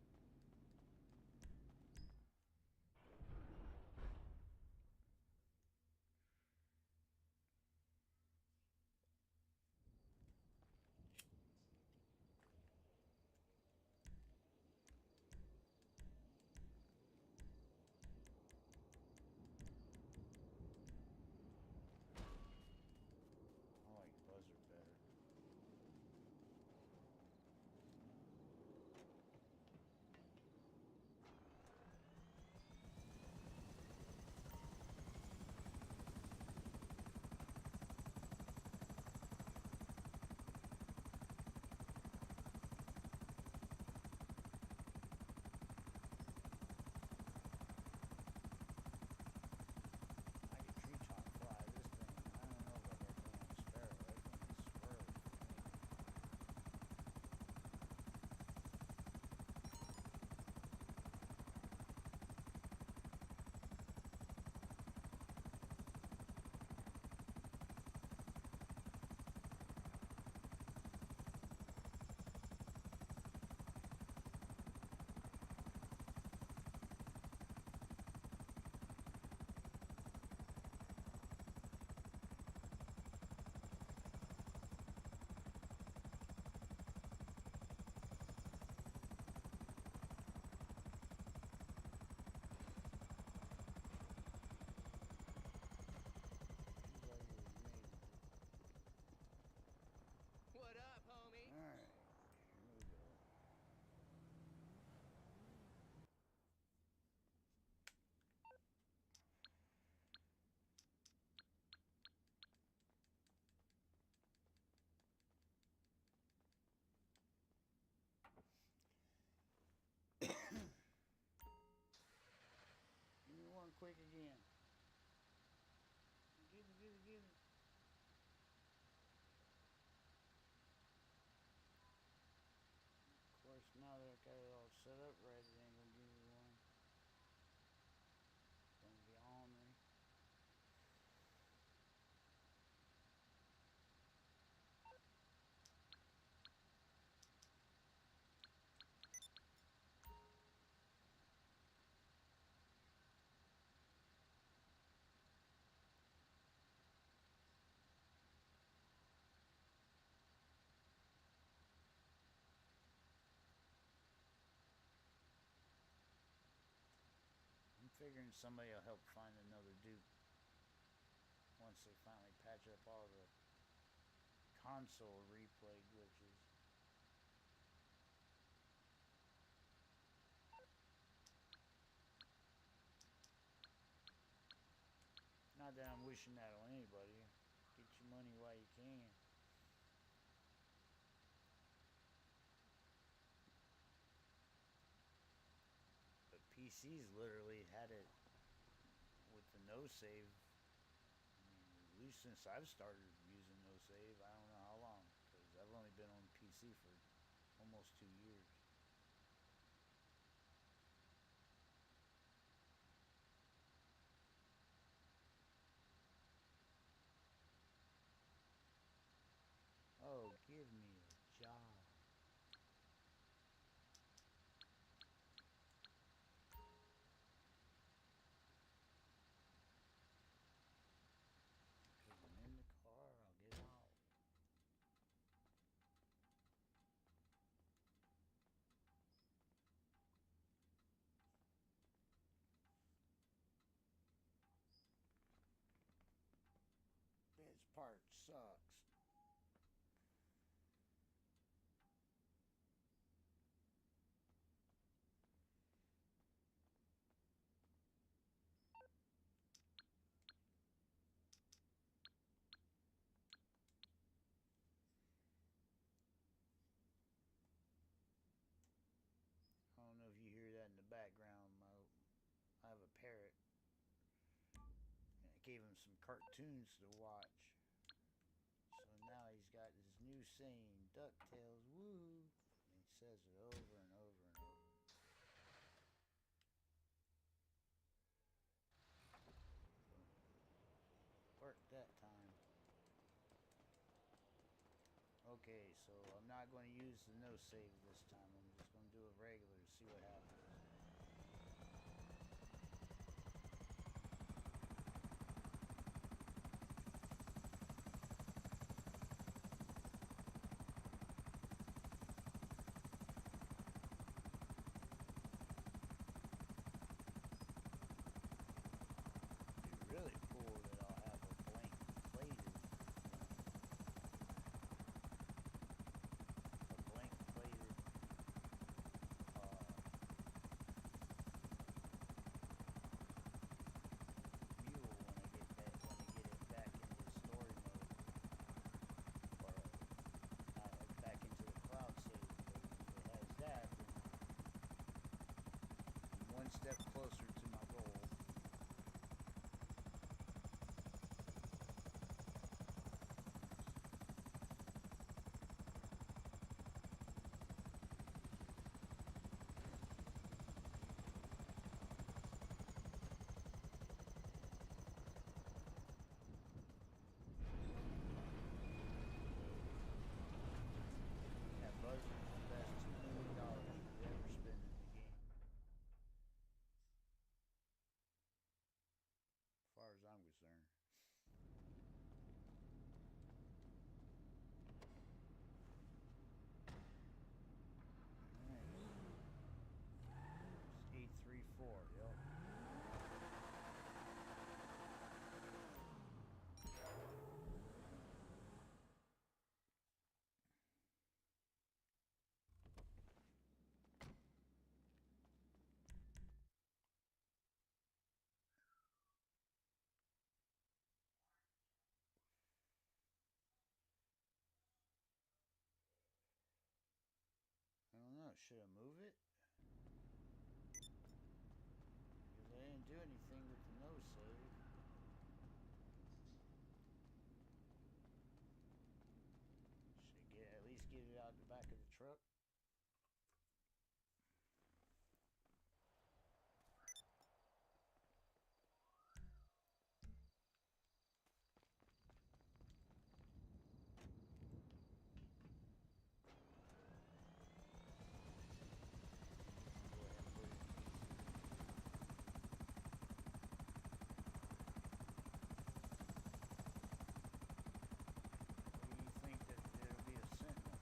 I like Buzzard better. I could treetop fly this thing. I don't know about that damn sparrow. That thing is squirrely for me. Seems like it was made. What up, homie? Alright, here we go. Give me one quick again. Give me. Of course, now that I got it all set up right, it ain't gonna give me one. It's gonna be on me. I'm figuring somebody will help find another dupe once they finally patch up all the console replay glitches. Not that I'm wishing that on anybody. Get your money while you can. But PCs literally had it with the no save since I've started using no save. I don't know how long, because I've only been on PC for almost 2 years. Oh, give me a job. Okay, I'm in the car. I'll get out. This part sucks. I don't know if you hear that in the background. I have a parrot. And I gave him some cartoons to watch. So now he's got this new saying, DuckTales, woo. And he says it over and over and over. Worked that time. Okay, so I'm not going to use the no save this time. I'm just going to do it regular to see what happens. It's really cool that I'll have a blank plated mule when I get it back into story mode, or back into the cloud save. If it has that, then I'm one step closer to my goal. That buzzer is the best $2 million you could ever spend in the game. As far as I'm concerned. Alright. It's 834, yep. I don't know, should I move it? Because I didn't do anything with the no save. Should at least get it out the back of the truck. Go ahead and put it in What do you think that there'll be a sentinel?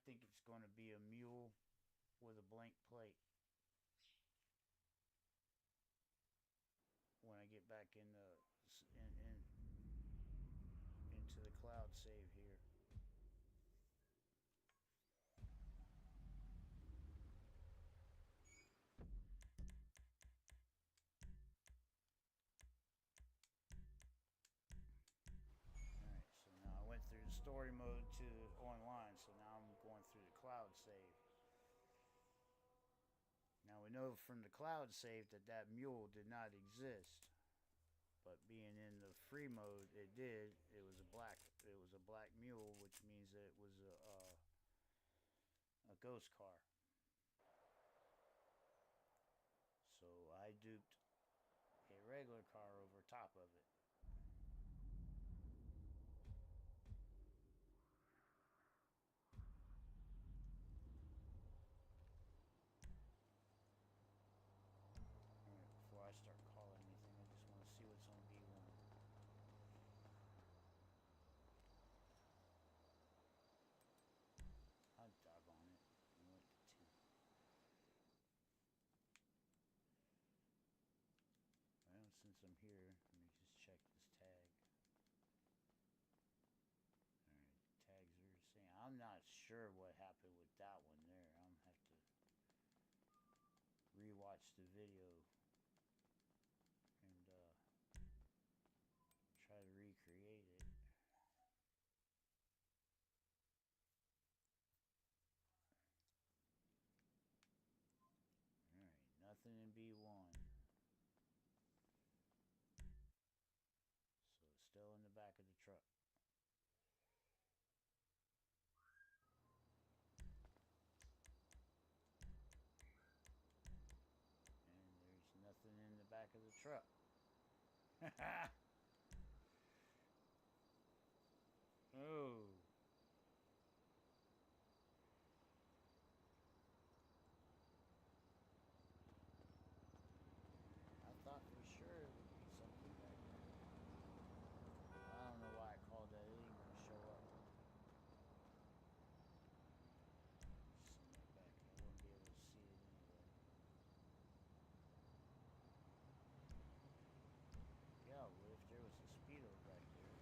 think it's going to be a mule with a blank plate when I get back in the into the cloud save here. Alright, so now I went through the story mode to online, so now I'm going through the cloud save. Now we know from the cloud save that that mule did not exist, but being in the free mode, it did. It was a black mule, which means that it was a ghost car. So I duped a regular car over top of it. Before I start calling anything, I just want to see what's on B1. Hot dog on it. I went to 2. Well, since I'm here, let me just check this tag. Alright, tags are the same. I'm not sure what happened with that one there. I'm gonna have to rewatch the video and try to recreate it. Alright, nothing in B1. So it's still in the back of the truck. And there's nothing in the back of the truck. Oh. I thought for sure it would be something back there. I don't know why I called that. It ain't gonna show up. Something back. I wouldn't be able to see it anyway. Yeah, what if there was a speedo back there?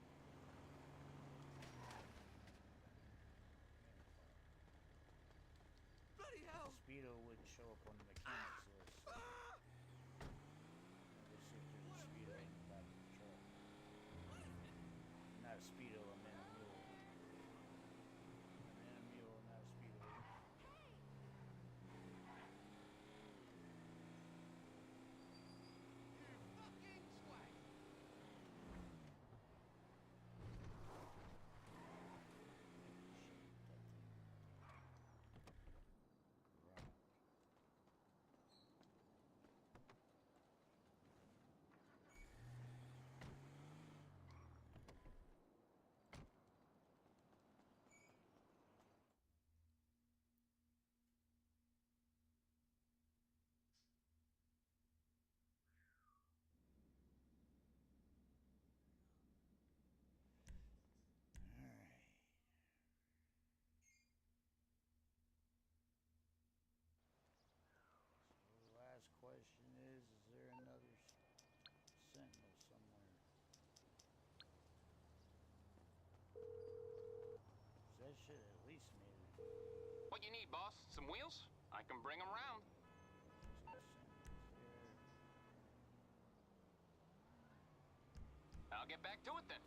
Bloody hell! Speedo wouldn't show up on the mechanics list. Let's see if there's a speedo in the back of the truck. Not a speedo, I meant a mule. I meant a mule, not a speedo. You fucking swag! Alright. So the last question is there another sentinel somewhere? That should at least made it. What you need, boss? Some wheels? I can bring them round. There's no sentinels there. I'll get back to it then.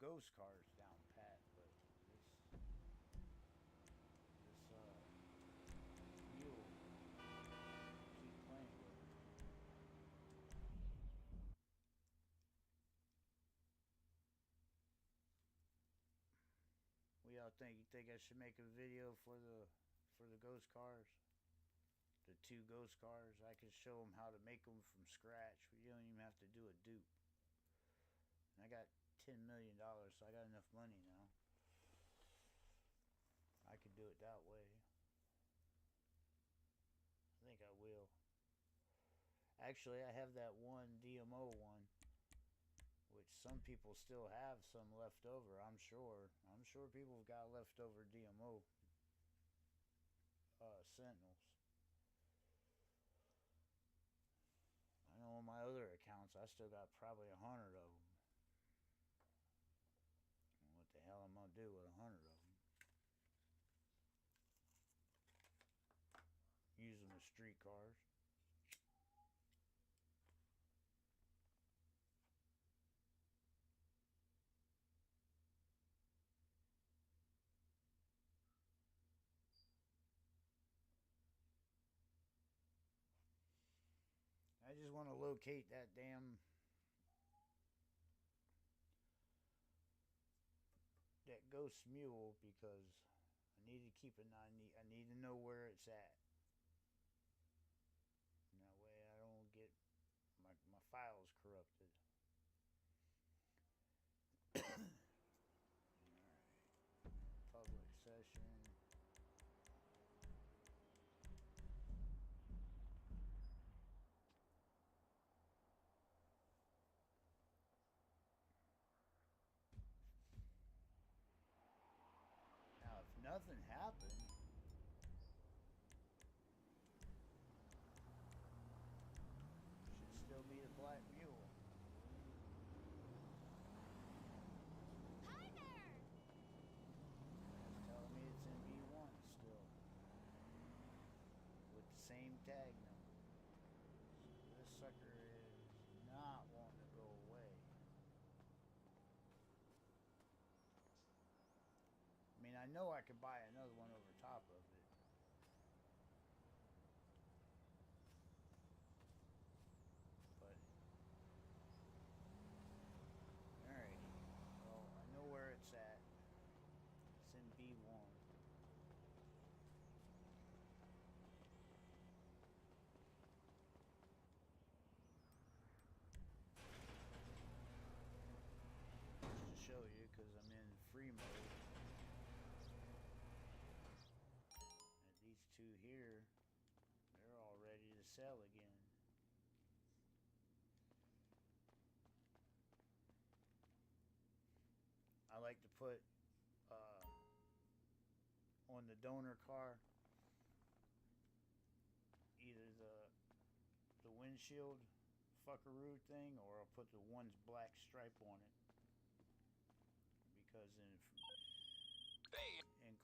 ghost cars down pat, but this mule keep playing with me. What y'all think? You think I should make a video for the ghost cars? The 2 ghost cars. I can show them how to make them from scratch. You don't even have to do a dupe. And I got $10 million, so I got enough money now. I could do it that way. I think I will. Actually, I have that one DMO one, which some people still have some left over. I'm sure people have got leftover DMO Sentinels. I know on my other accounts, I still got probably 100 of them. What the hell am I gonna do with 100 of them? Use them as street cars. I just want to locate that damn ghost mule because I need to keep an eye. I need to know where it's at. And that way I don't get my files corrupted. Alright. Public session. Now if nothing happened, should still be the black mule. Hi there! It's telling me it's in B1 still. With the same tag number. So this sucker is not wanting to go away. I mean, I know I could buy another one over top of it. But alrighty. Well, I know where it's at. It's in B1. Just to show you, because I'm in free mode. And these 2 here, they're all ready to sell again. I like to put on the donor car either the windshield fuckaroo thing, or I'll put the one's black stripe on it, because in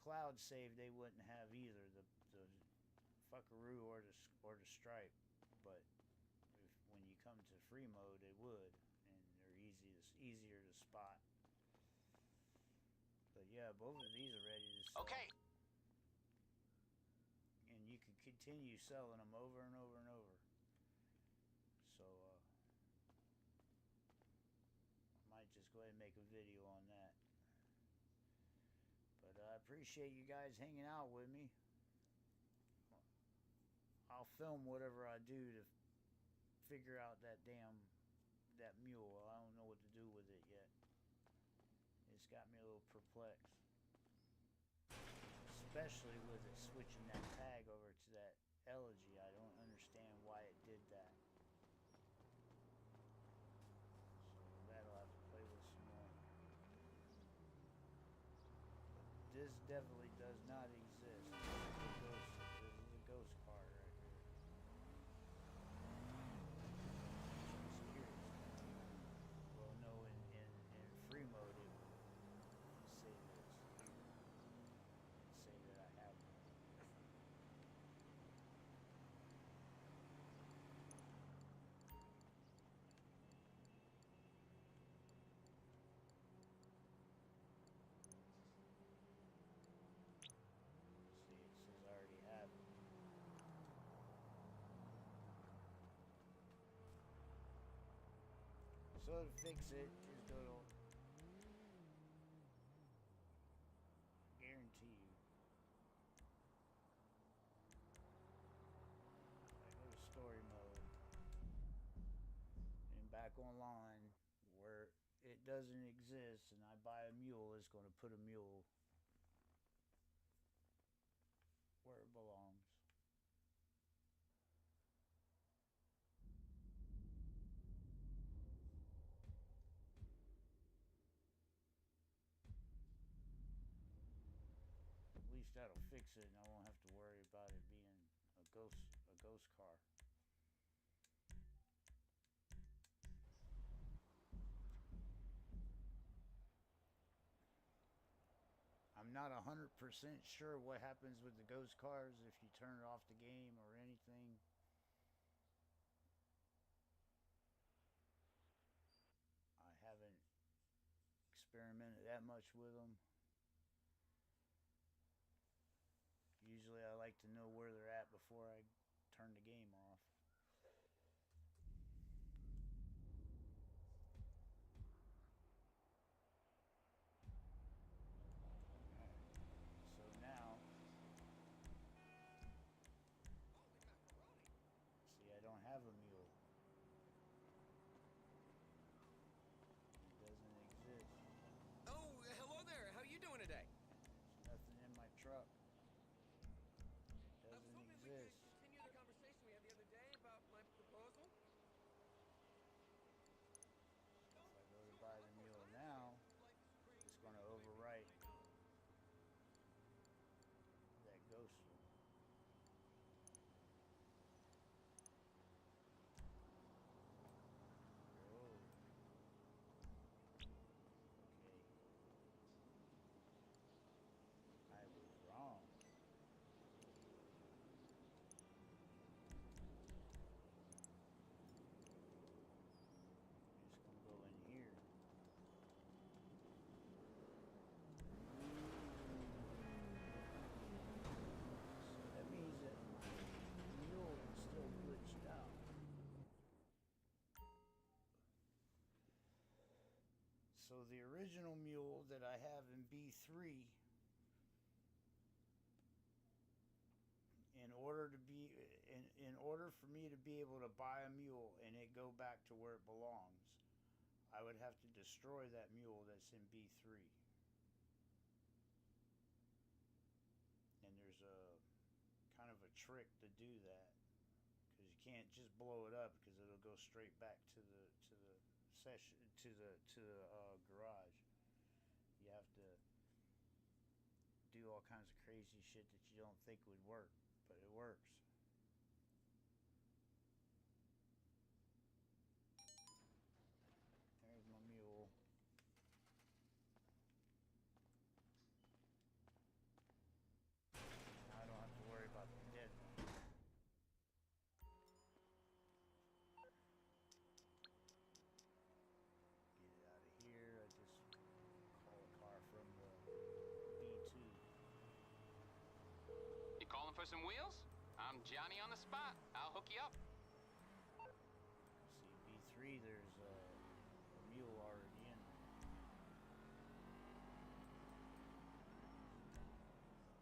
Cloud Save they wouldn't have either the fuckaroo or the stripe, but when you come to free mode they would, and they're easier to spot. But yeah, both of these are ready to sell. Okay. And you can continue selling them over and over and over. So I might just go ahead and make a video on that. But I appreciate you guys hanging out with me. I'll film whatever I do to figure out that mule. I don't know what to do with it yet. It's got me a little perplexed. Especially with it switching that tag over to that Elegy. I don't understand why it did that. So that'll have to play with some more. But this definitely does not exist. This is a ghost car right here. Security. Well, no, in free mode it would say this. Say that I have one. So to fix it, just go to guarantee you. I go to story mode and back online where it doesn't exist and I buy a mule, it's going to put a mule where it belongs. At least that'll fix it and I won't have to worry about it being a ghost car. I'm not 100% sure what happens with the ghost cars if you turn off the game or anything. I haven't experimented that much with them. Usually I like to know where they're at before I turn the game off. So now, see, I don't have a mule. It doesn't exist. Oh, hello there. How you doing today? There's nothing in my truck. It I was doesn't hoping we could exist. continue the conversation we had the other day about my proposal. If I go to buy the mule now, it's going to overwrite that ghost one. Oh. Okay. I was wrong. Just gonna go in here. So that means that the mule is still glitched out. So the original mule that I have in B3, in order for me to be able to buy a mule and it go back to where it belongs, I would have to destroy that mule that's in B3. And there's a kind of a trick to do that, because you can't just blow it up because it'll go straight back to the session to the garage. You have to do all kinds of crazy shit that you don't think would work, but it works. There's my mule. Now I don't have to worry about the dead one. Get it out of here. I just call a car from the B2. You calling for some wheels? I'm Johnny on the spot. I'll hook you up. See, B3, there's a mule already in there.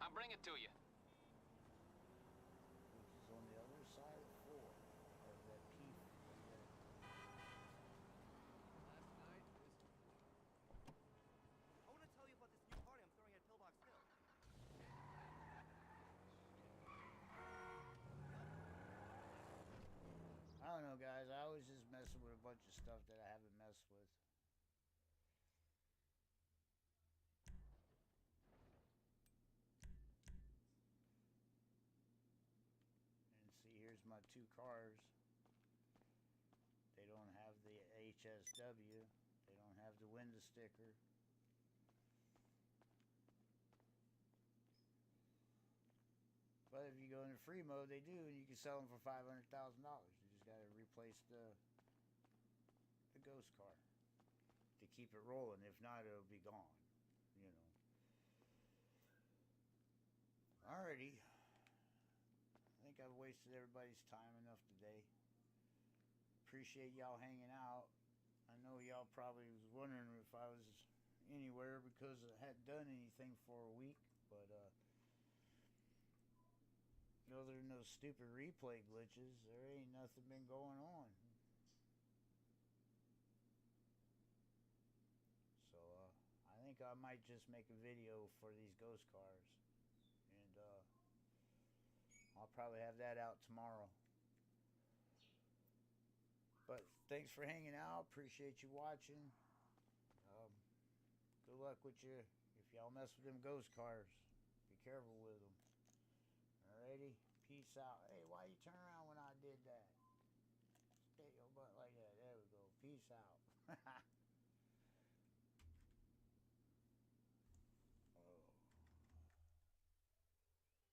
I'll bring it to you. Which is on the other side of 4. Of that P. Last night was... I want to tell you about this new party I'm throwing at Pillbox Hill. I don't know, guys. I was just messing with a bunch of stuff that I haven't messed with. And see, here's my 2 cars. They don't have the HSW. They don't have the window sticker. But if you go into free mode, they do, and you can sell them for $500,000. You just got to replace the ghost car to keep it rolling. If not, it'll be gone. You know. Alrighty. I think I've wasted everybody's time enough today. Appreciate y'all hanging out. I know y'all probably was wondering if I was anywhere because I hadn't done anything for a week, but other than those stupid replay glitches, there ain't nothing been going on. So I think I might just make a video for these ghost cars, and I'll probably have that out tomorrow. But thanks for hanging out. Appreciate you watching. Good luck with you if y'all mess with them ghost cars. Be careful with them. Alrighty? Peace out. Hey, why you turn around when I did that? Stay your butt like that. There we go. Peace out.